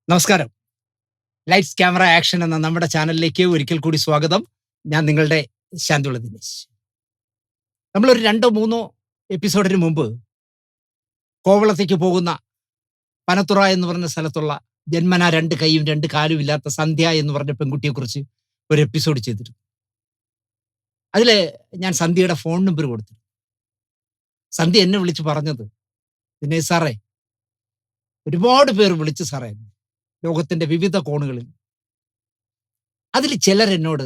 നമസ്കാരം. Lights camera action എന്ന നമ്മുടെ ചാനലിലേക്ക് ഒരിക്കൽ കൂടി സ്വാഗതം. ഞാൻ നിങ്ങളുടെ ശാന്തുള്ള ദിനേശ്. നമ്മളൊരു 2-3 എപ്പിസോഡിന് മുമ്പ് കോവളത്തേക്ക് പോകുന്ന പനത്തുറ എന്ന് പറഞ്ഞ സ്ഥലത്തുള്ള ജന്മനാ 2 കൈയും 2 കാലും ഇല്ലാത്ത സന്ധ്യ എന്ന് പറഞ്ഞ പെൺകുട്ടിയെക്കുറിച്ച് ഒരു എപ്പിസോഡ് ചെയ്തിരുന്നു. അതില് ഞാൻ സന്ധ്യയുടെ ഫോൺ നമ്പർ കൊടുത്തു. സന്ധ്യ എന്നെ വിളിച്ച് പറഞ്ഞത്, "ദിനേശ് സാറേ, ഒരുപാട് പേർ വിളിച്ചു സാറേ, ലോകത്തിന്റെ വിവിധ കോണുകളിൽ. അതിൽ ചിലരെന്നോട്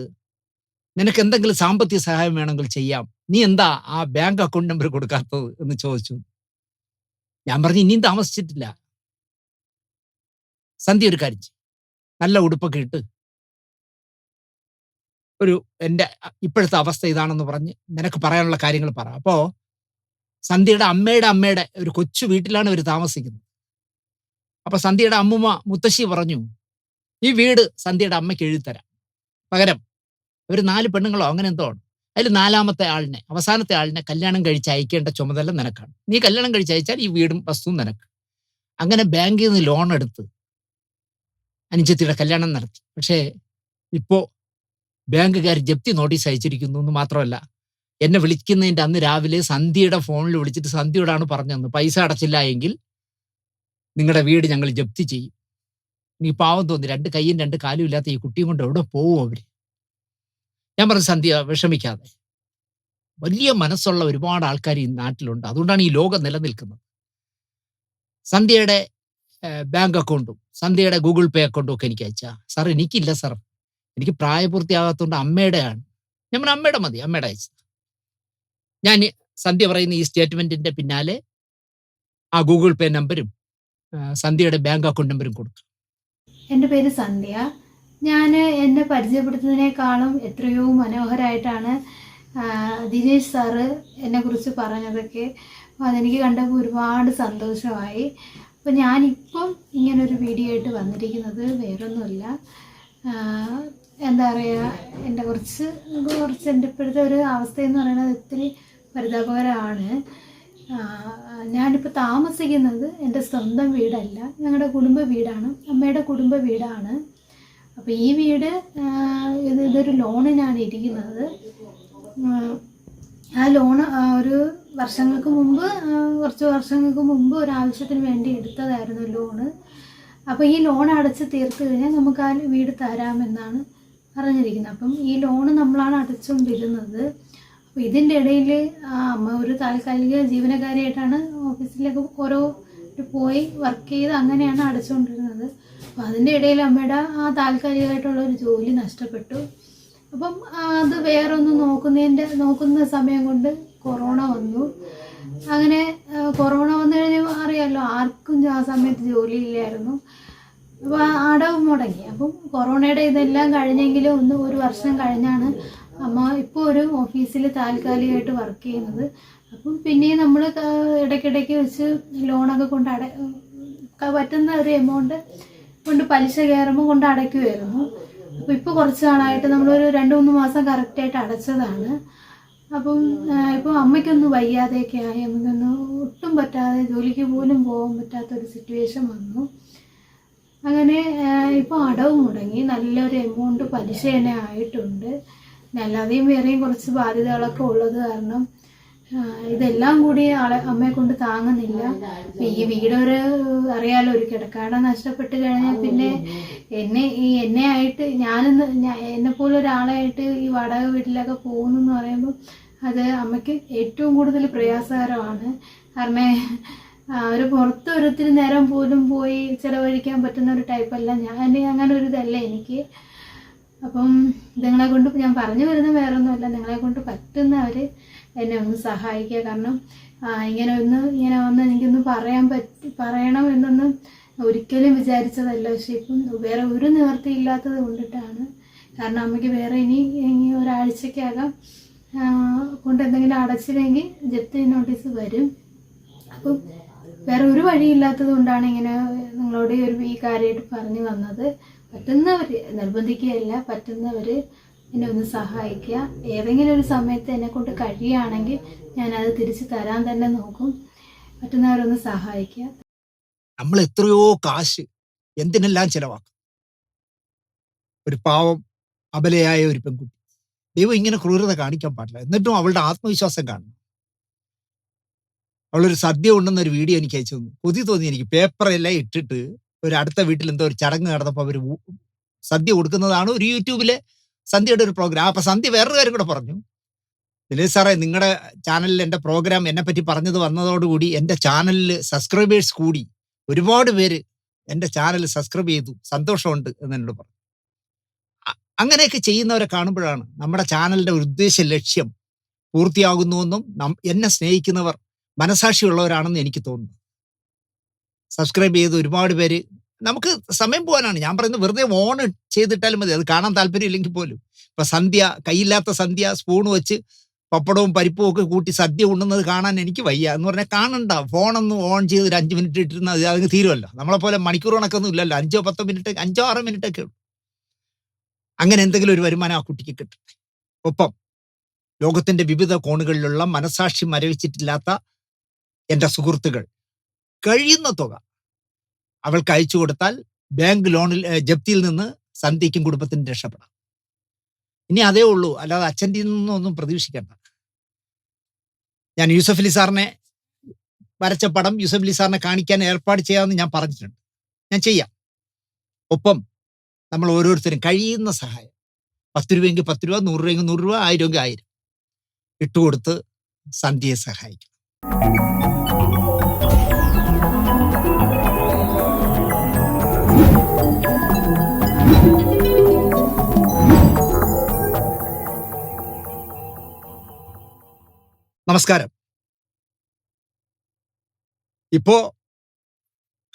നിനക്ക് എന്തെങ്കിലും സാമ്പത്തിക സഹായം വേണമെങ്കിൽ ചെയ്യാം. നീ എന്താ ആ ബാങ്ക് അക്കൗണ്ട് നമ്പർ കൊടുക്കാത്തത് എന്ന് ചോദിച്ചു." ഞാൻ പറഞ്ഞു, ഇനിയും താമസിച്ചിട്ടില്ല. സന്ധ്യ ഒരു കാര്യം ചെയ്യ്. നല്ല ഉടുപ്പൊക്കെ ഇട്ട് ഒരു എൻ്റെ ഇപ്പോഴത്തെ അവസ്ഥ ഇതാണെന്ന് പറഞ്ഞ് നിനക്ക് പറയാനുള്ള കാര്യങ്ങൾ പറ. അപ്പോ സന്ധ്യയുടെ അമ്മയുടെ ഒരു കൊച്ചു വീട്ടിലാണ് ഇവർ താമസിക്കുന്നത്. അപ്പൊ സന്ധ്യയുടെ അമ്മുമ്മ മുത്തശ്ശി പറഞ്ഞു, ഈ വീട് സന്ധ്യയുടെ അമ്മയ്ക്ക് എഴുതിത്തരാം. പകരം ഒരു 4 പെണ്ണുങ്ങളോ അങ്ങനെ എന്തോ ആണ്. അതിൽ 4-മത്തെ ആളിനെ, അവസാനത്തെ ആളിനെ കല്യാണം കഴിച്ച് അയക്കേണ്ട ചുമതല നിനക്കാണ്. നീ കല്യാണം കഴിച്ച് അയച്ചാൽ ഈ വീടും വസ്തുവും നിനക്ക്. അങ്ങനെ ബാങ്കിൽ നിന്ന് ലോൺ എടുത്ത് അനുജത്തിയുടെ കല്യാണം നടത്തി. പക്ഷേ ഇപ്പോ ബാങ്കുകാർ ജപ്തി നോട്ടീസ് അയച്ചിരിക്കുന്നു എന്ന് മാത്രമല്ല, എന്നെ വിളിക്കുന്നതിൻ്റെ അന്ന് രാവിലെ സന്ധ്യയുടെ ഫോണിൽ വിളിച്ചിട്ട് സന്ധ്യയോടാണ് പറഞ്ഞത്, പൈസ അടച്ചില്ല എങ്കിൽ നിങ്ങളുടെ വീട് ഞങ്ങൾ ജപ്തി ചെയ്യും. നീ പാവം തോന്നി, 2 കൈയും 2 കാലും ഇല്ലാത്ത ഈ കുട്ടിയും കൊണ്ട് എവിടെ പോവും അവര്? ഞാൻ പറഞ്ഞു, സന്ധ്യ വിഷമിക്കാതെ, വലിയ മനസ്സുള്ള ഒരുപാട് ആൾക്കാർ ഈ നാട്ടിലുണ്ട്. അതുകൊണ്ടാണ് ഈ ലോകം നിലനിൽക്കുന്നത്. സന്ധ്യയുടെ ബാങ്ക് അക്കൗണ്ടും സന്ധ്യയുടെ ഗൂഗിൾ പേ അക്കൗണ്ടും ഒക്കെ എനിക്ക് അയച്ചാ. സാർ, എനിക്കില്ല സാർ, എനിക്ക് പ്രായപൂർത്തിയാകാത്തതുകൊണ്ട് അമ്മയുടെയാണ്. ഞാൻ പറഞ്ഞു, അമ്മയുടെ മതി, അമ്മയുടെ അയച്ചു. ഞാൻ സന്ധ്യ പറയുന്ന ഈ സ്റ്റേറ്റ്മെന്റിന്റെ പിന്നാലെ ആ ഗൂഗിൾ പേ നമ്പരും സന്ധ്യയുടെ ബാങ്ക് അക്കൗണ്ട് നമ്പരും കൊടുക്കും. എൻ്റെ പേര് സന്ധ്യ. ഞാൻ എന്നെ പരിചയപ്പെടുത്തുന്നതിനേക്കാളും എത്രയോ മനോഹരമായിട്ടാണ് ദിനേശ് സാറ് എന്നെക്കുറിച്ച് പറഞ്ഞതൊക്കെ. അതെനിക്ക് കണ്ടപ്പോൾ ഒരുപാട് സന്തോഷമായി. അപ്പോൾ ഞാനിപ്പം ഇങ്ങനൊരു വീഡിയോ ആയിട്ട് വന്നിരിക്കുന്നത് വേറൊന്നുമില്ല, എന്താ പറയുക, എൻ്റെ കുറച്ച് എൻ്റെ ഇപ്പോഴത്തെ ഒരു അവസ്ഥയെന്ന് പറയുന്നത് ഇത്തിരി പരിതാപകരമാണ്. ഞാനിപ്പോൾ താമസിക്കുന്നത് എൻ്റെ സ്വന്തം വീടല്ല, ഞങ്ങളുടെ കുടുംബ വീടാണ്, അമ്മയുടെ കുടുംബ വീടാണ്. അപ്പോൾ ഈ വീട് ഇതൊരു ലോണിനാണ് ഇരിക്കുന്നത്. ആ ലോണ് ഒരു കുറച്ച് വർഷങ്ങൾക്ക് മുമ്പ് ഒരാവശ്യത്തിന് വേണ്ടി എടുത്തതായിരുന്നു ലോണ്. അപ്പോൾ ഈ ലോൺ അടച്ച് തീർത്ത് കഴിഞ്ഞാൽ നമുക്ക് ആ വീട് തരാമെന്നാണ് പറഞ്ഞിരിക്കുന്നത്. അപ്പം ഈ ലോണ് നമ്മളാണ് അടച്ചുകൊണ്ടിരുന്നത്. അപ്പോൾ ഇതിൻ്റെ ഇടയിൽ അമ്മ ഒരു താൽക്കാലിക ജീവനക്കാരിയായിട്ടാണ് ഓഫീസിലേക്ക് പോയി വർക്ക് ചെയ്ത് അങ്ങനെയാണ് അടച്ചുകൊണ്ടിരുന്നത്. അപ്പോൾ അതിൻ്റെ ഇടയിൽ അമ്മയുടെ ആ താൽക്കാലികമായിട്ടുള്ള ഒരു ജോലി നഷ്ടപ്പെട്ടു. അപ്പം അത് വേറൊന്ന് നോക്കുന്ന സമയം കൊണ്ട് കൊറോണ വന്നു. അങ്ങനെ കൊറോണ വന്നു കഴിഞ്ഞാൽ അറിയാമല്ലോ, ആർക്കും ആ സമയത്ത് ജോലിയില്ലായിരുന്നു. അപ്പോൾ അടവ് മുടങ്ങി. അപ്പം കൊറോണയുടെ ഇതെല്ലാം കഴിഞ്ഞെങ്കിലും ഒരു വർഷം കഴിഞ്ഞാണ് അമ്മ ഇപ്പോൾ ഒരു ഓഫീസിൽ താൽക്കാലികമായിട്ട് വർക്ക് ചെയ്യുന്നത്. അപ്പം പിന്നെയും നമ്മൾ ഇടയ്ക്കിടയ്ക്ക് വെച്ച് ലോണൊക്കെ പറ്റുന്ന ഒരു എമൗണ്ട് കൊണ്ട് പലിശ കയറുമ്പോൾ കൊണ്ട് അടയ്ക്കുമായിരുന്നു. അപ്പോൾ ഇപ്പോൾ കുറച്ച് നാളായിട്ട് നമ്മളൊരു 2-3 മാസം കറക്റ്റായിട്ട് അടച്ചതാണ്. അപ്പം ഇപ്പോൾ അമ്മയ്ക്കൊന്ന് വയ്യാതെയൊക്കെ ആയി, അമ്മയ്ക്കൊന്ന് ഒട്ടും പറ്റാതെ ജോലിക്ക് പോലും പോകാൻ പറ്റാത്തൊരു സിറ്റുവേഷൻ വന്നു. അങ്ങനെ ഇപ്പോൾ അടവ് മുടങ്ങി, നല്ലൊരു എമൗണ്ട് പലിശ തന്നെ ആയിട്ടുണ്ട്. അല്ലാതെയും വേറെയും കുറച്ച് ബാധ്യതകളൊക്കെ ഉള്ളത് കാരണം ഇതെല്ലാം കൂടി അമ്മയെ കൊണ്ട് താങ്ങുന്നില്ല. ഈ വീടൊരു അറിയാലോ, ഒരു കിടക്കാട നഷ്ടപ്പെട്ട് കഴിഞ്ഞാൽ പിന്നെ എന്നെ ആയിട്ട് എന്നെപ്പോലെ ഒരാളായിട്ട് ഈ വാടക വീട്ടിലൊക്കെ പോകുന്നു പറയുമ്പോൾ അത് അമ്മയ്ക്ക് ഏറ്റവും കൂടുതൽ പ്രയാസകരമാണ്. കാരണം ഒരു പുറത്ത് ഒരിത്തിരി നേരം പോലും പോയി ചിലവഴിക്കാൻ പറ്റുന്ന ഒരു ടൈപ്പല്ല ഞാൻ. അങ്ങനെ ഒരു ഇതല്ല എനിക്ക്. അപ്പം നിങ്ങളെ കൊണ്ട് ഞാൻ പറഞ്ഞു വരുന്ന വേറൊന്നുമല്ല, നിങ്ങളെ കൊണ്ട് പറ്റുന്നവർ എന്നെ ഒന്ന് സഹായിക്കുക. കാരണം ഇങ്ങനെ വന്ന് എനിക്കൊന്ന് പറയണം എന്നൊന്നും ഒരിക്കലും വിചാരിച്ചതല്ല. പക്ഷെ ഇപ്പം വേറെ ഒരു നിവൃത്തി ഇല്ലാത്തത് കൊണ്ടിട്ടാണ്. കാരണം അമ്മയ്ക്ക് വേറെ ഇനി ഒരാഴ്ചക്കകം കൊണ്ട് എന്തെങ്കിലും അടച്ചില്ലെങ്കിൽ ജപ്തി നോട്ടീസ് വരും. അപ്പം വേറെ ഒരു വഴിയില്ലാത്തത് കൊണ്ടാണ് ഇങ്ങനെ നിങ്ങളോട് ഈ കാര്യമായിട്ട് പറഞ്ഞു വന്നത്. പറ്റുന്നവർ, നിർബന്ധിക്കുകയല്ല, പറ്റുന്നവർ എന്നെ ഒന്ന് സഹായിക്കുക. ഏതെങ്കിലും ഒരു സമയത്ത് എന്നെ കൊണ്ട് കഴിയുകയാണെങ്കിൽ ഞാനത് തിരിച്ച് തരാൻ തന്നെ നോക്കും. പറ്റുന്നവരൊന്ന് സഹായിക്കുക. നമ്മൾ എത്രയോ കാശ് എന്തിനെല്ലാം ചിലവാക്കും. ഒരു പാവം അബലയായ ഒരു പെൺകുട്ടി. ദൈവം ഇങ്ങനെ ക്രൂരത കാണിക്കാൻ പാടില്ല. എന്നിട്ടും അവളുടെ ആത്മവിശ്വാസം കാണണം. അവളൊരു സദ്യ ഉണ്ടെന്നൊരു വീഡിയോ എനിക്ക് അയച്ചു തന്നു. കൊതി തോന്നി എനിക്ക്. പേപ്പറെല്ലാം ഇട്ടിട്ട് ഒരു അടുത്ത വീട്ടിൽ എന്തോ ഒരു ചടങ്ങ് നടന്നപ്പോൾ അവർ സദ്യ കൊടുക്കുന്നതാണ് ഒരു യൂട്യൂബിലെ സന്ധ്യയുടെ ഒരു പ്രോഗ്രാം. അപ്പൊ സന്ധ്യ വേറൊരു കാര്യം കൂടെ പറഞ്ഞു. ദിനേശ് സാറേ, നിങ്ങളുടെ ചാനലിൽ എൻ്റെ പ്രോഗ്രാം എന്നെ പറ്റി പറഞ്ഞത് വന്നതോടുകൂടി എൻ്റെ ചാനലിൽ സബ്സ്ക്രൈബേഴ്സ് കൂടി. ഒരുപാട് പേര് എൻ്റെ ചാനൽ സബ്സ്ക്രൈബ് ചെയ്തു. സന്തോഷമുണ്ട് എന്ന് എന്നോട് പറഞ്ഞു. അങ്ങനെയൊക്കെ ചെയ്യുന്നവരെ കാണുമ്പോഴാണ് നമ്മുടെ ചാനലിന്റെ ഉദ്ദേശ ലക്ഷ്യം പൂർത്തിയാകുന്നുവെന്നും എന്നെ സ്നേഹിക്കുന്നവർ മനസാക്ഷിയുള്ളവരാണെന്ന് എനിക്ക് തോന്നുന്നു. സബ്സ്ക്രൈബ് ചെയ്ത് ഒരുപാട് പേര്. നമുക്ക് സമയം പോകാനാണ് ഞാൻ പറയുന്നത്. വെറുതെ ഓൺ ചെയ്തിട്ടാലും മതി, അത് കാണാൻ താല്പര്യം ഇല്ലെങ്കിൽ പോലും. ഇപ്പൊ സന്ധ്യ, കയ്യില്ലാത്ത സന്ധ്യ സ്പൂൺ വെച്ച് പപ്പടവും പരിപ്പും ഒക്കെ കൂട്ടി സദ്യ ഉണ്ണുന്നത് കാണാൻ എനിക്ക് വയ്യ എന്ന് പറഞ്ഞാൽ കാണണ്ട. ഫോണൊന്ന് ഓൺ ചെയ്ത് ഒരു 5 മിനിറ്റ് ഇട്ടിരുന്നാൽ അതിന് തീരുമല്ലോ. നമ്മളെപ്പോലെ മണിക്കൂർ കണക്കൊന്നും ഇല്ലല്ലോ. 5-10 മിനിറ്റ്, 5-6 മിനിറ്റ് ഒക്കെ ഉള്ളൂ. അങ്ങനെ എന്തെങ്കിലും ഒരു വരുമാനം ആ കുട്ടിക്ക് കിട്ടട്ടെ. ഒപ്പം ലോകത്തിന്റെ വിവിധ കോണുകളിലുള്ള മനസാക്ഷി മരവിച്ചിട്ടില്ലാത്ത എൻ്റെ സുഹൃത്തുക്കൾ കഴിയുന്ന തുക അവൾക്ക് അയച്ചു കൊടുത്താൽ ബാങ്ക് ലോണിൽ ജപ്തിയിൽ നിന്ന് സന്ധ്യയ്ക്കും കുടുംബത്തിനും രക്ഷപ്പെടാം. ഇനി അതേ ഉള്ളൂ, അല്ലാതെ അച്ഛൻ്റെ നിന്നൊന്നും പ്രതീക്ഷിക്കേണ്ട. ഞാൻ യൂസഫ് അലി സാറിനെ വരച്ച പടം യൂസഫ് അലി സാറിനെ കാണിക്കാൻ ഏർപ്പാട് ചെയ്യാമെന്ന് ഞാൻ പറഞ്ഞിട്ടുണ്ട്. ഞാൻ ചെയ്യാം. ഒപ്പം നമ്മൾ ഓരോരുത്തരും കഴിയുന്ന സഹായം, 10 രൂപയെങ്കിൽ 10 രൂപ, 100 രൂപയെങ്കിൽ 100 രൂപ, 1000 എങ്കിൽ 1000 ഇട്ടുകൊടുത്ത് സന്ധ്യയെ സഹായിക്കും. നമസ്കാരം. ഇപ്പോ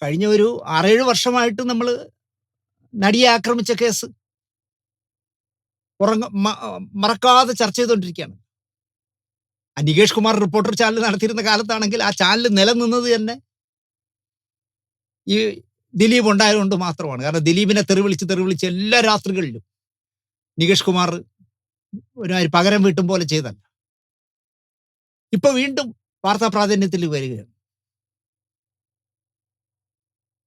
കഴിഞ്ഞ ഒരു 6-7 വർഷമായിട്ട് നമ്മൾ നടിയെ ആക്രമിച്ച കേസ് മറക്കാതെ ചർച്ച ചെയ്തുകൊണ്ടിരിക്കുകയാണ്. നികേഷ് കുമാർ റിപ്പോർട്ടർ ചാനൽ നടത്തിയിരുന്ന കാലത്താണെങ്കിൽ ആ ചാനൽ നിലനിന്നത് തന്നെ ഈ ദിലീപ് ഉണ്ടായതുകൊണ്ട് മാത്രമാണ്. കാരണം ദിലീപിനെ തെറിവിളിച്ച് എല്ലാ രാത്രികളിലും നികേഷ് കുമാർ ഒരു പകരം വീട്ടും പോലെ ചെയ്തല്ല. ഇപ്പൊ വീണ്ടും വാർത്താ പ്രാധാന്യത്തിൽ വരികയാണ്.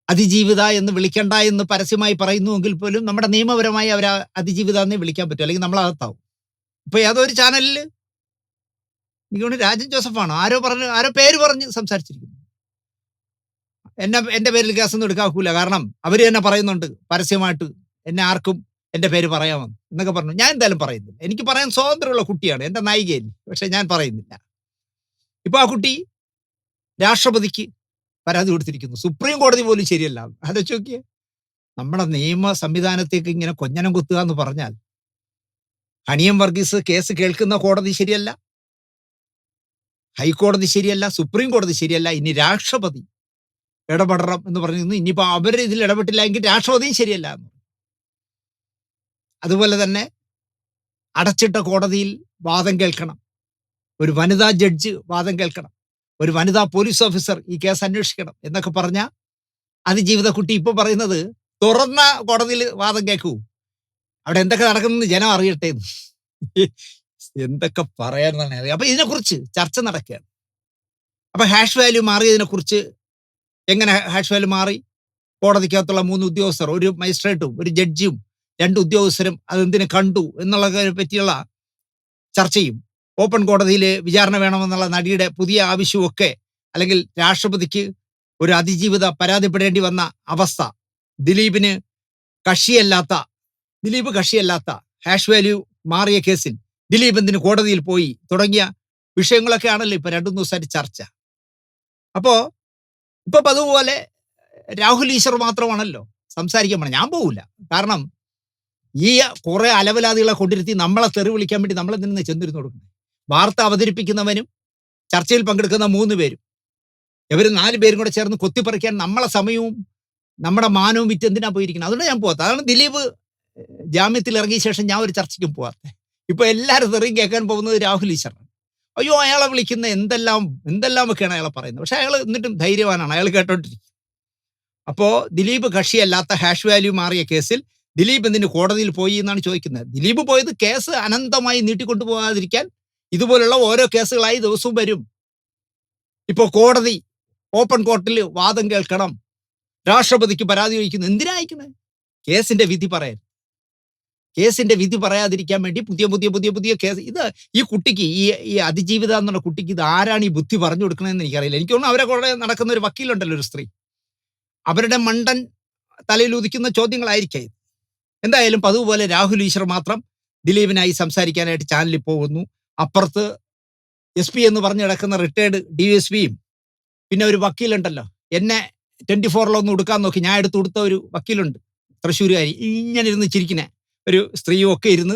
അതിജീവിത എന്ന് വിളിക്കണ്ട എന്ന് പരസ്യമായി പറയുന്നുവെങ്കിൽ പോലും നമ്മുടെ നിയമപരമായി അവർ അതിജീവിത എന്നേ വിളിക്കാൻ പറ്റും, അല്ലെങ്കിൽ നമ്മൾ അകത്താവും. ഇപ്പൊ ഏതൊരു ചാനലിൽ എനിക്ക് രാജൻ ജോസഫാണോ ആരോ പേര് പറഞ്ഞ് സംസാരിച്ചിരിക്കുന്നു. എൻ്റെ പേരിൽ കേസൊന്നും എടുക്കാക്കൂല, കാരണം അവര് തന്നെ പറയുന്നുണ്ട് പരസ്യമായിട്ട് എന്നെ ആർക്കും എൻ്റെ പേര് പറയാമെന്ന് എന്നൊക്കെ പറഞ്ഞു. ഞാൻ എന്തായാലും പറയുന്നില്ല. എനിക്ക് പറയാൻ സ്വാതന്ത്ര്യമുള്ള കുട്ടിയാണ്, എൻ്റെ നായികയല്ലേ. പക്ഷെ ഞാൻ പറയുന്നില്ല. ഇപ്പൊ ആ കുട്ടി രാഷ്ട്രപതിക്ക് പരാതി കൊടുത്തിരിക്കുന്നു. സുപ്രീം കോടതി പോലും ശരിയല്ല. ആലോചിച്ച് നോക്കിയേ. നമ്മുടെ നിയമ സംവിധാനത്തേക്ക് ഇങ്ങനെ കൊഞ്ഞനം കുത്തുക എന്ന് പറഞ്ഞാൽ, ഹണിയം വർഗീസ് കേസ് കേൾക്കുന്ന കോടതി ശരിയല്ല, ഹൈക്കോടതി ശരിയല്ല, സുപ്രീം കോടതി ശരിയല്ല, ഇനി രാഷ്ട്രപതി ഇടപെടണം എന്ന് പറഞ്ഞിരുന്നു. ഇനിയിപ്പോ അവർ ഇതിൽ ഇടപെട്ടില്ല എങ്കിൽ രാഷ്ട്രപതിയും ശരിയല്ല എന്ന്. അതുപോലെ തന്നെ അടച്ചിട്ട കോടതിയിൽ വാദം കേൾക്കണം, ഒരു വനിതാ ജഡ്ജ് വാദം കേൾക്കണം, ഒരു വനിതാ പോലീസ് ഓഫീസർ ഈ കേസ് അന്വേഷിക്കണം എന്നൊക്കെ പറഞ്ഞ അതിജീവിത കുട്ടി ഇപ്പൊ പറയുന്നത് തുറന്ന കോടതിയിൽ വാദം കേൾക്കൂ, അവിടെ എന്തൊക്കെ നടക്കുന്നെന്ന് ജനം അറിയട്ടെ. എന്തൊക്കെ പറയാനാണ് അറിയാം. അപ്പൊ ഇതിനെക്കുറിച്ച് ചർച്ച നടക്കുകയാണ്. അപ്പൊ ഹാഷ് വാല്യൂ മാറിയതിനെ കുറിച്ച്, എങ്ങനെ ഹാഷ് വാല്യൂ മാറി, കോടതിക്കകത്തുള്ള 3 ഉദ്യോഗസ്ഥർ, ഒരു മജിസ്ട്രേറ്റും ഒരു ജഡ്ജിയും 2 ഉദ്യോഗസ്ഥരും അതെന്തിനെ കണ്ടു എന്നുള്ളതിനെ പറ്റിയുള്ള ചർച്ചയും, ഓപ്പൺ കോടതിയിൽ വിചാരണ വേണമെന്നുള്ള നടിയുടെ പുതിയ ആവശ്യമൊക്കെ, അല്ലെങ്കിൽ രാഷ്ട്രപതിക്ക് ഒരു അതിജീവിത പരാതിപ്പെടേണ്ടി വന്ന അവസ്ഥ, ദിലീപ് കക്ഷിയല്ലാത്ത ഹാഷ് വാല്യൂ മാറിയ കേസിൽ ദിലീപ് എന്തിന് കോടതിയിൽ പോയി തുടങ്ങിയ വിഷയങ്ങളൊക്കെ ആണല്ലോ ഇപ്പൊ 2 ദിവസമായിട്ട് ചർച്ച. അപ്പോ ഇപ്പൊ അതുപോലെ രാഹുൽ ഈശ്വർ മാത്രമാണല്ലോ സംസാരിക്കാൻ പോണത്. ഞാൻ പോകില്ല. കാരണം ഈ കുറെ അലവലാദികളെ കൊണ്ടിരുത്തി നമ്മളെ തെറി വിളിക്കാൻ വേണ്ടി നമ്മളെ നിന്ന് ചെന്നിരുന്നു കൊടുക്കുന്നത്. വാർത്ത അവതരിപ്പിക്കുന്നവനും ചർച്ചയിൽ പങ്കെടുക്കുന്ന 3 പേരും, ഇവർ 4 പേരും കൂടെ ചേർന്ന് കൊത്തിപ്പറിക്കാൻ നമ്മളെ സമയവും നമ്മുടെ മാനവും വിറ്റ് എന്തിനാ പോയിരിക്കുന്നത്? അതുകൊണ്ട് ഞാൻ പോകാത്ത. അതാണ് ദിലീപ് ജാമ്യത്തിൽ ഇറങ്ങിയ ശേഷം ഞാൻ ഒരു ചർച്ചയ്ക്കും പോകാത്ത. ഇപ്പൊ എല്ലാവരും തെറിയും കേൾക്കാൻ പോകുന്നത് രാഹുൽ ഈശ്വറാണ്. അയ്യോ, അയാളെ വിളിക്കുന്ന എന്തെല്ലാമൊക്കെയാണ് അയാളെ പറയുന്നത്. പക്ഷെ അയാൾ എന്നിട്ടും ധൈര്യവാനാണ്, അയാൾ കേട്ടോണ്ടിരിക്കും. അപ്പോ ദിലീപ് കക്ഷിയല്ലാത്ത ഹാഷ് വാല്യൂ മാറിയ കേസിൽ ദിലീപ് എന്തിന് കോടതിയിൽ പോയി എന്നാണ് ചോദിക്കുന്നത്. ദിലീപ് പോയത് കേസ് അനന്തമായി നീട്ടിക്കൊണ്ടു പോകാതിരിക്കാൻ. ഇതുപോലുള്ള ഓരോ കേസുകളായി ദിവസവും വരും. ഇപ്പോ കോടതി ഓപ്പൺ കോർട്ടിൽ വാദം കേൾക്കണം, രാഷ്ട്രപതിക്ക് പരാതി അയക്കുന്നു. എന്തിനാ അയക്കണേ? കേസിന്റെ വിധി പറയാൻ. കേസിന്റെ വിധി പറയാതിരിക്കാൻ വേണ്ടി പുതിയ പുതിയ പുതിയ പുതിയ കേസ്. ഇത് ഈ കുട്ടിക്ക് ഈ അതിജീവിത എന്നുള്ള കുട്ടിക്ക് ഇത് ആരാണ് ഈ ബുദ്ധി പറഞ്ഞു കൊടുക്കണമെന്ന് എനിക്കറിയില്ല. എനിക്ക് തോന്നുന്നു അവരെ കൂടെ നടക്കുന്ന ഒരു വക്കീലുണ്ടല്ലോ, ഒരു സ്ത്രീ, അവരുടെ മണ്ടൻ തലയിൽ ഉദിക്കുന്ന ചോദ്യങ്ങളായിരിക്കും ഇത്. എന്തായാലും പതിവ് പോലെ രാഹുൽ ഈശ്വർ മാത്രം ദിലീപിനായി സംസാരിക്കാനായിട്ട് ചാനലിൽ പോകുന്നു. അപ്പുറത്ത് SP എന്ന് പറഞ്ഞു കിടക്കുന്ന റിട്ടയർഡ് DSPയും പിന്നെ ഒരു വക്കീലുണ്ടല്ലോ, എന്നെ 24-ലൊന്ന് കൊടുക്കാൻ നോക്കി ഞാൻ എടുത്ത് കൊടുത്ത ഒരു വക്കീലുണ്ട്, തൃശ്ശൂരുകാരി, ഇങ്ങനെ ഇരുന്ന് ചിരിക്കണേ ഒരു സ്ത്രീയും ഒക്കെ ഇരുന്ന്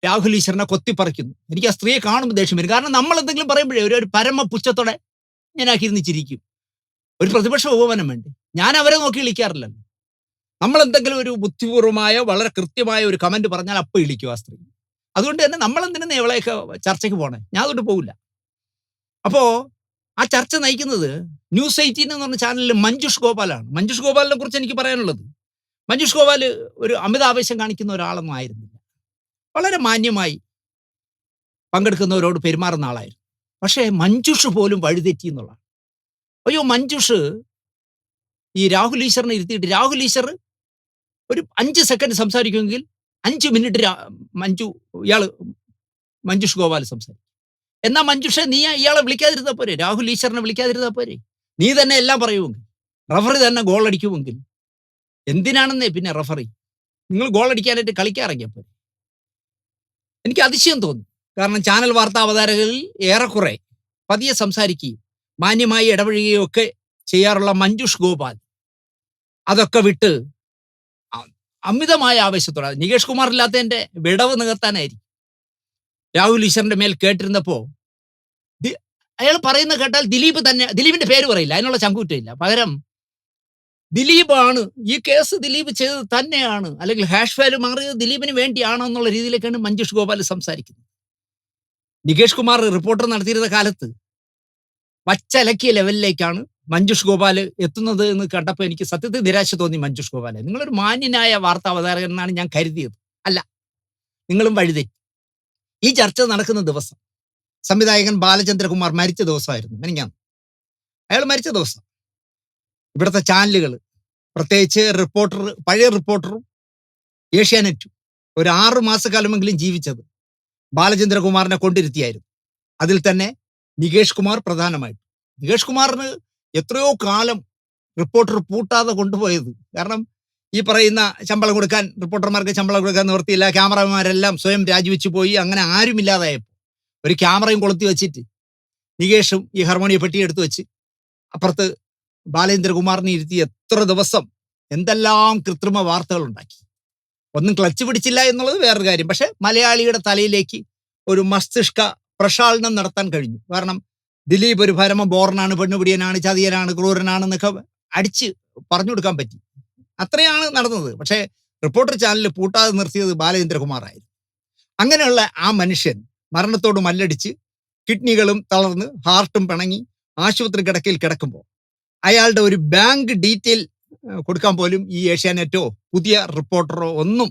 രാഹുൽ ഈശ്വറിനെ കൊത്തിപ്പറിക്കുന്നു. എനിക്ക് ആ സ്ത്രീയെ കാണുമ്പോൾ ദേഷ്യം വരും. കാരണം നമ്മൾ എന്തെങ്കിലും പറയുമ്പോഴേ ഒരു പരമ പുച്ഛത്തോടെ ഞാനാക്കി ഇരുന്ന് ചിരിക്കും. ഒരു പ്രതിപക്ഷ ബഹുമാനം വേണ്ടേ? ഞാൻ അവരെ നോക്കി വിളിക്കാറില്ലല്ലോ. നമ്മൾ എന്തെങ്കിലും ഒരു ബുദ്ധിപൂർവമായ വളരെ കൃത്യമായ ഒരു കമന്റ് പറഞ്ഞാൽ അപ്പോൾ ഇളിക്കും ആ സ്ത്രീ. അതുകൊണ്ട് തന്നെ നമ്മൾ എന്തിനാ ഇവളെയൊക്കെ ചർച്ചയ്ക്ക് പോണേ? ഞാൻ അതുകൊണ്ട് പോകില്ല. അപ്പോ ആ ചർച്ച നയിക്കുന്നത് ന്യൂസ് 18 എന്ന് പറഞ്ഞ ചാനലിൽ മഞ്ജുഷ് ഗോപാലാണ്. മഞ്ജുഷ് ഗോപാലിനെ കുറിച്ച് എനിക്ക് പറയാനുള്ളത്, മഞ്ജുഷ് ഗോപാൽ ഒരു അമിതാവേശം കാണിക്കുന്ന ഒരാളൊന്നും ആയിരുന്നില്ല. വളരെ മാന്യമായി പങ്കെടുക്കുന്നവരോട് പെരുമാറുന്ന ആളായിരുന്നു. പക്ഷേ മഞ്ജുഷ് പോലും വഴിതെറ്റി എന്നുള്ളതാണ്. അയ്യോ, മഞ്ജുഷ് ഈ രാഹുൽ ഈശ്വറിനെ ഇരുത്തിയിട്ട് രാഹുൽ ഈശ്വർ ഒരു 5 സെക്കൻഡ് സംസാരിക്കുമെങ്കിൽ 5 മിനിറ്റ് മഞ്ജുഷ് ഗോപാൽ സംസാരിക്കും. എന്നാ മഞ്ജുഷെ, നീ ഇയാളെ വിളിക്കാതിരുന്നാ പോരെ? രാഹുൽ ഈശ്വറിനെ വിളിക്കാതിരുന്നാ പോരെ? നീ തന്നെ എല്ലാം പറയുമെങ്കിൽ, റഫറി തന്നെ ഗോൾ അടിക്കുമെങ്കിൽ എന്തിനാണെന്നേ പിന്നെ റഫറി? നിങ്ങൾ ഗോൾ അടിക്കാനായിട്ട് കളിക്കാറിറങ്ങിയപ്പോൾ എനിക്ക് അതിശയം തോന്നി. കാരണം ചാനൽ വാർത്താ അവതാരകരിൽ ഏറെക്കുറെ പതിയെ സംസാരിക്കുകയും മാന്യമായി ഇടപഴകുകയും ഒക്കെ ചെയ്യാറുള്ള മഞ്ജുഷ് ഗോപാൽ അതൊക്കെ വിട്ട് അമിതമായ ആവേശത്തോടെ, നികേഷ് കുമാർ ഇല്ലാത്തതിന്റെ വിടവ് നികത്താനായിരിക്കും രാഹുൽ ഈശ്വറിന്റെ മേൽ കേട്ടിരുന്നപ്പോ അയാൾ പറയുന്ന കേട്ടാൽ ദിലീപിന്റെ പേര് പറയില്ല, അതിനുള്ള ചങ്കൂറ്റമില്ല. പകരം ദിലീപാണ് ഈ കേസ് ദിലീപ് ചെയ്തത് തന്നെയാണ്, അല്ലെങ്കിൽ ഹാഷ് വാല്യൂ മാറിയത് ദിലീപിന് വേണ്ടിയാണോ എന്നുള്ള രീതിയിലേക്കാണ് മഞ്ജുഷ് ഗോപാൽ സംസാരിക്കുന്നത്. നികേഷ് കുമാർ റിപ്പോർട്ടർ നടത്തിയിരുന്ന കാലത്ത് വച്ചലക്കിയ ലെവലിലേക്കാണ് മഞ്ജുഷ് ഗോപാൽ എത്തുന്നത് എന്ന് കണ്ടപ്പോൾ എനിക്ക് സത്യത്തിൽ നിരാശ തോന്നി. മഞ്ജുഷ് ഗോപാലെ, നിങ്ങളൊരു മാന്യനായ വാർത്താ അവതാരകൻ എന്നാണ് ഞാൻ കരുതിയത്. അല്ല, നിങ്ങളും വഴിതെറ്റി. ഈ ചർച്ച നടക്കുന്ന ദിവസം സംവിധായകൻ ബാലചന്ദ്രകുമാർ മരിച്ച ദിവസമായിരുന്നു. മെനിഞ്ഞാന്ന് അയാൾ മരിച്ച ദിവസം ഇവിടുത്തെ ചാനലുകൾ, പ്രത്യേകിച്ച് റിപ്പോർട്ടർ, പഴയ റിപ്പോർട്ടറും ഏഷ്യാനെറ്റും ഒരു 6 മാസക്കാലമെങ്കിലും ജീവിച്ചത് ബാലചന്ദ്രകുമാറിനെ കൊണ്ടിരുത്തിയായിരുന്നു. അതിൽ തന്നെ നികേഷ് കുമാർ പ്രധാനമായിട്ടും. നികേഷ് കുമാറിന് എത്രയോ കാലം റിപ്പോർട്ടർ പൂട്ടാതെ കൊണ്ടുപോയത്. കാരണം ഈ പറയുന്ന ശമ്പളം കൊടുക്കാൻ, റിപ്പോർട്ടർമാർക്ക് ശമ്പളം കൊടുക്കാൻ നിവർത്തിയില്ല, ക്യാമറമാരെല്ലാം സ്വയം രാജിവെച്ച് പോയി. അങ്ങനെ ആരുമില്ലാതായപ്പോൾ ഒരു ക്യാമറയും കൊളുത്തി വെച്ചിട്ട് നികേഷും ഈ ഹാർമോണിയ പെട്ടി എടുത്തു വെച്ച് അപ്പുറത്ത് ബാലേന്ദ്രകുമാറിനെ ഇരുത്തി എത്ര ദിവസം എന്തെല്ലാം കൃത്രിമ വാർത്തകൾ ഉണ്ടാക്കി. ഒന്നും ക്ലച്ച് പിടിച്ചില്ല എന്നുള്ളത് വേറൊരു കാര്യം. പക്ഷെ മലയാളിയുടെ തലയിലേക്ക് ഒരു മസ്തിഷ്ക പ്രക്ഷാളനം നടത്താൻ കഴിഞ്ഞു. കാരണം ദിലീപ് ഒരു പരമ ബോർനാണ്, പെണ്ണുപിടിയനാണ്, ചതിയനാണ്, ക്രൂരനാണെന്നൊക്കെ അടിച്ച് പറഞ്ഞു കൊടുക്കാൻ പറ്റി. അത്രയാണ് നടന്നത്. പക്ഷേ റിപ്പോർട്ടർ ചാനലിൽ പൂട്ടാതെ നിർത്തിയത് ബാലേന്ദ്രകുമാറായിരുന്നു. അങ്ങനെയുള്ള ആ മനുഷ്യൻ മരണത്തോട് മല്ലടിച്ച് കിഡ്നികളും തളർന്ന് ഹാർട്ടും പിണങ്ങി ആശുപത്രി കിടക്കയിൽ കിടക്കുമ്പോൾ അയാളുടെ ഒരു ബാങ്ക് ഡീറ്റെയിൽ കൊടുക്കാൻ പോലും ഈ ഏഷ്യാനെറ്റോ പുതിയ റിപ്പോർട്ടറോ ഒന്നും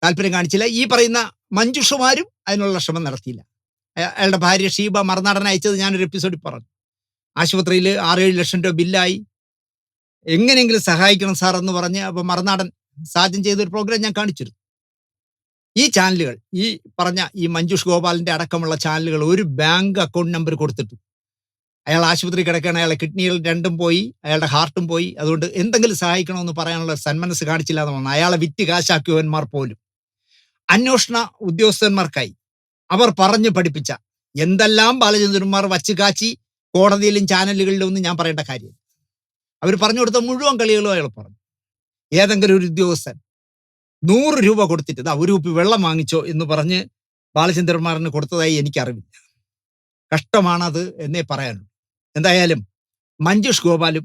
താല്പര്യം കാണിച്ചില്ല. ഈ പറയുന്ന മഞ്ജുഷുമാരും അതിനുള്ള ശ്രമം നടത്തിയില്ല. അയാളുടെ ഭാര്യ ഷീബ മറുനാടൻ അയച്ചത് ഞാനൊരു എപ്പിസോഡിൽ പറഞ്ഞു. ആശുപത്രിയിൽ 6-7 ലക്ഷം രൂപ ബില്ലായി, എങ്ങനെയെങ്കിലും സഹായിക്കണം സാർ എന്ന് പറഞ്ഞ് അപ്പോൾ മറുനാടൻ സാധ്യം ചെയ്തൊരു പ്രോഗ്രാം ഞാൻ കാണിച്ചിരുന്നു. ഈ ചാനലുകൾ, ഈ പറഞ്ഞ ഈ മഞ്ജുഷ് ഗോപാലിന്റെ അടക്കമുള്ള ചാനലുകൾ ഒരു ബാങ്ക് അക്കൗണ്ട് നമ്പർ കൊടുത്തിട്ടു. അയാൾ ആശുപത്രി കിടക്കുകയാണ്, അയാളെ കിഡ്നികൾ 2ഉം പോയി, അയാളുടെ ഹാർട്ടും പോയി, അതുകൊണ്ട് എന്തെങ്കിലും സഹായിക്കണമെന്ന് പറയാനുള്ള സന്മനസ് കാണിച്ചില്ല എന്ന് പറഞ്ഞു. അയാളെ വിറ്റ് കാശാക്കിയവന്മാർ പോലും അന്വേഷണ ഉദ്യോഗസ്ഥന്മാർക്കായി അവർ പറഞ്ഞു പഠിപ്പിച്ച എന്തെല്ലാം ബാലചന്ദ്രന്മാർ വച്ച് കാച്ചി കോടതിയിലും ചാനലുകളിലും ഒന്നും ഞാൻ പറയേണ്ട കാര്യം. അവർ പറഞ്ഞു കൊടുത്ത മുഴുവൻ കളികളും അയാൾ പറഞ്ഞു. ഏതെങ്കിലും ഒരു ഉദ്യോഗസ്ഥൻ 100 രൂപ കൊടുത്തിട്ട് ഒരു കുപ്പി വെള്ളം വാങ്ങിച്ചോ എന്ന് പറഞ്ഞ് ബാലചന്ദ്രന്മാറിന് കൊടുത്തതായി എനിക്കറിവില്ല. കഷ്ടമാണത് എന്നേ പറയാനുള്ളൂ. എന്തായാലും മഞ്ജുഷ് ഗോപാലും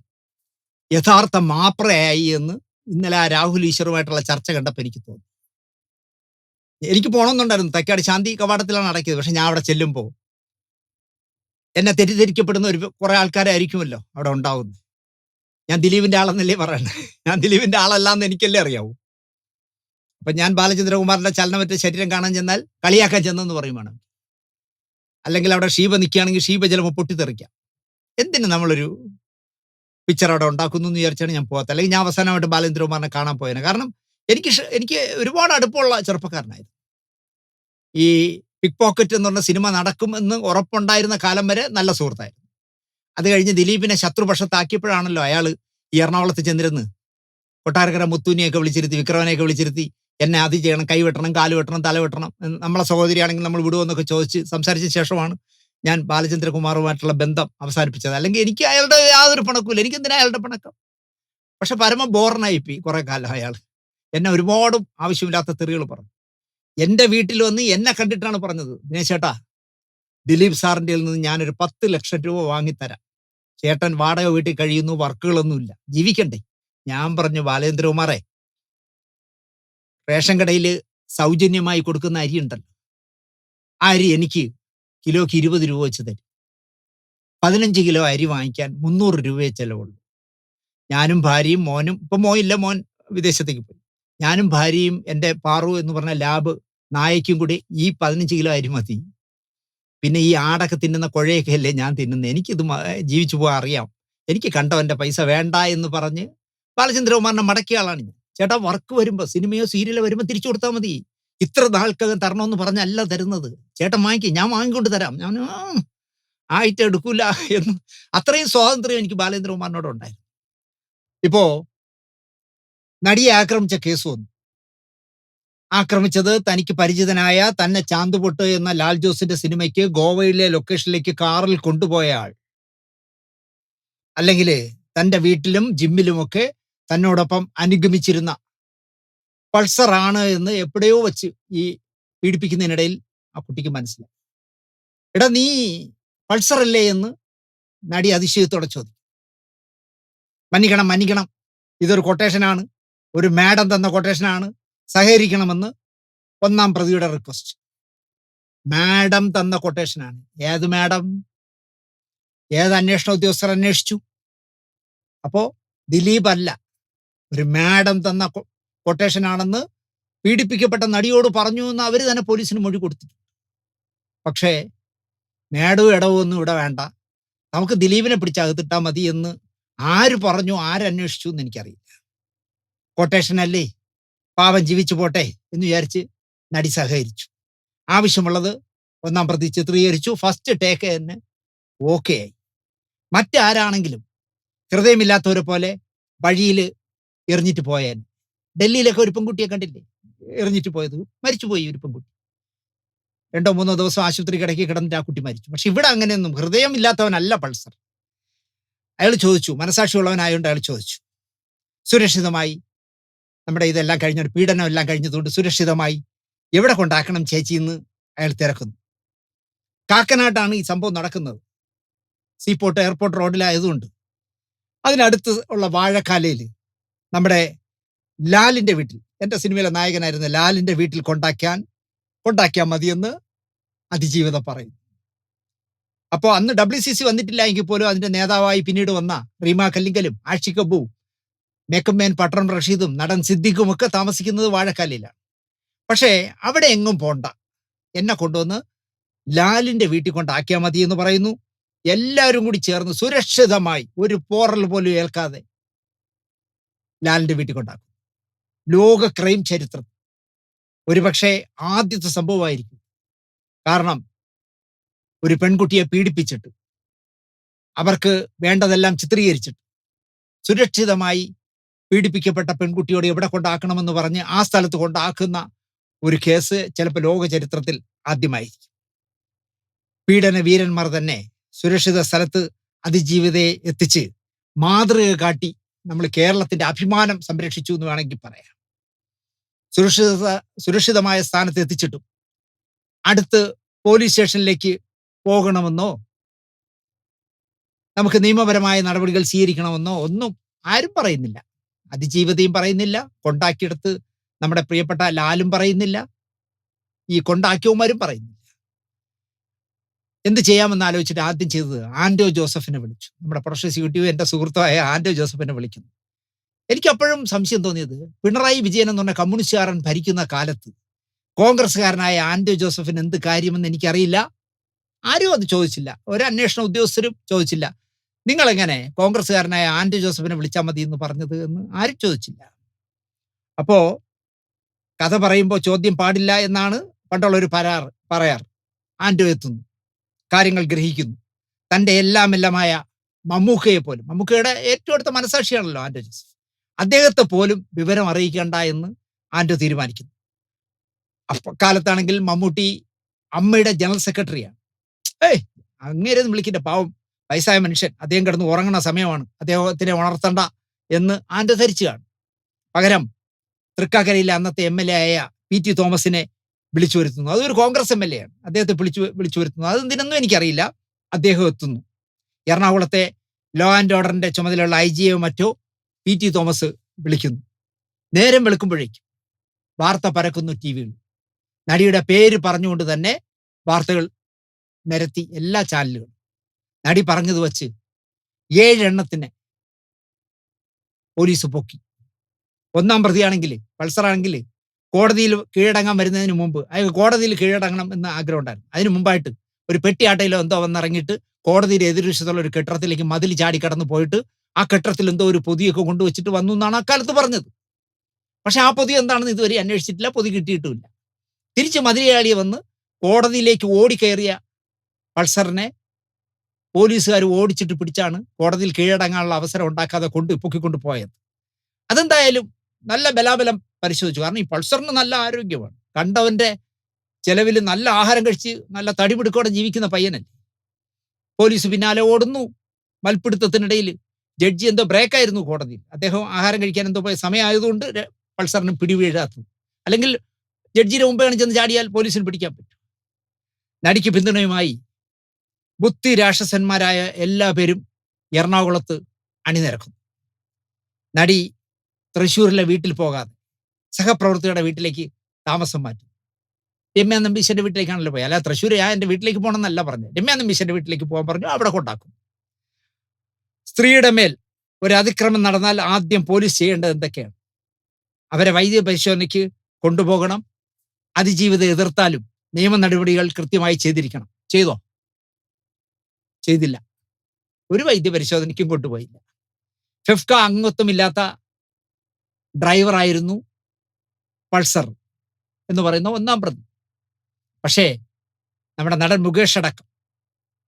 യഥാർത്ഥ മാപ്രയായി എന്ന് ഇന്നലെ ആ രാഹുൽ ഈശ്വറുമായിട്ടുള്ള ചർച്ച കണ്ടപ്പോൾ എനിക്ക് തോന്നി. എനിക്ക് പോകണമെന്നുണ്ടായിരുന്നു. തൈക്കാട് ശാന്തി കവാടത്തിലാണ് അടക്കിയത്. പക്ഷെ ഞാൻ അവിടെ ചെല്ലുമ്പോൾ എന്നെ തെറ്റിദ്ധരിക്കപ്പെടുന്ന കുറെ ആൾക്കാരായിരിക്കുമല്ലോ അവിടെ ഉണ്ടാവുന്നത്. ഞാൻ ദിലീപിന്റെ ആളെന്നല്ലേ പറയണേ? ഞാൻ ദിലീപിന്റെ ആളല്ലാന്ന് എനിക്കല്ലേ അറിയാവൂ. അപ്പൊ ഞാൻ ബാലചന്ദ്രകുമാറിന്റെ ചലനമറ്റ ശരീരം കാണാൻ ചെന്നാൽ കളിയാക്കാൻ ചെന്നെന്ന് പറയുമാണ്. അല്ലെങ്കിൽ അവിടെ ഷീബ നിൽക്കുകയാണെങ്കിൽ ഷീബ ചിലപ്പോൾ പൊട്ടിത്തെറിക്കാം. എന്തിന് നമ്മളൊരു പിക്ചർ അവിടെ ഉണ്ടാക്കുന്നു എന്ന് വിചാരിച്ചാണ് ഞാൻ പോകാത്തത്. അല്ലെങ്കിൽ ഞാൻ അവസാനമായിട്ട് ബാലേന്ദ്രകുമാറിനെ കാണാൻ പോയേനെ. കാരണം എനിക്ക് ഒരുപാട് അടുപ്പമുള്ള ചെറുപ്പക്കാരനായിരുന്നു. ഈ പിക് പോക്കറ്റ് എന്ന് പറഞ്ഞ സിനിമ നടക്കുമെന്ന് ഉറപ്പുണ്ടായിരുന്ന കാലം വരെ നല്ല സുഹൃത്തായിരുന്നു. അത് കഴിഞ്ഞ് ദിലീപിനെ ശത്രുപക്ഷത്താക്കിയപ്പോഴാണല്ലോ അയാൾ ഈ എറണാകുളത്ത് ചെന്നിരുന്ന് കൊട്ടാരക്കര മുത്തൂനിയൊക്കെ വിളിച്ചിരുത്തി, വിക്രമനെയൊക്കെ വിളിച്ചിരുത്തി, എന്നെ അത് ചെയ്യണം, കൈ വെട്ടണം, കാല് വെട്ടണം, തല വെട്ടണം, നമ്മളെ സഹോദരിയാണെങ്കിൽ നമ്മൾ വിടുമെന്നൊക്കെ ചോദിച്ച് സംസാരിച്ച ശേഷമാണ് ഞാൻ ബാലചന്ദ്രകുമാറുമായിട്ടുള്ള ബന്ധം അവസാനിപ്പിച്ചത്. അല്ലെങ്കിൽ എനിക്ക് അയാളുടെ യാതൊരു പിണക്കുമില്ല. എനിക്കെന്തിനാ അയാളുടെ പിണക്കം? പക്ഷെ പരമ ബോറനായിപ്പോയി കുറെ കാലം അയാൾ. എന്നെ ഒരുപാടും ആവശ്യമില്ലാത്ത തെറികൾ പറഞ്ഞു. എൻ്റെ വീട്ടിൽ വന്ന് എന്നെ കണ്ടിട്ടാണ് പറഞ്ഞത്, ദിനേശേട്ടാ, ദിലീപ് സാറിൻ്റെ നിന്ന് ഞാനൊരു 10 ലക്ഷം രൂപ വാങ്ങിത്തരാം. ചേട്ടൻ വാടക വീട്ടിൽ കഴിയുന്നു, വർക്കുകളൊന്നുമില്ല, ജീവിക്കണ്ടേ? ഞാൻ പറഞ്ഞു, ബാലേന്ദ്രകുമാറെ, റേഷൻ കടയിൽ സൗജന്യമായി കൊടുക്കുന്ന അരി ഉണ്ടല്ലോ, ആ അരി എനിക്ക് കിലോയ്ക്ക് 20 രൂപ വെച്ച് തരും. 15 കിലോ അരി വാങ്ങിക്കാൻ 300 രൂപയെ ചെലവുള്ളൂ. ഞാനും ഭാര്യയും മോനും, ഇപ്പം മോനില്ല, മോൻ വിദേശത്തേക്ക് പോയി, ഞാനും ഭാര്യയും എൻ്റെ പാറു എന്ന് പറഞ്ഞ ലാബ് നായയ്ക്കും കൂടി ഈ 15 കിലോ അരി മതി. പിന്നെ ഈ ആടൊക്കെ തിന്നുന്ന കുഴയൊക്കെ അല്ലേ ഞാൻ തിന്നുന്നത്, എനിക്കിത് ജീവിച്ചു പോകാൻ അറിയാം, എനിക്ക് കണ്ടവൻ്റെ പൈസ വേണ്ട എന്ന് പറഞ്ഞ് ബാലചന്ദ്രകുമാറിനെ മടക്കിയ ആളാണ് ഞാൻ. ചേട്ടാ, വർക്ക് വരുമ്പോൾ, സിനിമയോ സീരിയലോ വരുമ്പോൾ തിരിച്ചു കൊടുത്താൽ മതി, ഇത്ര നാൾക്കകം തരണമെന്ന് പറഞ്ഞല്ല തരുന്നത്, ചേട്ടൻ വാങ്ങിക്കും, ഞാൻ വാങ്ങിക്കൊണ്ട് തരാം. ഞാൻ ആയിട്ട് എടുക്കൂല എന്ന്. അത്രയും സ്വാതന്ത്ര്യം എനിക്ക് ബാലേന്ദ്രകുമാറിനോട് ഉണ്ടായിരുന്നു. ഇപ്പോ നടിയെ ആക്രമിച്ച കേസ് വന്നു. ആക്രമിച്ചത് തനിക്ക് പരിചിതനായ തന്നെ ചാന്തുപൊട്ട് എന്ന ലാൽ ജോസിന്റെ സിനിമയ്ക്ക് ഗോവയിലെ ലൊക്കേഷനിലേക്ക് കാറിൽ കൊണ്ടുപോയ ആൾ, അല്ലെങ്കിൽ തൻ്റെ വീട്ടിലും ജിമ്മിലുമൊക്കെ തന്നോടൊപ്പം അനുഗമിച്ചിരുന്ന പൾസർ ആണ് എന്ന് എവിടെയോ വെച്ച് ഈ പീഡിപ്പിക്കുന്നതിനിടയിൽ ആ കുട്ടിക്ക് മനസ്സിലായി. എടാ, നീ പൾസർ അല്ലേ എന്ന് നടി അതിശയത്തോടെ ചോദിക്കും. മന്നിക്കണം, ഇതൊരു കൊട്ടേഷനാണ്, ഒരു മാഡം തന്ന കൊട്ടേഷനാണ്, സഹകരിക്കണമെന്ന് 1-ാം പ്രതിയുടെ റിക്വസ്റ്റ്. മാഡം തന്ന കൊട്ടേഷനാണ്. ഏത് മാഡം? ഏത് അന്വേഷണ ഉദ്യോഗസ്ഥർ അന്വേഷിച്ചു? അപ്പോ ദിലീപ് അല്ല, ഒരു മാഡം തന്ന കൊട്ടേഷനാണെന്ന് പീഡിപ്പിക്കപ്പെട്ട നടിയോട് പറഞ്ഞു എന്ന് അവർ തന്നെ പോലീസിന് മൊഴി കൊടുത്തിട്ടുണ്ട്. പക്ഷേ മേടവും ഇടവും ഒന്നും ഇവിടെ വേണ്ട, നമുക്ക് ദിലീപിനെ പിടിച്ചകത്തിട്ടാൽ മതി എന്ന് ആര് പറഞ്ഞു, ആരന്വേഷിച്ചു എന്ന് എനിക്കറിയില്ല. കൊട്ടേഷൻ അല്ലേ, പാവം ജീവിച്ചു പോട്ടെ എന്ന് വിചാരിച്ച് നടി സഹകരിച്ചു. ആവശ്യമുള്ളത് 1-ാം പ്രതി ചിത്രീകരിച്ചു. ഫസ്റ്റ് ടേക്ക് തന്നെ ഓക്കെ ആയി. മറ്റാരാണെങ്കിലും ഹൃദയമില്ലാത്തവരെ പോലെ വഴിയിൽ എറിഞ്ഞിട്ട് പോയേനെ. ഡൽഹിയിലൊക്കെ ഒരു പെൺകുട്ടിയെ കണ്ടില്ലേ, എറിഞ്ഞിട്ട് പോയത്, മരിച്ചുപോയി ഒരു പെൺകുട്ടി. 2-3 ദിവസം ആശുപത്രി കിടന്നിട്ട് ആ കുട്ടി മരിച്ചു. പക്ഷെ ഇവിടെ അങ്ങനെയൊന്നും, ഹൃദയമില്ലാത്തവനല്ല പൾസർ. അയാൾ ചോദിച്ചു, മനസാക്ഷിയുള്ളവനായതുകൊണ്ട് അയാൾ ചോദിച്ചു, സുരക്ഷിതമായി, നമ്മുടെ ഇതെല്ലാം കഴിഞ്ഞ പീഡനം എല്ലാം കഴിഞ്ഞതുകൊണ്ട് സുരക്ഷിതമായി എവിടെ കൊണ്ടാക്കണം ചേച്ചി എന്ന് അയാൾ തിരക്കുന്നു. കാക്കനാട്ടാണ് ഈ സംഭവം നടക്കുന്നത്, സീപോർട്ട് എയർപോർട്ട് റോഡിലായതുകൊണ്ട്. അതിനടുത്ത് ഉള്ള വാഴക്കാലയിൽ നമ്മുടെ ലാലിൻ്റെ വീട്ടിൽ, എൻ്റെ സിനിമയിലെ നായകനായിരുന്ന ലാലിൻ്റെ വീട്ടിൽ കൊണ്ടാക്കിയാൽ മതിയെന്ന് അതിജീവിതം പറയുന്നു. അപ്പോൾ അന്ന് WCC വന്നിട്ടില്ല എങ്കിൽ പോലും അതിൻ്റെ നേതാവായി പിന്നീട് വന്ന റീമ കല്ലിങ്കലും ആഷിഖ് അബു, മേക്കപ്പ് മാൻ പട്ടണം റഷീദും നടൻ സിദ്ദിഖും ഒക്കെ താമസിക്കുന്നത് വാഴക്കാലയിലാണ്. പക്ഷേ അവിടെ എങ്ങും പോണ്ട, എന്നെ കൊണ്ടുവന്ന് ലാലിൻ്റെ വീട്ടിൽ കൊണ്ടാക്കിയാൽ മതി എന്ന് പറയുന്നു. എല്ലാവരും കൂടി ചേർന്ന് സുരക്ഷിതമായി, ഒരു പോറൽ പോലും ഏൽക്കാതെ ലാലിൻ്റെ വീട്ടിൽ കൊണ്ടാക്കും. ലോക ക്രൈം ചരിത്രത്തിൽ ഒരുപക്ഷെ ആദ്യത്തെ സംഭവമായിരിക്കും. കാരണം ഒരു പെൺകുട്ടിയെ പീഡിപ്പിച്ചിട്ട്, അവർക്ക് വേണ്ടതെല്ലാം ചിത്രീകരിച്ചിട്ട്, സുരക്ഷിതമായി പീഡിപ്പിക്കപ്പെട്ട പെൺകുട്ടിയോട് എവിടെ കൊണ്ടാക്കണമെന്ന് പറഞ്ഞ് ആ സ്ഥലത്ത് കൊണ്ടാക്കുന്ന ഒരു കേസ് ചിലപ്പോൾ ലോക ചരിത്രത്തിൽ ആദ്യമായിരിക്കും. പീഡന വീരന്മാർ തന്നെ സുരക്ഷിത സ്ഥലത്ത് അതിജീവിതയെ എത്തിച്ച് മാതൃക കാട്ടി നമ്മൾ കേരളത്തിന്റെ അഭിമാനം സംരക്ഷിച്ചു എന്ന് വേണമെങ്കിൽ പറയാം. സുരക്ഷിതമായ സ്ഥാനത്ത് എത്തിച്ചിട്ടും അടുത്ത് പോലീസ് സ്റ്റേഷനിലേക്ക് പോകണമെന്നോ നമുക്ക് നിയമപരമായ നടപടികൾ സ്വീകരിക്കണമെന്നോ ഒന്നും ആരും പറയുന്നില്ല. അതിജീവിതയും പറയുന്നില്ല, കൊണ്ടാക്കിയെടുത്ത് നമ്മുടെ പ്രിയപ്പെട്ട ലാലും പറയുന്നില്ല, ഈ കൊണ്ടാക്കിയവന്മാരും പറയുന്നില്ല. എന്ത് ചെയ്യാമെന്ന് ആലോചിച്ചിട്ട് ആദ്യം ചെയ്തത് ആൻഡോ ജോസഫിനെ വിളിച്ചു. നമ്മുടെ പ്രൊഡക്ഷൻ എക്സിക്യൂട്ടീവ് എൻ്റെ സുഹൃത്തായ ആൻഡോ ജോസഫിനെ വിളിക്കുന്നു. എനിക്കപ്പോഴും സംശയം തോന്നിയത്, പിണറായി വിജയൻ എന്ന് പറഞ്ഞ കമ്മ്യൂണിസ്റ്റുകാരൻ ഭരിക്കുന്ന കാലത്ത് കോൺഗ്രസ്സുകാരനായ ആൻഡോ ജോസഫിന് എന്ത് കാര്യമെന്ന് എനിക്കറിയില്ല. ആരും അത് ചോദിച്ചില്ല, ഒരു അന്വേഷണ ഉദ്യോഗസ്ഥരും ചോദിച്ചില്ല. നിങ്ങളെങ്ങനെ കോൺഗ്രസ്സുകാരനായ ആൻഡ്രു ജോസഫിനെ വിളിച്ചാൽ മതി എന്ന് പറഞ്ഞത് എന്ന് ആരും ചോദിച്ചില്ല. അപ്പോ കഥ പറയുമ്പോൾ ചോദ്യം പാടില്ല എന്നാണ് പണ്ടുള്ളൊരു പറയാറ്. ആൻഡ്രു എത്തുന്നു, കാര്യങ്ങൾ ഗ്രഹിക്കുന്നു. തൻ്റെ എല്ലാമായ മമ്മൂക്കയെ പോലും, മമ്മൂക്കയുടെ ഏറ്റവും അടുത്ത മനസാക്ഷിയാണല്ലോ ആൻഡ്രു ജോസഫ്, അദ്ദേഹത്തെ പോലും വിവരം അറിയിക്കേണ്ട എന്ന് ആൻഡ്രു തീരുമാനിക്കുന്നു. അക്കാലത്താണെങ്കിൽ മമ്മൂട്ടി അമ്മയുടെ ജനറൽ സെക്രട്ടറിയാണ്. ഏയ് അങ്ങേരെയൊന്നും വിളിക്കണ്ട, പാവം വയസ്സായ മനുഷ്യൻ, അദ്ദേഹം കിടന്ന് ഉറങ്ങുന്ന സമയമാണ്, അദ്ദേഹത്തിനെ ഉണർത്തണ്ട എന്ന് ആൻഡ്രു ധരിച്ചു കാണും. പകരം തൃക്കാക്കരയിലെ അന്നത്തെ MLA ആയ PT തോമസിനെ വിളിച്ചു വരുത്തുന്നു. അതൊരു കോൺഗ്രസ് MLA ആണ്. അദ്ദേഹത്തെ വിളിച്ചു വരുത്തുന്നു. അതെന്തിനൊന്നും എനിക്കറിയില്ല. അദ്ദേഹം എത്തുന്നു. എറണാകുളത്തെ ലോ ആൻഡ് ഓർഡറിന്റെ ചുമതലയുള്ള IGയോ മറ്റോ PT തോമസ് വിളിക്കുന്നു. നേരം വെളുക്കുമ്പോഴേക്കും വാർത്ത പരക്കുന്നു TV-യിൽ. നടിയുടെ പേര് പറഞ്ഞുകൊണ്ട് തന്നെ വാർത്തകൾ നിരത്തി എല്ലാ ചാനലുകളും. നടി പറഞ്ഞത് വച്ച് 7 എണ്ണത്തിന് പോലീസ് പൊക്കി. ഒന്നാം പ്രതിയാണെങ്കിൽ, പൾസറാണെങ്കിൽ, കോടതിയിൽ കീഴടങ്ങാൻ വരുന്നതിന് മുമ്പ് അയാൾക്ക് കോടതിയിൽ കീഴടങ്ങണം എന്ന് ആഗ്രഹം ഉണ്ടായിരുന്നു. അതിന് മുമ്പായിട്ട് ഒരു പെട്ടിയാട്ടയിലോ എന്തോ വന്നിറങ്ങിയിട്ട് കോടതിയുടെ എതിർവശത്തുള്ള ഒരു കെട്ടിടത്തിലേക്ക് മതിൽ ചാടി കടന്നു പോയിട്ട് ആ കെട്ടിടത്തിൽ എന്തോ ഒരു പൊതിയൊക്കെ കൊണ്ടുവച്ചിട്ട് വന്നു എന്നാണ് അക്കാലത്ത് പറഞ്ഞത്. പക്ഷെ ആ പൊതി എന്താണെന്ന് ഇതുവരെ അന്വേഷിച്ചിട്ടില്ല, പൊതി കിട്ടിയിട്ടുമില്ല. തിരിച്ച് മതിലയാളിയെ വന്ന് കോടതിയിലേക്ക് ഓടിക്കയറിയ പൾസറിനെ പോലീസുകാർ ഓടിച്ചിട്ട് പിടിച്ചാണ് കോടതിയിൽ കീഴടങ്ങാനുള്ള അവസരം ഉണ്ടാക്കാതെ പൊക്കിക്കൊണ്ട് പോയത്. അതെന്തായാലും നല്ല ബലാബലം പരിശോധിച്ചു. കാരണം ഈ പൾസറിന് നല്ല ആരോഗ്യമാണ്, കണ്ടവന്റെ ചെലവിൽ നല്ല ആഹാരം കഴിച്ച് നല്ല തടിപിടുക്കോടെ ജീവിക്കുന്ന പയ്യനല്ലേ. പോലീസ് പിന്നാലെ ഓടുന്നു. മൽപ്പിടുത്തത്തിനിടയിൽ ജഡ്ജി എന്തോ ബ്രേക്കായിരുന്നു കോടതിയിൽ, അദ്ദേഹം ആഹാരം കഴിക്കാൻ എന്തോ പോയ സമയമായതുകൊണ്ട് പൾസറിന് പിടിവീഴാത്തത്. അല്ലെങ്കിൽ ജഡ്ജിയുടെ മുമ്പേ ചെന്ന് ചാടിയാൽ പോലീസിന് പിടിക്കാൻ പറ്റും. നടിക്ക് പിന്തുണയുമായി ബുദ്ധി രാക്ഷസന്മാരായ എല്ലാ പേരും എറണാകുളത്ത് അണിനിരക്കുന്നു. നടി തൃശ്ശൂരിലെ വീട്ടിൽ പോകാതെ സഹപ്രവർത്തകരുടെ വീട്ടിലേക്ക് താമസം മാറ്റും. രമ്യ നമ്പീശന്റെ വീട്ടിലേക്കാണല്ലോ പോയി. അല്ല, തൃശ്ശൂർ ഞാൻ എൻ്റെ വീട്ടിലേക്ക് പോകണം എന്നല്ല പറഞ്ഞു, രമ്യ നമ്പീശന്റെ വീട്ടിലേക്ക് പോകാൻ പറഞ്ഞു. അവിടെ കൊണ്ടാക്കും. സ്ത്രീയുടെ മേൽ ഒരു അതിക്രമം നടന്നാൽ ആദ്യം പോലീസ് ചെയ്യേണ്ടത് എന്തൊക്കെയാണ്? അവരെ വൈദ്യ പരിശോധനയ്ക്ക് കൊണ്ടുപോകണം. അതിജീവിതം എതിർത്താലും നിയമ നടപടികൾ കൃത്യമായി ചെയ്തിരിക്കണം. ചെയ്തോ? ചെയ്തില്ല. ഒരു വൈദ്യ പരിശോധനയ്ക്കും കൊണ്ടുപോയില്ല. ഫെഫ്ക അംഗത്വമില്ലാത്ത ഡ്രൈവറായിരുന്നു പൾസർ എന്ന് പറയുന്ന ഒന്നാം പ്രതി. പക്ഷേ നമ്മുടെ നടൻ മുകേഷ് അടക്കം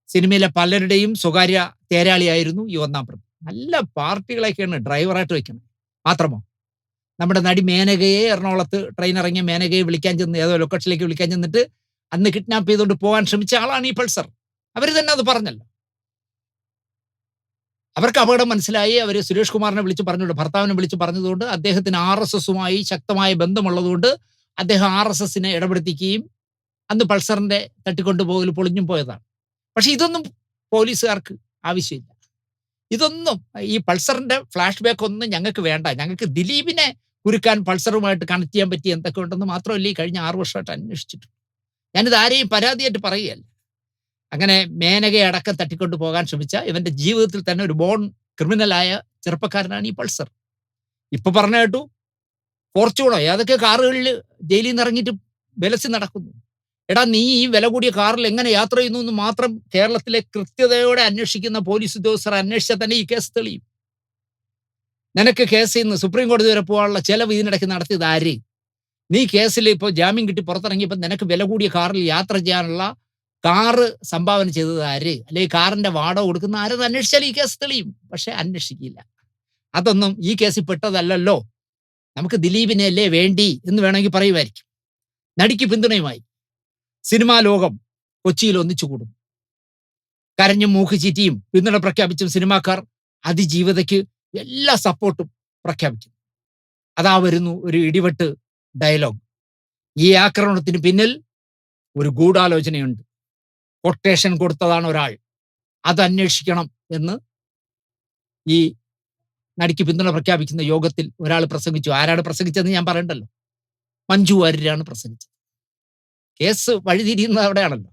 സിനിമയിലെ പലരുടെയും സ്വകാര്യ തേരാളിയായിരുന്നു ഈ ഒന്നാം പ്രതി. നല്ല പാർട്ടികളൊക്കെയാണ് ഡ്രൈവറായിട്ട് വെക്കുന്നത്. മാത്രമോ നമ്മുടെ നടി മേനകയെ, എറണാകുളത്ത് ട്രെയിൻ ഇറങ്ങിയ മേനകയെ വിളിക്കാൻ ചെന്ന്, ഏതോ ലൊക്കേഷനിലേക്ക് വിളിക്കാൻ ചെന്നിട്ട് അന്ന് കിഡ്നാപ്പ് ചെയ്തുകൊണ്ട് പോകാൻ ശ്രമിച്ച ആളാണ് ഈ പൾസർ. അവർ തന്നെ അത് പറഞ്ഞല്ലോ. അവർക്ക് അപകടം മനസ്സിലായി. അവർ സുരേഷ് കുമാറിനെ വിളിച്ച് പറഞ്ഞുകൊണ്ട്, ഭർത്താവിനെ വിളിച്ച് പറഞ്ഞതുകൊണ്ട്, അദ്ദേഹത്തിന് RSSുമായി ശക്തമായ ബന്ധമുള്ളതുകൊണ്ട് അദ്ദേഹം RSSനെ ഇടപെടുത്തിക്കുകയും അന്ന് പൾസറിന്റെ തട്ടിക്കൊണ്ടുപോകൽ പൊളിഞ്ഞും പോയതാണ്. പക്ഷെ ഇതൊന്നും പോലീസുകാർക്ക് ആവശ്യമില്ല. ഇതൊന്നും ഈ പൾസറിന്റെ ഫ്ലാഷ് ബാക്ക് ഒന്നും ഞങ്ങൾക്ക് വേണ്ട. ഞങ്ങൾക്ക് ദിലീപിനെ കുരുക്കാൻ പൾസറുമായിട്ട് കണക്ട് ചെയ്യാൻ പറ്റി എന്തൊക്കെ ഉണ്ടെന്ന് മാത്രമല്ല ഈ കഴിഞ്ഞ 6 വർഷമായിട്ട് അന്വേഷിച്ചിട്ടുണ്ട്. ഞാനിത് ആരെയും പരാതിയായിട്ട് പറയുകയല്ല. അങ്ങനെ മേനകയെ അടക്കം തട്ടിക്കൊണ്ടു പോകാൻ ശ്രമിച്ച ഇവന്റെ ജീവിതത്തിൽ തന്നെ ഒരു ബോൺ ക്രിമിനലായ ചെറുപ്പക്കാരനാണ് ഈ പൾസർ. ഇപ്പൊ പറഞ്ഞ കേട്ടു ഫോർച്യൂണോ ഏതൊക്കെ കാറുകളിൽ ജയിലിൽ നിന്ന് ഇറങ്ങിയിട്ട് വിലസി നടക്കുന്നു. എടാ, നീ ഈ വില കൂടിയ കാറിൽ എങ്ങനെ യാത്ര ചെയ്യുന്നു എന്ന് മാത്രം കേരളത്തിലെ കൃത്യതയോടെ അന്വേഷിക്കുന്ന പോലീസ് ഉദ്യോഗസ്ഥർ അന്വേഷിച്ചാൽ തന്നെ ഈ കേസ് തെളിയും. നിനക്ക് കേസിൽ നിന്ന് സുപ്രീം കോടതി വരെ പോകാനുള്ള ചെലവ് ഇതിനിടയ്ക്ക് നടത്തിയത് ആര്? നീ കേസിൽ ഇപ്പോൾ ജാമ്യം കിട്ടി പുറത്തിറങ്ങിയപ്പോൾ നിനക്ക് വില കൂടിയ കാറിൽ യാത്ര ചെയ്യാനുള്ള കാറ് സംഭാവന ചെയ്തത് ആര്? അല്ലെങ്കിൽ കാറിന്റെ വാടക കൊടുക്കുന്ന ആരെന്ന് അന്വേഷിച്ചാൽ ഈ കേസ് തെളിയും. പക്ഷെ അന്വേഷിക്കില്ല. അതൊന്നും ഈ കേസിൽ പെട്ടതല്ലല്ലോ. നമുക്ക് ദിലീപിനെ അല്ലേ വേണ്ടി എന്ന് വേണമെങ്കിൽ പറയുമായിരിക്കും. നടിക്ക് പിന്തുണയുമായി സിനിമാ ലോകം കൊച്ചിയിൽ ഒന്നിച്ചു കൂടുന്നു. കരഞ്ഞും മൂക്ക് ചീറ്റിയും പിന്തുണ പ്രഖ്യാപിച്ചും സിനിമാക്കാർ അതിജീവിതയ്ക്ക് എല്ലാ സപ്പോർട്ടും പ്രഖ്യാപിക്കുന്നു. അതാ വരുന്നു ഒരു ഇടിവെട്ട് ഡയലോഗ്. ഈ ആക്രമണത്തിന് പിന്നിൽ ഒരു ഗൂഢാലോചനയുണ്ട്. കൊട്ടേഷൻ കൊടുത്തതാണ് ഒരാൾ, അത് അന്വേഷിക്കണം എന്ന് ഈ നടിക്ക് പിന്തുണ പ്രഖ്യാപിക്കുന്ന യോഗത്തിൽ ഒരാൾ പ്രസംഗിച്ചു. ആരാണ് പ്രസംഗിച്ചതെന്ന് ഞാൻ പറയണ്ടല്ലോ. മഞ്ജു വാര്യരാണ് പ്രസംഗിച്ചത്. കേസ് വഴിതിരിയുന്നത് അവിടെയാണല്ലോ.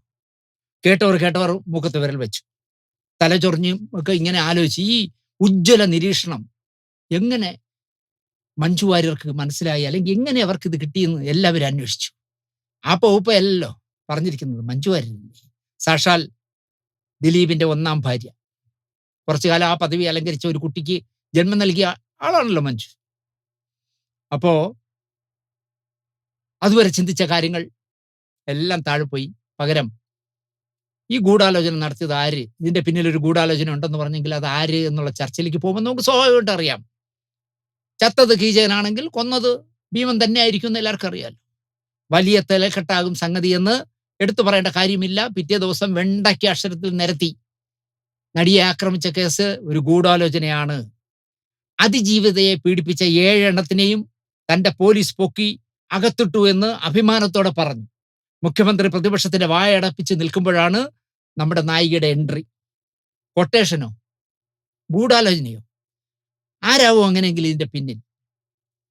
കേട്ടവർ മുഖത്ത് വിരൽ വെച്ചു, തലചൊറിഞ്ഞും ഒക്കെ ഇങ്ങനെ ആലോചിച്ച് ഈ ഉജ്ജ്വല നിരീക്ഷണം എങ്ങനെ മഞ്ജു വാര്യർക്ക് മനസ്സിലായി, അല്ലെങ്കിൽ എങ്ങനെ അവർക്ക് ഇത് കിട്ടിയെന്ന് എല്ലാവരും അന്വേഷിച്ചു. ആ പോപ്പയല്ലോ പറഞ്ഞിരിക്കുന്നത്. മഞ്ജു വാര്യർ സാക്ഷാൽ ദിലീപിന്റെ ഒന്നാം ഭാര്യ. കുറച്ചു കാലം ആ പദവി അലങ്കരിച്ച ഒരു കുട്ടിക്ക് ജന്മം നൽകിയ ആളാണല്ലോ മഞ്ജു. അപ്പോ അതുവരെ ചിന്തിച്ച കാര്യങ്ങൾ എല്ലാം താഴെ പോയി. പകരം ഈ ഗൂഢാലോചന നടത്തിയത് ആര്, ഇതിന്റെ പിന്നിൽ ഒരു ഗൂഢാലോചന ഉണ്ടെന്ന് പറഞ്ഞെങ്കിൽ അത് ആര് എന്നുള്ള ചർച്ചയിലേക്ക് പോകുമ്പോൾ നമുക്ക് സ്വാഭാവികമായിട്ട് അറിയാം. ചത്തത് കീചകനാണെങ്കിൽ കൊന്നത് ഭീമൻ തന്നെ ആയിരിക്കും എന്ന് എല്ലാവർക്കും അറിയാലോ. വലിയ തലക്കെട്ടാകും സംഗതി എന്ന് എടുത്തു പറയേണ്ട കാര്യമില്ല. പിറ്റേ ദിവസം വെണ്ടയ്ക്ക് അക്ഷരത്തിൽ നിരത്തി നടിയെ ആക്രമിച്ച കേസ് ഒരു ഗൂഢാലോചനയാണ്. അതിജീവിതയെ പീഡിപ്പിച്ച 7 എണ്ണത്തിനെയും തന്റെ പോലീസ് പൊക്കി അകത്തിട്ടു എന്ന് അഭിമാനത്തോടെ പറഞ്ഞു. മുഖ്യമന്ത്രി പ്രതിപക്ഷത്തിന്റെ വായടപ്പിച്ച് നിൽക്കുമ്പോഴാണ് നമ്മുടെ നായികയുടെ എൻട്രി. കൊട്ടേഷനോ ഗൂഢാലോചനയോ? ആരാവും അങ്ങനെയെങ്കിൽ ഇതിന്റെ പിന്നിൽ?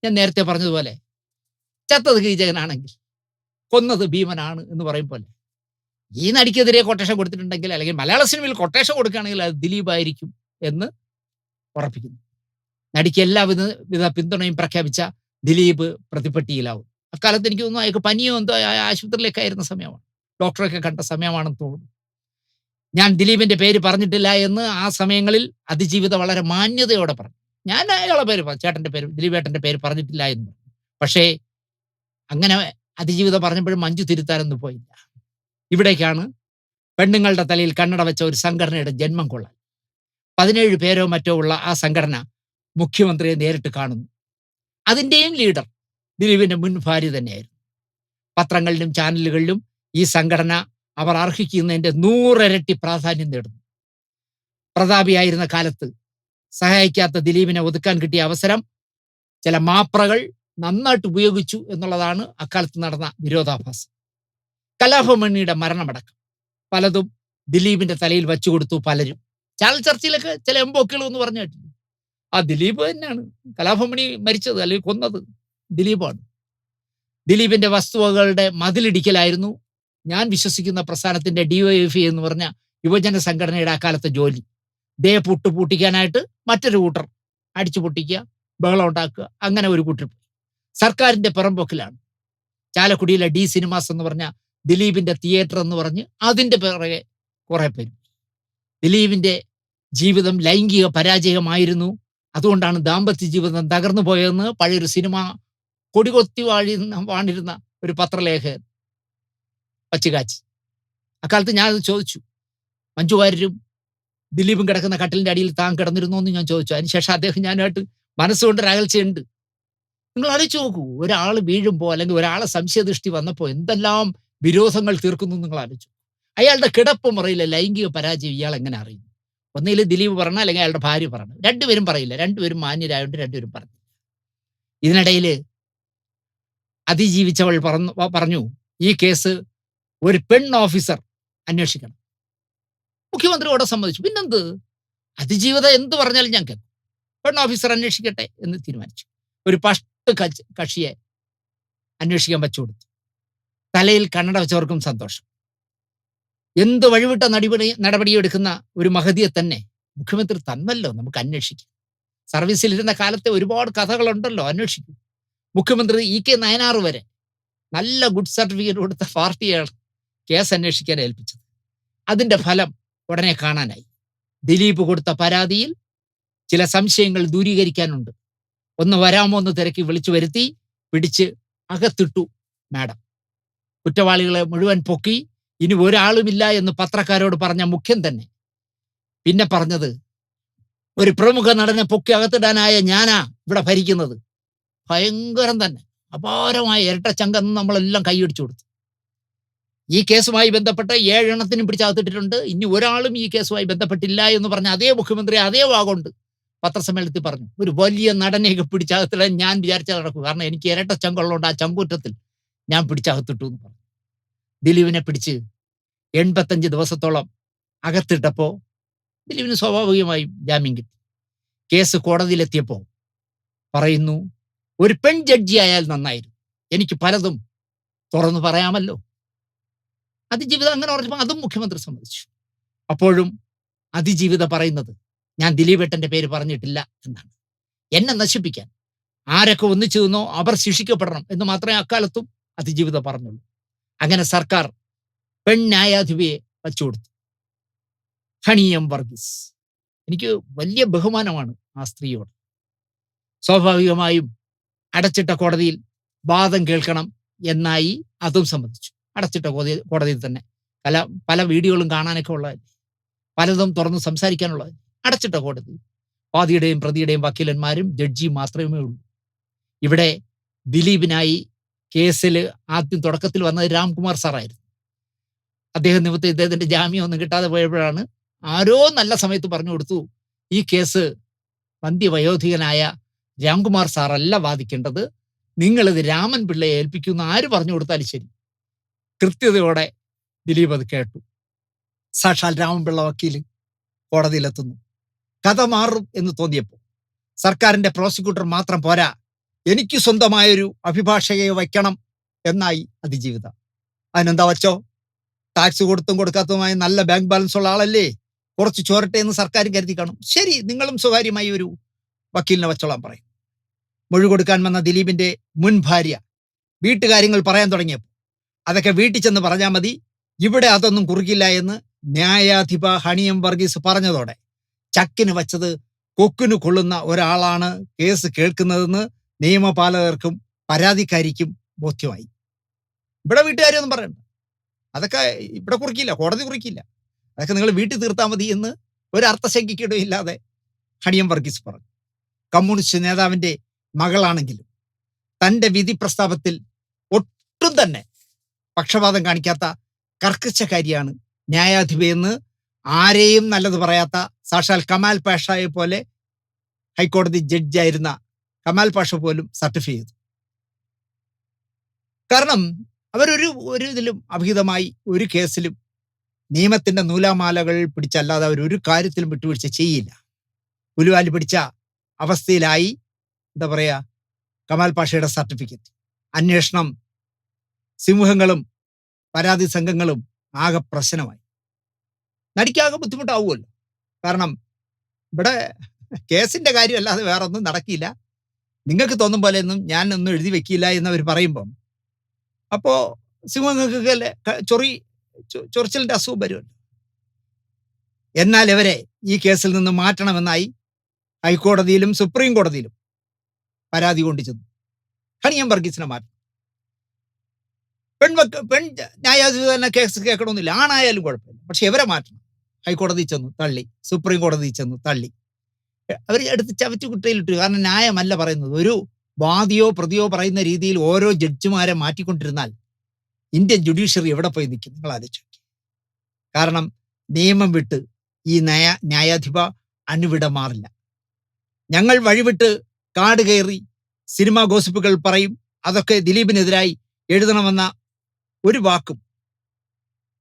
ഞാൻ നേരത്തെ പറഞ്ഞതുപോലെ ചത്തത് കീചകനാണെങ്കിൽ കൊന്നത് ഭീമനാണ് എന്ന് പറയും പോലെ ഈ നടിക്കെതിരെ കൊട്ടേഷൻ കൊടുത്തിട്ടുണ്ടെങ്കിൽ, അല്ലെങ്കിൽ മലയാള സിനിമയിൽ കൊട്ടേഷൻ കൊടുക്കുകയാണെങ്കിൽ അത് ദിലീപ് ആയിരിക്കും എന്ന് ഉറപ്പിക്കുന്നു. നടിക്ക് എല്ലാവിധ പിന്തുണയും പ്രഖ്യാപിച്ച ദിലീപ് പ്രതിപട്ടിയിലാവും. അക്കാലത്ത് എനിക്ക് തോന്നുന്നു അയാൾക്ക് പനിയോ എന്തോ ആശുപത്രിയിലേക്ക് ആയിരുന്ന സമയമാണ്, ഡോക്ടറൊക്കെ കണ്ട സമയമാണെന്ന് തോന്നുന്നു. ഞാൻ ദിലീപിന്റെ പേര് പറഞ്ഞിട്ടില്ല എന്ന് ആ സമയങ്ങളിൽ അതിജീവിത വളരെ മാന്യതയോടെ പറഞ്ഞു. ഞാൻ അയാളെ പേര് ചേട്ടന്റെ പേര്, ദിലീപേട്ടന്റെ പേര് പറഞ്ഞിട്ടില്ല എന്ന് പറഞ്ഞു. പക്ഷേ അങ്ങനെ അതിജീവിത പറഞ്ഞപ്പോഴും മഞ്ജു തിരുത്താനൊന്നും പോയില്ല. ഇവിടേക്കാണ് പെണ്ണുങ്ങളുടെ തലയിൽ കണ്ണട വെച്ച ഒരു സംഘടനയുടെ ജന്മം കൊള്ളാൻ. 17 പേരോ മറ്റോ ഉള്ള ആ സംഘടന മുഖ്യമന്ത്രിയെ നേരിട്ട് കാണുന്നു. അതിൻ്റെയും ലീഡർ ദിലീപിന്റെ മുൻ ഭാര്യ തന്നെയായിരുന്നു. പത്രങ്ങളിലും ചാനലുകളിലും ഈ സംഘടന അവർ അർഹിക്കുന്നതിന്റെ 100 ഇരട്ടി പ്രാധാന്യം നേടുന്നു. പ്രതാപിയായിരുന്ന കാലത്ത് സഹായിക്കാത്ത ദിലീപിനെ ഒതുക്കാൻ കിട്ടിയ അവസരം ചില മാപ്രകൾ നന്നായിട്ട് ഉപയോഗിച്ചു എന്നുള്ളതാണ് അക്കാലത്ത് നടന്ന വിരോധാഭാസം. കലാഭമണിയുടെ മരണമടക്കം പലതും ദിലീപിന്റെ തലയിൽ വെച്ചു കൊടുത്തു പലരും. ചാനൽ ചർച്ചയിലൊക്കെ ചില എംബോക്കുകൾ എന്ന് പറഞ്ഞു കേട്ടില്ല. ആ ദിലീപ് തന്നെയാണ് കലാഭമണി മരിച്ചത് അല്ലെങ്കിൽ കൊന്നത് ദിലീപാണ്. ദിലീപിന്റെ വസ്തുവകകളുടെ മതിലിടിക്കലായിരുന്നു ഞാൻ വിശ്വസിക്കുന്ന പ്രസ്ഥാനത്തിന്റെ DYFI എന്ന് പറഞ്ഞ യുവജന സംഘടനയുടെ അക്കാലത്തെ ജോലി. ദേ പൂട്ടിക്കാനായിട്ട് മറ്റൊരു കൂട്ടർ അടിച്ചു പൊട്ടിക്കുക, ബഹളം ഉണ്ടാക്കുക, അങ്ങനെ ഒരു കൂട്ടർ സർക്കാരിന്റെ പുറംപോക്കിലാണ്. ചാലക്കുടിയിലെ D സിനിമാസ് എന്ന് പറഞ്ഞ ദിലീപിന്റെ തിയേറ്റർ എന്ന് പറഞ്ഞ് അതിന്റെ പിറകെ കുറെ പേര്. ദിലീപിന്റെ ജീവിതം ലൈംഗിക പരാജയമായിരുന്നു, അതുകൊണ്ടാണ് ദാമ്പത്യ ജീവിതം തകർന്നു പോയതെന്ന് പഴയൊരു സിനിമ കൊടികൊത്തി വാണിരുന്ന ഒരു പത്രലേഖകൻ പച്ചുകാച്ചി. അക്കാലത്ത് ഞാനത് ചോദിച്ചു, മഞ്ജു വാര്യരും ദിലീപും കിടക്കുന്ന കട്ടിലിന്റെ അടിയിൽ താൻ കിടന്നിരുന്നോ എന്ന് ഞാൻ ചോദിച്ചു. അതിനുശേഷം അദ്ദേഹം ഞാനായിട്ട് മനസ്സുകൊണ്ടൊരു അകൽച്ചയുണ്ട്. നിങ്ങൾ ആലോചിച്ച് നോക്കൂ, ഒരാൾ വീഴുമ്പോൾ അല്ലെങ്കിൽ ഒരാളെ സംശയദൃഷ്ടി വന്നപ്പോൾ എന്തെല്ലാം വിരോധങ്ങൾ തീർക്കുന്നു നിങ്ങൾ ആലോചിച്ചു. അയാളുടെ കിടപ്പ് മുറയിലെ ലൈംഗിക പരാജയം ഇയാൾ എങ്ങനെ അറിയുന്നു? ഒന്നിൽ ദിലീപ് പറഞ്ഞ, അല്ലെങ്കിൽ അയാളുടെ ഭാര്യ പറഞ്ഞു. രണ്ടുപേരും പറയില്ല, രണ്ടുപേരും മാന്യരായോണ്ട് രണ്ടുപേരും പറഞ്ഞു. ഇതിനിടയിൽ അതിജീവിച്ചവൾ പറഞ്ഞു ഈ കേസ് ഒരു പെൺ ഓഫീസർ അന്വേഷിക്കണം. മുഖ്യമന്ത്രി അവിടെ സമ്മതിച്ചു. പിന്നെന്ത്, അതിജീവിത എന്ത് പറഞ്ഞാലും ഞാൻ കേൾക്കും, പെൺ ഓഫീസർ അന്വേഷിക്കട്ടെ എന്ന് തീരുമാനിച്ചു. ഒരു പഷ്ട് കക്ഷിയെ അന്വേഷിക്കാൻ വെച്ചു കൊടുത്തു. തലയിൽ കണ്ണട വെച്ചവർക്കും സന്തോഷം. എന്ത് വഴിവിട്ട നടപടിയെടുക്കുന്ന ഒരു മഹതിയെ തന്നെ മുഖ്യമന്ത്രി തന്നല്ലോ, നമുക്ക് അന്വേഷിക്കാം. സർവീസിലിരുന്ന കാലത്തെ ഒരുപാട് കഥകളുണ്ടല്ലോ, അന്വേഷിക്കും. മുഖ്യമന്ത്രി EK നയനാർ വരെ നല്ല ഗുഡ് സർട്ടിഫിക്കറ്റ് കൊടുത്ത പാർട്ടിയാണ് കേസ് അന്വേഷിക്കാൻ ഏൽപ്പിച്ചത്. അതിന്റെ ഫലം ഉടനെ കാണാനായി. ദിലീപ് കൊടുത്ത പരാതിയിൽ ചില സംശയങ്ങൾ ദൂരീകരിക്കാനുണ്ട്. ഒന്ന് വരാമോ എന്ന് തിരക്കി വിളിച്ചു വരുത്തി പിടിച്ച് അകത്തിട്ടു മാഡം. കുറ്റവാളികളെ മുഴുവൻ പൊക്കി ഇനി ഒരാളുമില്ല എന്ന് പത്രക്കാരോട് പറഞ്ഞ മുഖ്യൻ തന്നെ പിന്നെ പറഞ്ഞത്, ഒരു പ്രമുഖ നടനെ പൊക്കി അകത്തിടാനായ ഞാനാ ഇവിടെ ഭരിക്കുന്നത്. ഭയങ്കരം തന്നെ, അപാരമായ ഇരട്ടച്ചങ്കെന്ന് നമ്മളെല്ലാം കൈയടിച്ചു കൊടുത്തു. ഈ കേസുമായി ബന്ധപ്പെട്ട് 7 എണ്ണത്തിനും പിടിച്ചകത്തിട്ടിട്ടുണ്ട്. ഇനി ഒരാളും ഈ കേസുമായി ബന്ധപ്പെട്ടില്ല എന്ന് പറഞ്ഞ അതേ മുഖ്യമന്ത്രി അതേ വാഗോണ്ട് പത്രസമ്മേളനത്തിൽ പറഞ്ഞു, ഒരു വലിയ നടനെയൊക്കെ പിടിച്ചകത്തിടാൻ ഞാൻ വിചാരിച്ചാൽ നടക്കും, കാരണം എനിക്ക് ഇരട്ടച്ചങ്കുള്ളതുകൊണ്ട് ആ ചങ്കൂറ്റത്തിൽ ഞാൻ പിടിച്ചകത്തിട്ടു എന്ന് പറഞ്ഞു. ദിലീപിനെ പിടിച്ച് 85 ദിവസത്തോളം അകത്തിട്ടപ്പോൾ ദിലീപിന് സ്വാഭാവികമായും ജാമ്യം കിട്ടി. കേസ് കോടതിയിലെത്തിയപ്പോൾ പറയുന്നു, ഒരു പെൺ ജഡ്ജി ആയാൽ നന്നായിരുന്നു, എനിക്ക് പലതും തുറന്നു പറയാമല്ലോ. അതിജീവിത അങ്ങനെ പറഞ്ഞപ്പോൾ അതും മുഖ്യമന്ത്രി സമ്മതിച്ചു. അപ്പോഴും അതിജീവിത പറയുന്നത്, ഞാൻ ദിലീപേട്ടന്റെ പേര് പറഞ്ഞിട്ടില്ല എന്നാണ്. എന്നെ നശിപ്പിക്കാൻ ആരൊക്കെ ഒന്നിച്ചു നിന്നോ അവർ ശിക്ഷിക്കപ്പെടണം എന്ന് മാത്രമേ അക്കാലത്തും അതിജീവിത പറഞ്ഞുള്ളൂ. അങ്ങനെ സർക്കാർ പെൺ ന്യായാധിപയെ വച്ചുകൊടുത്തു, ഹണി M വർഗീസ്. എനിക്ക് വലിയ ബഹുമാനമാണ് ആ സ്ത്രീയോട്. സ്വാഭാവികമായും അടച്ചിട്ട കോടതിയിൽ വാദം കേൾക്കണം എന്നായി അതും സമ്മതിച്ചു. അടച്ചിട്ട കോടതിയിൽ തന്നെ. പല പല വീഡിയോകളും കാണാനൊക്കെ ഉള്ളതല്ലേ. പലതും തുറന്ന് സംസാരിക്കാനുള്ളതല്ലേ. അടച്ചിട്ട കോടതി. വാദിയുടെയും പ്രതിയുടെയും വക്കീലന്മാരും ജഡ്ജിയും മാത്രമേ ഉള്ളൂ. ഇവിടെ ദിലീപിനായി കേസിൽ ആദ്യം തുടക്കത്തിൽ വന്നത് രാംകുമാർ സാറായിരുന്നു. അദ്ദേഹം നിമിത്തം ഇദ്ദേഹത്തിന്റെ ജാമ്യം ഒന്നും കിട്ടാതെ പോയപ്പോഴാണ് ആരോ നല്ല സമയത്ത് പറഞ്ഞു കൊടുത്തു, ഈ കേസ് വന്ധ്യവയോധികനായ രാംകുമാർ സാറല്ല വാദിക്കേണ്ടത്, നിങ്ങളിത് രാമൻ പിള്ളയെ ഏൽപ്പിക്കുന്ന ആര് പറഞ്ഞു കൊടുത്താലും ശരി. കൃത്യതയോടെ ദിലീപ് അത് കേട്ടു. സാക്ഷാൽ രാമൻപിള്ള വക്കീൽ കോടതിയിലെത്തുന്നു. കഥ മാറും എന്ന് തോന്നിയപ്പോൾ സർക്കാരിന്റെ പ്രോസിക്യൂട്ടർ മാത്രം പോരാ, എനിക്ക് സ്വന്തമായൊരു അഭിഭാഷകയെ വയ്ക്കണം എന്നായി അതിജീവിത. അതിനെന്താ വച്ചോ, ടാക്സ് കൊടുത്തും കൊടുക്കാത്തതുമായ നല്ല ബാങ്ക് ബാലൻസ് ഉള്ള ആളല്ലേ, കുറച്ച് ചോരട്ടെ എന്ന് സർക്കാരും കരുതി കാണും. ശരി, നിങ്ങളും സ്വകാര്യമായി ഒരു വക്കീലിനെ വച്ചോളാൻ പറയും. മൊഴി കൊടുക്കാൻ വന്ന ദിലീപിന്റെ മുൻ ഭാര്യ വീട്ടുകാര്യങ്ങൾ പറയാൻ തുടങ്ങിയപ്പോൾ അതൊക്കെ വീട്ടിൽ ചെന്ന് പറഞ്ഞാൽ മതി, ഇവിടെ അതൊന്നും കുറുക്കില്ല എന്ന് ന്യായാധിപ ഹണിയം വർഗീസ് പറഞ്ഞതോടെ ചക്കിന് വച്ചത് കൊക്കിന് കൊള്ളുന്ന ഒരാളാണ് കേസ് കേൾക്കുന്നതെന്ന് നിയമപാലകർക്കും പരാതിക്കാരിക്കും ബോധ്യമായി. ഇവിടെ വീട്ടുകാരൊന്നും പറയണ്ട, അതൊക്കെ ഇവിടെ കുറിക്കില്ല, കോടതി കുറിക്കില്ല, അതൊക്കെ നിങ്ങൾ വീട്ടിൽ തീർത്താൽ മതി എന്ന് ഒരു അർത്ഥശങ്കയ്ക്കിടയും ഇല്ലാതെ ഹണിയം വർഗീസ് പറഞ്ഞു. കമ്മ്യൂണിസ്റ്റ് നേതാവിന്റെ മകളാണെങ്കിലും തന്റെ വിധി പ്രസ്താവത്തിൽ ഒട്ടും തന്നെ പക്ഷപാതം കാണിക്കാത്ത കർക്കശക്കാരിയാണ് ന്യായാധിപയെന്ന് ആരെയും നല്ലത് പറയാത്ത സാക്ഷാൽ കമാൽ പാഷയെ പോലെ ഹൈക്കോടതി ജഡ്ജായിരുന്ന കമാൽ പാഷ പോലും സർട്ടിഫൈ ചെയ്തു. കാരണം അവരൊരു ഇതിലും അഭിഹിതമായി ഒരു കേസിലും നിയമത്തിന്റെ നൂലാമാലകൾ പിടിച്ചല്ലാതെ അവരൊരു കാര്യത്തിലും വിട്ടുവീഴ്ച ചെയ്യില്ല. പുലുവാലി പിടിച്ച അവസ്ഥയിലായി എന്താ പറയാ കമാൽ പാഷയുടെ സർട്ടിഫിക്കറ്റ്. അന്വേഷണം സിംഹങ്ങളും പരാതി സംഘങ്ങളും ആകെ പ്രശ്നമായി. നടിക്കാകെ ബുദ്ധിമുട്ടാവുമല്ലോ. കാരണം ഇവിടെ കേസിന്റെ കാര്യമല്ലാതെ വേറെ ഒന്നും നടക്കില്ല, നിങ്ങൾക്ക് തോന്നും പോലെ ഒന്നും ഞാൻ ഒന്നും എഴുതി വെക്കില്ല എന്നവർ പറയുമ്പം അപ്പോൾ സിംഹങ്ങൾക്ക് ചൊറിച്ചിലിന്റെ അസുഖം വരുമല്ലോ. എന്നാൽ ഇവരെ ഈ കേസിൽ നിന്ന് മാറ്റണമെന്നായി ഹൈക്കോടതിയിലും സുപ്രീം കോടതിയിലും പരാതി കൊണ്ടു ചെന്നു. ഹണിയം വർഗീസിനെ മാറ്റണം. പെൺ ന്യായാധിപ തന്നെ കേസ് കേൾക്കണമെന്നില്ല, ആണായാലും കുഴപ്പമില്ല, പക്ഷെ ഇവരെ മാറ്റണം. ഹൈക്കോടതി ചെന്നു തള്ളി, സുപ്രീം കോടതി ചെന്നു തള്ളി. അവർ എടുത്ത് ചവച്ചു കുട്ടയിലിട്ടു. കാരണം ന്യായമല്ല പറയുന്നത്. ഒരു വാദിയോ പ്രതിയോ പറയുന്ന രീതിയിൽ ഓരോ ജഡ്ജിമാരെ മാറ്റിക്കൊണ്ടിരുന്നാൽ ഇന്ത്യൻ ജുഡീഷ്യറി എവിടെ പോയി നിൽക്കും നിങ്ങൾ ആലോചിച്ചു. കാരണം നിയമം വിട്ട് ഈ ന്യായാധിപ അനുവിട മാറില്ല. ഞങ്ങൾ വഴിവിട്ട് കാട് കയറി സിനിമാ ഗോസിപ്പുകൾ പറയും, അതൊക്കെ ദിലീപിനെതിരായി എഴുതണമെന്ന ഒരു വാക്കും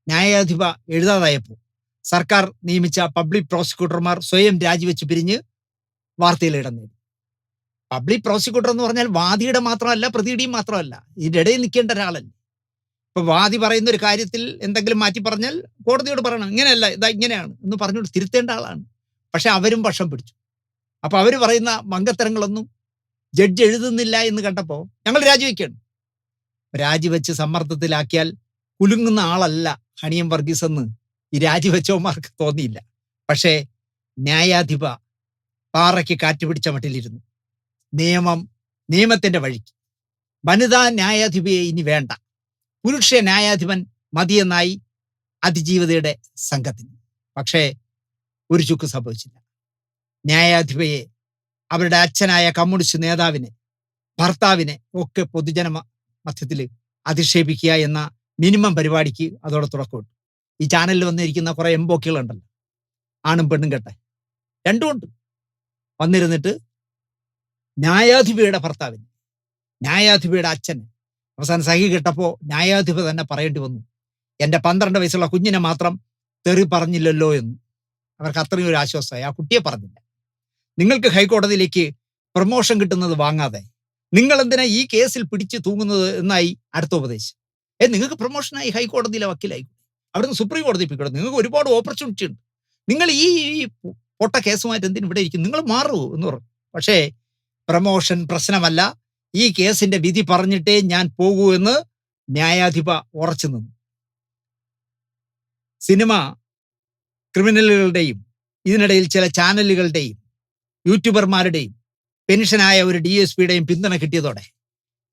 ന്യായാധിപ എഴുതാതായപ്പോൾ സർക്കാർ നിയമിച്ച പബ്ലിക് പ്രോസിക്യൂട്ടർമാർ സ്വയം രാജിവെച്ച് പിരിഞ്ഞ് വാർത്തയിൽ ഇടം നേടി. പബ്ലിക് പ്രോസിക്യൂട്ടർ എന്ന് പറഞ്ഞാൽ വാദിയുടെ മാത്രമല്ല പ്രതിയുടെയും മാത്രമല്ല, ഇതിൻ്റെ ഇടയിൽ നിൽക്കേണ്ട ഒരാളല്ലേ. ഇപ്പൊ വാദി പറയുന്ന ഒരു കാര്യത്തിൽ എന്തെങ്കിലും മാറ്റി പറഞ്ഞാൽ കോടതിയോട് പറയണം, ഇങ്ങനെയല്ല ഇതാ ഇങ്ങനെയാണ് എന്ന് പറഞ്ഞുകൊണ്ട് തിരുത്തേണ്ട ആളാണ്. പക്ഷെ അവരും പക്ഷം പിടിച്ചു. അപ്പൊ അവർ പറയുന്ന മംഗത്തരങ്ങളൊന്നും ജഡ്ജ് എഴുതുന്നില്ല എന്ന് കണ്ടപ്പോൾ ഞങ്ങൾ രാജിവെക്കണം. രാജിവെച്ച് സമ്മർദ്ദത്തിലാക്കിയാൽ കുലുങ്ങുന്ന ആളല്ല ഹണിയം വർഗീസ് എന്ന് ഈ രാജിവെച്ചവന്മാർക്ക് തോന്നിയില്ല. പക്ഷേ ന്യായാധിപ പാറയ്ക്ക് കാറ്റുപിടിച്ച മട്ടിലിരുന്നു. നിയമത്തിന്റെ വഴിക്ക്. വനിതാ ന്യായാധിപയെ ഇനി വേണ്ട, പുരുഷ ന്യായാധിപൻ മതിയെന്നായി അതിജീവിതയുടെ സംഘത്തിന്. പക്ഷേ ഒരു ചുക്ക് സംഭവിച്ചില്ല. ന്യായാധിപയെ, അവരുടെ അച്ഛനായ കമ്മ്യൂണിസ്റ്റ് നേതാവിനെ, ഭർത്താവിനെ ഒക്കെ പൊതുജന മധ്യത്തിൽ അധിക്ഷേപിക്കുക എന്ന മിനിമം പരിപാടിക്ക് അതോടെ തുടക്കമുണ്ട്. ഈ ചാനലിൽ വന്നിരിക്കുന്ന കുറെ എംബോക്കികളുണ്ടല്ലോ, ആണും പെണ്ണും കെട്ടെ രണ്ടുമുണ്ട്, വന്നിരുന്നിട്ട് ന്യായാധിപയുടെ ഭർത്താവിനെ, ന്യായാധിപയുടെ അച്ഛനെ അവസാനം സഹി കിട്ടപ്പോൾ ന്യായാധിപ തന്നെ പറയേണ്ടി വന്നു, എൻ്റെ 12 വയസ്സുള്ള കുഞ്ഞിനെ മാത്രം തെറി പറഞ്ഞില്ലല്ലോ എന്ന്. അവർക്ക് അത്രയും ഒരു ആശ്വാസമായി. ആ കുട്ടിയെ പറഞ്ഞില്ല. നിങ്ങൾക്ക് ഹൈക്കോടതിയിലേക്ക് പ്രൊമോഷൻ കിട്ടുന്നത് വാങ്ങാതെ നിങ്ങൾ എന്തിനാ ഈ കേസിൽ പിടിച്ചു തൂങ്ങുന്നത് എന്നായി അടുത്ത ഉപദേശം. നിങ്ങൾക്ക് പ്രൊമോഷനായി ഹൈക്കോടതിയിലെ വക്കീലായി, അവിടുന്ന് സുപ്രീം കോടതി പോയിക്കോട്ടെ, നിങ്ങൾക്ക് ഒരുപാട് ഓപ്പർച്യൂണിറ്റി ഉണ്ട്, നിങ്ങൾ ഈ പൊട്ട കേസുമായിട്ട് എന്തിനും ഇവിടെ ഇരിക്കും, നിങ്ങൾ മാറൂ എന്ന് പറഞ്ഞു. പക്ഷേ പ്രൊമോഷൻ പ്രശ്നമല്ല, ഈ കേസിന്റെ വിധി പറഞ്ഞിട്ടേ ഞാൻ പോകൂ എന്ന് ന്യായാധിപ ഉറച്ചു നിന്നു. സിനിമ ക്രിമിനലുകളുടെയും ഇതിനിടയിൽ ചില ചാനലുകളുടെയും യൂട്യൂബർമാരുടെയും പെൻഷനായ ഒരു DSPയുടെയും പിന്തുണ കിട്ടിയതോടെ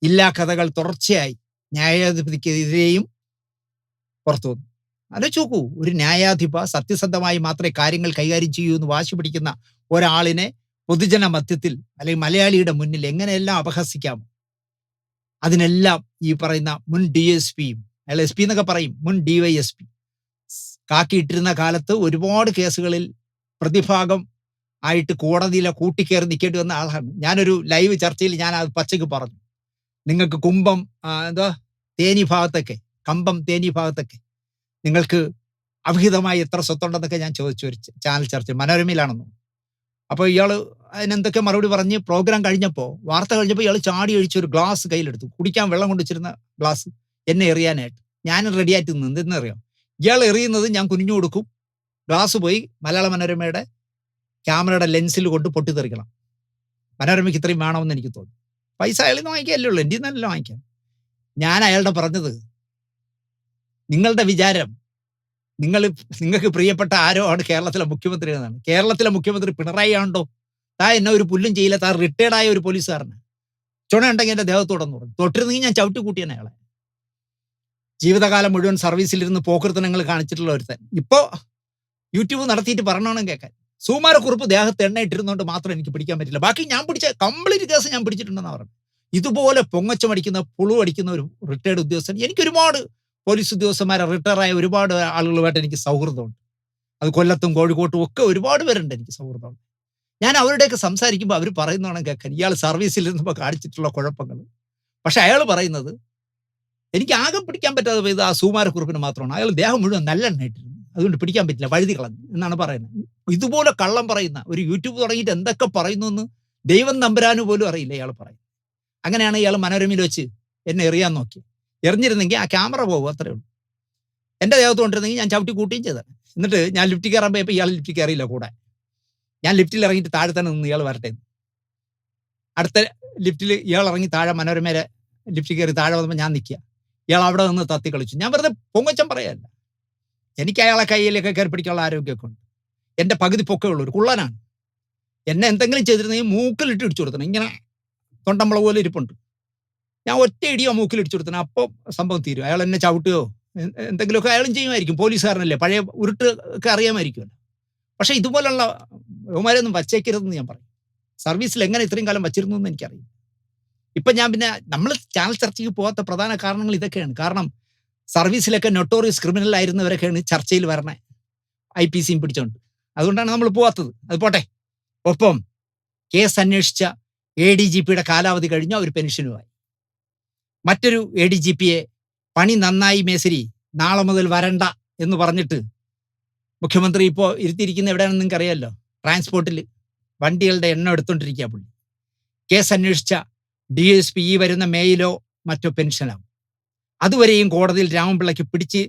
ഇല്ലാ കഥകൾ തുടർച്ചയായി ന്യായാധിപതിക്കെതിരെയും പുറത്തു വന്നു. ആലോചിച്ച് നോക്കൂ, ഒരു ന്യായാധിപ സത്യസന്ധമായി മാത്രമേ കാര്യങ്ങൾ കൈകാര്യം ചെയ്യൂ എന്ന് വാശി പിടിക്കുന്ന ഒരാളിനെ പൊതുജന മധ്യത്തിൽ അല്ലെങ്കിൽ മലയാളിയുടെ മുന്നിൽ എങ്ങനെയെല്ലാം അപഹസിക്കാമോ? അതിനെല്ലാം ഈ പറയുന്ന മുൻ DSPയും, അയാൾ SP എന്നൊക്കെ പറയും, മുൻ DYSP കാക്കിയിട്ടിരുന്ന കാലത്ത് ഒരുപാട് കേസുകളിൽ പ്രതിഭാഗം ആയിട്ട് കോടതിയിലെ കൂട്ടിക്കയറി നിൽക്കേണ്ടി വന്ന ആളാണ്. ഞാനൊരു ലൈവ് ചർച്ചയിൽ ഞാൻ അത് പച്ചയ്ക്ക് പറഞ്ഞു, നിങ്ങൾക്ക് കുമ്പം തേനി ഭാഗത്തൊക്കെ, കമ്പം തേനി ഭാഗത്തൊക്കെ നിങ്ങൾക്ക് അവിഹിതമായി എത്ര സ്വത്തുണ്ടെന്നൊക്കെ ഞാൻ ചോദിച്ചു ഒരു ചാനൽ ചർച്ച, മനോരമയിലാണെന്നു. അപ്പോൾ ഇയാൾ അതിനെന്തൊക്കെ മറുപടി പറഞ്ഞ് പ്രോഗ്രാം കഴിഞ്ഞപ്പോൾ, വാർത്ത കഴിഞ്ഞപ്പോൾ ഇയാൾ ചാടി ഒഴിച്ച് ഒരു ഗ്ലാസ് കയ്യിലെടുത്തു, കുടിക്കാൻ വെള്ളം കൊണ്ടുവച്ചിരുന്ന ഗ്ലാസ്, എന്നെ എറിയാനായിട്ട്. ഞാൻ റെഡിയായിട്ട് നിന്ന് എന്തെന്നറിയാം, ഇയാൾ എറിയുന്നത് ഞാൻ കുനിഞ്ഞു കൊടുക്കും, ഗ്ലാസ് പോയി മലയാള മനോരമയുടെ ക്യാമറയുടെ ലെൻസിൽ കൊണ്ട് പൊട്ടിത്തെറിക്കണം. മനോരമയ്ക്ക് ഇത്രയും വേണമെന്ന് എനിക്ക് തോന്നി. പൈസ അയാളിൽ നിന്ന് വാങ്ങിക്കാനല്ലേ ഉള്ളൂ, എൻ്റെ നല്ല വാങ്ങിക്കാൻ. ഞാൻ അയാളുടെ പറഞ്ഞത്, നിങ്ങളുടെ വിചാരം നിങ്ങൾക്ക് പ്രിയപ്പെട്ട ആരോ ആണ് കേരളത്തിലെ മുഖ്യമന്ത്രി എന്നാണ്. കേരളത്തിലെ മുഖ്യമന്ത്രി പിണറായി ആണോ? താ എന്നെ ഒരു പുല്ലും ചെയ്യില്ല, താ റിട്ടയർഡായ ഒരു പോലീസുകാരന് ചുണ ഉണ്ടെങ്കിൽ എൻ്റെ ദേഹത്തോടെന്ന് പറഞ്ഞു. തൊട്ടിരുന്നെങ്കിൽ ഞാൻ ചവിട്ടി കൂട്ടിയാണ് അയാളെ. ജീവിതകാലം മുഴുവൻ സർവീസിലിരുന്ന് പോക്കൃത്തനങ്ങൾ കാണിച്ചിട്ടുള്ള ഒരുത്തൻ ഇപ്പോൾ യൂട്യൂബ് നടത്തിയിട്ട് പറഞ്ഞോണം കേൾക്കാൻ. സുകുമാരക്കുറുപ്പ് ദേഹത്ത് എണ്ണ ഇട്ടിരുന്നോണ്ട് മാത്രം എനിക്ക് പിടിക്കാൻ പറ്റില്ല, ബാക്കി ഞാൻ പിടിച്ച കംപ്ലീറ്റ് കേസ് ഞാൻ പിടിച്ചിട്ടുണ്ടെന്ന് പറഞ്ഞു. ഇതുപോലെ പൊങ്ങച്ചമടിക്കുന്ന പുളുവടിക്കുന്ന ഒരു റിട്ടയർഡ് ഉദ്യോഗസ്ഥൻ, എനിക്ക് ഒരുപാട് പോലീസ് ഉദ്യോഗസ്ഥന്മാരെ റിട്ടയറായ ഒരുപാട് ആളുകളുമായിട്ട് എനിക്ക് സൗഹൃദമുണ്ട്. അത് കൊല്ലത്തും കോഴിക്കോട്ടും ഒക്കെ ഒരുപാട് പേരുണ്ട് എനിക്ക് സൗഹൃദമുണ്ട്. ഞാൻ അവരുടെയൊക്കെ സംസാരിക്കുമ്പോൾ അവർ പറയുന്നതാണ് കേൾക്കാൻ, ഇയാൾ സർവീസിൽ ഇരുന്നപ്പോൾ കാണിച്ചിട്ടുള്ള കുഴപ്പങ്ങൾ. പക്ഷെ അയാൾ പറയുന്നത് എനിക്ക് ആകെ പിടിക്കാൻ പറ്റാതെ പോയത് ആ സുകുമാരക്കുറുപ്പിന് മാത്രമാണ്. അയാൾ ദേഹം മുഴുവൻ നല്ലെണ്ണ ഇട്ടിരുന്നു, അതുകൊണ്ട് പിടിക്കാൻ പറ്റില്ല, വഴുതി കളഞ്ഞു എന്നാണ് പറയുന്നത്. ഇതുപോലെ കള്ളം പറയുന്ന ഒരു യൂട്യൂബ് തുടങ്ങിയിട്ട് എന്തൊക്കെ പറയുന്നു എന്ന് ദൈവം നമ്പരാനു പോലും അറിയില്ല ഇയാൾ പറയും. അങ്ങനെയാണ് ഇയാൾ മനോരമയിൽ വെച്ച് എന്നെ എറിയാൻ നോക്കി. എറിഞ്ഞിരുന്നെങ്കിൽ ആ ക്യാമറ പോകും, അത്രേ ഉള്ളൂ. എൻ്റെ ദേഹത്ത് കൊണ്ടിരുന്നെങ്കിൽ ഞാൻ ചവിട്ടി കൂട്ടുകയും ചെയ്തത്. എന്നിട്ട് ഞാൻ ലിഫ്റ്റിൽ കയറാൻ പോയപ്പോൾ ഇയാൾ ലിഫ്റ്റിൽ കയറിയില്ല കൂടെ. ഞാൻ ലിഫ്റ്റിൽ ഇറങ്ങിയിട്ട് താഴെ തന്നെ നിന്ന് ഇയാൾ വരട്ടെ. അടുത്ത ലിഫ്റ്റിൽ ഇയാൾ ഇറങ്ങി താഴെ മനോരമയുടെ ലിഫ്റ്റിൽ കയറി താഴെ വന്നപ്പോൾ ഞാൻ നിൽക്കുക, ഇയാൾ അവിടെ നിന്ന് തത്തി കളിച്ചു. ഞാൻ വെറുതെ പൊങ്ങച്ചം പറയല്ല, എനിക്ക് അയാളെ കയ്യിലൊക്കെ കയറി പിടിക്കാനുള്ള ആരോഗ്യമൊക്കെ ഉണ്ട്. എൻ്റെ പകുതി പൊക്കേ ഉള്ളൂ, ഒരു കുള്ളനാണ്. എന്നെ എന്തെങ്കിലും ചെയ്തിരുന്നെങ്കിൽ മൂക്കിലിട്ട് ഇടിച്ചു കൊടുത്തണം, ഇങ്ങനെ തൊണ്ടമ്പള പോലെ ഇരിപ്പുണ്ട്. ഞാൻ ഒറ്റ ഇടിയോ മൂക്കിൽ ഇടിച്ചു കൊടുത്തണം, അപ്പോൾ സംഭവം തീരും. അയാൾ എന്നെ ചവിട്ടുകയോ എന്തെങ്കിലുമൊക്കെ അയാളും ചെയ്യുമായിരിക്കും, പോലീസുകാരനല്ലേ, പഴയ ഉരുട്ട് ഒക്കെ അറിയാമായിരിക്കുമല്ലോ. പക്ഷേ ഇതുപോലുള്ള ബഹുമാനൊന്നും വച്ചേക്കരുതെന്ന് ഞാൻ പറയും. സർവീസിൽ എങ്ങനെ ഇത്രയും കാലം വച്ചിരുന്നു എന്ന് എനിക്കറിയില്ല. ഇപ്പം ഞാൻ പിന്നെ നമ്മൾ ചാനൽ ചർച്ചയ്ക്ക് പോകാത്ത പ്രധാന കാരണങ്ങൾ ഇതൊക്കെയാണ്. കാരണം സർവീസിലൊക്കെ നൊട്ടോറിയസ് ക്രിമിനൽ ആയിരുന്നവരൊക്കെയാണ് ചർച്ചയിൽ വരണേ, IPCയും പിടിച്ചോണ്ട്. അതുകൊണ്ടാണ് നമ്മൾ പോകാത്തത്. അത് പോട്ടെ. ഒപ്പം കേസ് അന്വേഷിച്ച ADGPയുടെ കാലാവധി കഴിഞ്ഞ ഒരു പെൻഷനുമായി മറ്റൊരു ADGPയെ പണി നന്നായി മേശരി, നാളെ മുതൽ വരണ്ട എന്ന് പറഞ്ഞിട്ട് മുഖ്യമന്ത്രി ഇപ്പോൾ ഇരുത്തിയിരിക്കുന്ന എവിടെയാണെന്ന് നിങ്ങൾക്ക് അറിയാമല്ലോ, ട്രാൻസ്പോർട്ടിൽ വണ്ടികളുടെ എണ്ണം എടുത്തുകൊണ്ടിരിക്കുക പുള്ളി. കേസ് അന്വേഷിച്ച DSP ഈ വരുന്ന മേയിലോ മറ്റോ പെൻഷനാവും. അതുവരെയും കോടതിയിൽ രാമപിള്ളയ്ക്ക് പിടിച്ച്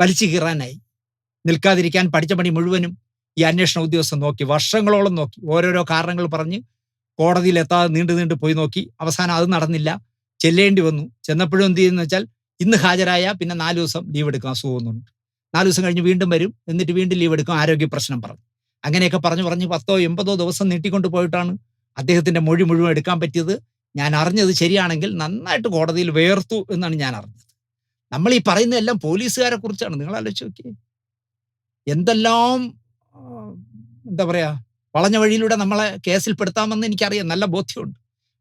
വലിച്ചു കീറാനായി. നിൽക്കാതിരിക്കാൻ പഠിച്ച പണി മുഴുവനും ഈ അന്വേഷണ ഉദ്യോഗസ്ഥൻ നോക്കി, വർഷങ്ങളോളം നോക്കി, ഓരോരോ കാരണങ്ങൾ പറഞ്ഞ് കോടതിയിൽ എത്താതെ നീണ്ടു പോയി നോക്കി. അവസാനം അത് നടന്നില്ല, ചെല്ലേണ്ടി വന്നു. ചെന്നപ്പോഴും എന്ത് ചെയ്യുന്നു വെച്ചാൽ, ഇന്ന് ഹാജരായ പിന്നെ 4 ദിവസം ലീവ് എടുക്കാൻ അസുഖമൊന്നുണ്ട്, 4 ദിവസം കഴിഞ്ഞ് വീണ്ടും വരും, എന്നിട്ട് വീണ്ടും ലീവ് എടുക്കും, ആരോഗ്യ പ്രശ്നം പറഞ്ഞു. അങ്ങനെയൊക്കെ പറഞ്ഞ് 10-80 ദിവസം നീട്ടിക്കൊണ്ട് പോയിട്ടാണ് അദ്ദേഹത്തിൻ്റെ മൊഴി മുഴുവൻ എടുക്കാൻ പറ്റിയത്. ഞാൻ അറിഞ്ഞത് ശരിയാണെങ്കിൽ നന്നായിട്ട് കോടതിയിൽ വേർത്തു എന്നാണ് ഞാൻ അറിഞ്ഞത്. നമ്മൾ ഈ പറയുന്ന എല്ലാം പോലീസുകാരെ കുറിച്ചാണ്. നിങ്ങൾ ആലോചിച്ച് നോക്കിയേ, എന്തെല്ലാം എന്താ പറയുക, വളഞ്ഞ വഴിയിലൂടെ നമ്മളെ കേസിൽപ്പെടുത്താമെന്ന് എനിക്കറിയാം, നല്ല ബോധ്യമുണ്ട്.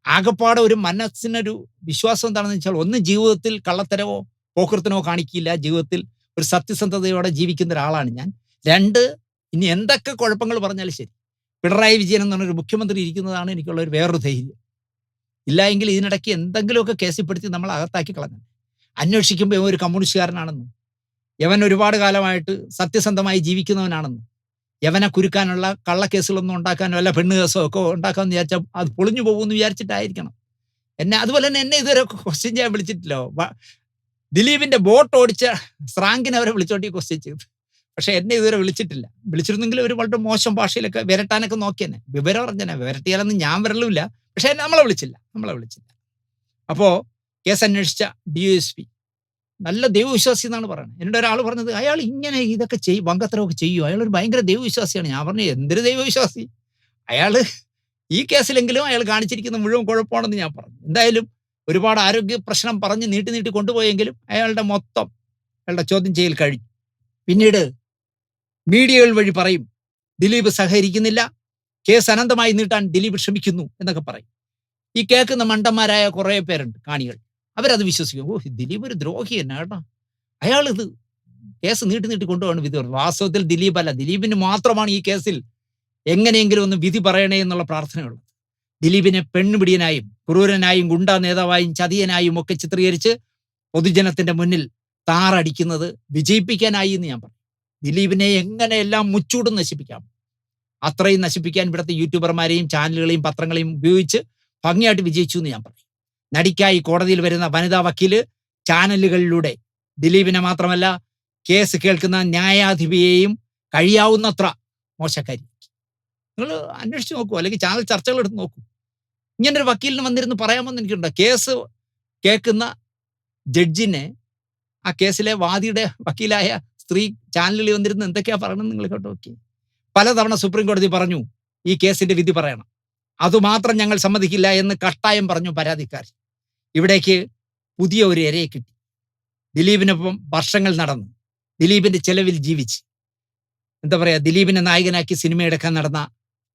ആകപ്പാടെ ഒരു മനസ്സിനൊരു വിശ്വാസം എന്താണെന്ന് വെച്ചാൽ, ഒന്ന് ജീവിതത്തിൽ കള്ളത്തരവോ പോക്കൃത്തനോ കാണിക്കില്ല, ജീവിതത്തിൽ ഒരു സത്യസന്ധതയോടെ ജീവിക്കുന്ന ഒരാളാണ് ഞാൻ. 2, ഇനി എന്തൊക്കെ കുഴപ്പങ്ങൾ പറഞ്ഞാലും ശരി, പിണറായി വിജയൻ എന്ന് പറഞ്ഞൊരു മുഖ്യമന്ത്രി ഇരിക്കുന്നതാണ് എനിക്കുള്ള ഒരു വേറൊരു ധൈര്യം. ഇല്ല എങ്കിൽ ഇതിനിടയ്ക്ക് എന്തെങ്കിലുമൊക്കെ കേസിൽപ്പെടുത്തി നമ്മൾ അകത്താക്കി കളഞ്ഞു. അന്വേഷിക്കുമ്പോൾ ഇവൻ ഒരു കമ്മ്യൂണിസ്റ്റുകാരനാണെന്നും, യവൻ ഒരുപാട് കാലമായിട്ട് സത്യസന്ധമായി ജീവിക്കുന്നവനാണെന്നും, യവനെ കുരുക്കാനുള്ള കള്ളക്കേസുകളൊന്നും ഉണ്ടാക്കാനോ അല്ല പെണ്ണ് കേസോ ഒക്കെ ഉണ്ടാക്കാമെന്ന് വിചാരിച്ചാൽ അത് പൊളിഞ്ഞു പോകുമെന്ന് വിചാരിച്ചിട്ടായിരിക്കണം. അതുപോലെ തന്നെ എന്നെ ഇതുവരെ ക്വസ്റ്റ്യൻ ചെയ്യാൻ വിളിച്ചിട്ടില്ലോ. ദിലീപിന്റെ ബോട്ട് ഓടിച്ച സ്രാങ്കിനെ അവരെ വിളിച്ചോണ്ടി ക്വസ്റ്റ്യൻ ചെയ്തു. പക്ഷെ എന്നെ ഇതുവരെ വിളിച്ചിട്ടില്ല. വിളിച്ചിരുന്നെങ്കിൽ ഒരു വളരെ മോശം ഭാഷയിലൊക്കെ വിരട്ടാനൊക്കെ നോക്കിയെന്നെ, വിവരം അറിഞ്ഞനെ. വിരട്ടിയാലൊന്നും ഞാൻ വരലുമില്ല, പക്ഷെ നമ്മളെ വിളിച്ചില്ല. അപ്പോൾ കേസ് അന്വേഷിച്ച DSP നല്ല ദൈവവിശ്വാസി എന്നാണ് പറയുന്നത്. എന്നോട് ഒരാൾ പറഞ്ഞത് അയാൾ ഇങ്ങനെ ഇതൊക്കെ വങ്കത്തരമൊക്കെ ചെയ്യും, അയാൾ ഒരു ഭയങ്കര ദൈവവിശ്വാസിയാണ്. ഞാൻ പറഞ്ഞു എന്തൊരു ദൈവവിശ്വാസി, അയാൾ ഈ കേസിലെങ്കിലും അയാൾ കാണിച്ചിരിക്കുന്ന മുഴുവൻ കുഴപ്പമാണെന്ന് ഞാൻ പറഞ്ഞു. എന്തായാലും ഒരുപാട് ആരോഗ്യ പ്രശ്നം പറഞ്ഞ് നീട്ടി നീട്ടി കൊണ്ടുപോയെങ്കിലും അയാളുടെ ചോദ്യം ചെയ്യൽ കഴിഞ്ഞു. പിന്നീട് മീഡിയകൾ വഴി പറയും ദിലീപ് സഹകരിക്കുന്നില്ല, കേസ് അനന്തമായി നീട്ടാൻ ദിലീപ് ശ്രമിക്കുന്നു എന്നൊക്കെ പറയും. ഈ കേൾക്കുന്ന മണ്ടന്മാരായ കുറേ പേരുണ്ട് കാണികൾ, അവരത് വിശ്വസിക്കും. ഓ, ദിലീപ് ഒരു ദ്രോഹി തന്നെ കേട്ടോ, അയാൾ ഇത് കേസ് നീട്ടി നീട്ടി കൊണ്ടുപോകാണ് വിധി പറഞ്ഞു. വാസ്തവത്തിൽ ദിലീപ് അല്ല, ദിലീപിന് മാത്രമാണ് ഈ കേസിൽ എങ്ങനെയെങ്കിലും ഒന്ന് വിധി പറയണേ എന്നുള്ള പ്രാർത്ഥനയുള്ളത്. ദിലീപിനെ പെണ്ണുപിടിയനായും ക്രൂരനായും ഗുണ്ടാ നേതാവായും ചതിയനായും ഒക്കെ ചിത്രീകരിച്ച് പൊതുജനത്തിന്റെ മുന്നിൽ താറടിക്കുന്നത് വിജയിപ്പിക്കാനായി എന്ന് ഞാൻ പറയും. ദിലീപിനെ എങ്ങനെയെല്ലാം മുച്ചൂടും നശിപ്പിക്കാം, അത്രയും നശിപ്പിക്കാൻ ഇവിടുത്തെ യൂട്യൂബർമാരെയും ചാനലുകളെയും പത്രങ്ങളെയും ഉപയോഗിച്ച് ഭംഗിയായിട്ട് വിജയിച്ചു എന്ന് ഞാൻ പറയും. നടിക്കായി കോടതിയിൽ വരുന്ന വനിതാ വക്കീല് ചാനലുകളിലൂടെ ദിലീപിനെ മാത്രമല്ല കേസ് കേൾക്കുന്ന ന്യായാധിപയെയും കഴിയാവുന്നത്ര മോശക്കാരി. നിങ്ങൾ അന്വേഷിച്ച് നോക്കൂ, അല്ലെങ്കിൽ ചാനൽ ചർച്ചകൾ എടുത്ത് നോക്കൂ. ഇങ്ങനൊരു വക്കീലിന് വന്നിരുന്ന് പറയാമെന്ന് എനിക്കുണ്ട്. കേസ് കേൾക്കുന്ന ജഡ്ജിനെ, ആ കേസിലെ വാദിയുടെ വക്കീലായ സ്ത്രീ ചാനലിൽ വന്നിരുന്ന് എന്തൊക്കെയാ പറയണമെന്ന് നിങ്ങൾ കേട്ടോ നോക്കി. പലതവണ സുപ്രീം കോടതി പറഞ്ഞു ഈ കേസിന്റെ വിധി പറയണം, അതുമാത്രം ഞങ്ങൾ സമ്മതിക്കില്ല എന്ന് കട്ടായം പറഞ്ഞു പരാതിക്കാർ. ഇവിടേക്ക് പുതിയ ഒരു ഇരയെ കിട്ടി. ദിലീപിനൊപ്പം വർഷങ്ങൾ നടന്നു, ദിലീപിന്റെ ചെലവിൽ ജീവിച്ച്, എന്താ പറയാ, ദിലീപിനെ നായകനാക്കി സിനിമ എടുക്കാൻ നടന്ന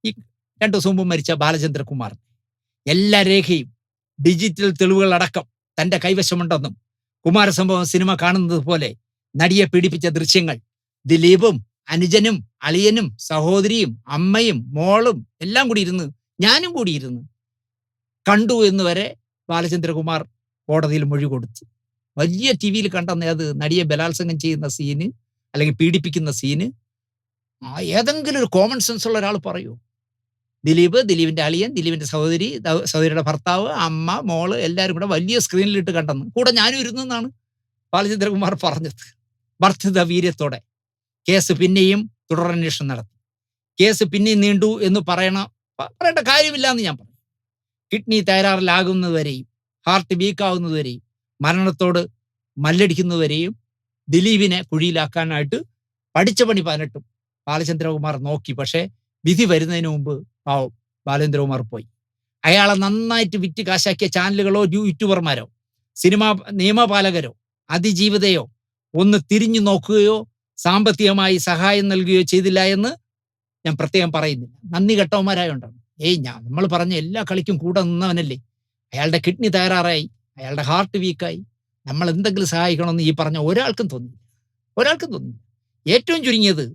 ഈ 2 ദിവസം മുമ്പ് മരിച്ച ബാലചന്ദ്രകുമാർ എല്ലാ രേഖയും ഡിജിറ്റൽ തെളിവുകൾ അടക്കം തന്റെ കൈവശമുണ്ടെന്നും കുമാരസംഭവം സിനിമ കാണുന്നത് പോലെ നടിയെ പീഡിപ്പിച്ച ദൃശ്യങ്ങൾ ദിലീപും അനുജനും അളിയനും സഹോദരിയും അമ്മയും മോളും എല്ലാം കൂടി ഇരുന്ന്, ഞാനും കൂടി ഇരുന്ന് കണ്ടു എന്ന് വരെ ബാലചന്ദ്രകുമാർ കോടതിയിൽ മൊഴി കൊടുത്തു. വലിയ ടി വിയിൽ കണ്ടെന്ന അത് നടിയെ ബലാത്സംഗം ചെയ്യുന്ന സീന് അല്ലെങ്കിൽ പീഡിപ്പിക്കുന്ന സീന് ഏതെങ്കിലും ഒരു കോമൺ സെൻസ് ഉള്ള ഒരാൾ പറയൂ? ദിലീപ്, ദിലീപിന്റെ അളിയൻ, ദിലീപിന്റെ സഹോദരി, സഹോദരിയുടെ ഭർത്താവ്, അമ്മ, മോള് എല്ലാവരും കൂടെ വലിയ സ്ക്രീനിലിട്ട് കണ്ടെന്ന്, കൂടെ ഞാനും ഇരുന്നെന്നാണ് ബാലചന്ദ്രകുമാർ പറഞ്ഞത്. വർദ്ധിത വീര്യത്തോടെ കേസ് പിന്നെയും തുടരന്വേഷണം നടത്തി. കേസ് പിന്നെയും നീണ്ടു എന്ന് പറയേണ്ട കാര്യമില്ല എന്ന് ഞാൻ പറയും. കിഡ്നി തകരാറിലാകുന്നതുവരെയും ഹാർട്ട് വീക്കാവുന്നതുവരെയും മരണത്തോട് മല്ലടിക്കുന്നതുവരെയും ദിലീപിനെ കുഴിയിലാക്കാനായിട്ട് പഠിച്ച പണി 18 ബാലചന്ദ്രകുമാർ നോക്കി. പക്ഷേ വിധി വരുന്നതിന് മുമ്പ് പാവം ബാലചന്ദ്രകുമാർ പോയി. അയാളെ നന്നായിട്ട് വിറ്റ് കാശാക്കിയ ചാനലുകളോ യൂട്യൂബർമാരോ സിനിമാ നിയമപാലകരോ അതിജീവിതയോ ഒന്ന് തിരിഞ്ഞു നോക്കുകയോ സാമ്പത്തികമായി സഹായം നൽകുകയോ ചെയ്തില്ല എന്ന് ഞാൻ പ്രത്യേകം പറയുന്നില്ല. നന്ദി കെട്ടവന്മാരായോണ്ടാണ്. നമ്മൾ പറഞ്ഞ എല്ലാ കളിക്കും കൂടെ നിന്നവനല്ലേ. അയാളുടെ കിഡ്നി തകരാറായി, അയാളുടെ ഹാർട്ട് വീക്കായി, നമ്മൾ എന്തെങ്കിലും സഹായിക്കണമെന്ന് ഈ പറഞ്ഞ ഒരാൾക്കും തോന്നിയില്ല. ഏറ്റവും ചുരുങ്ങിയത്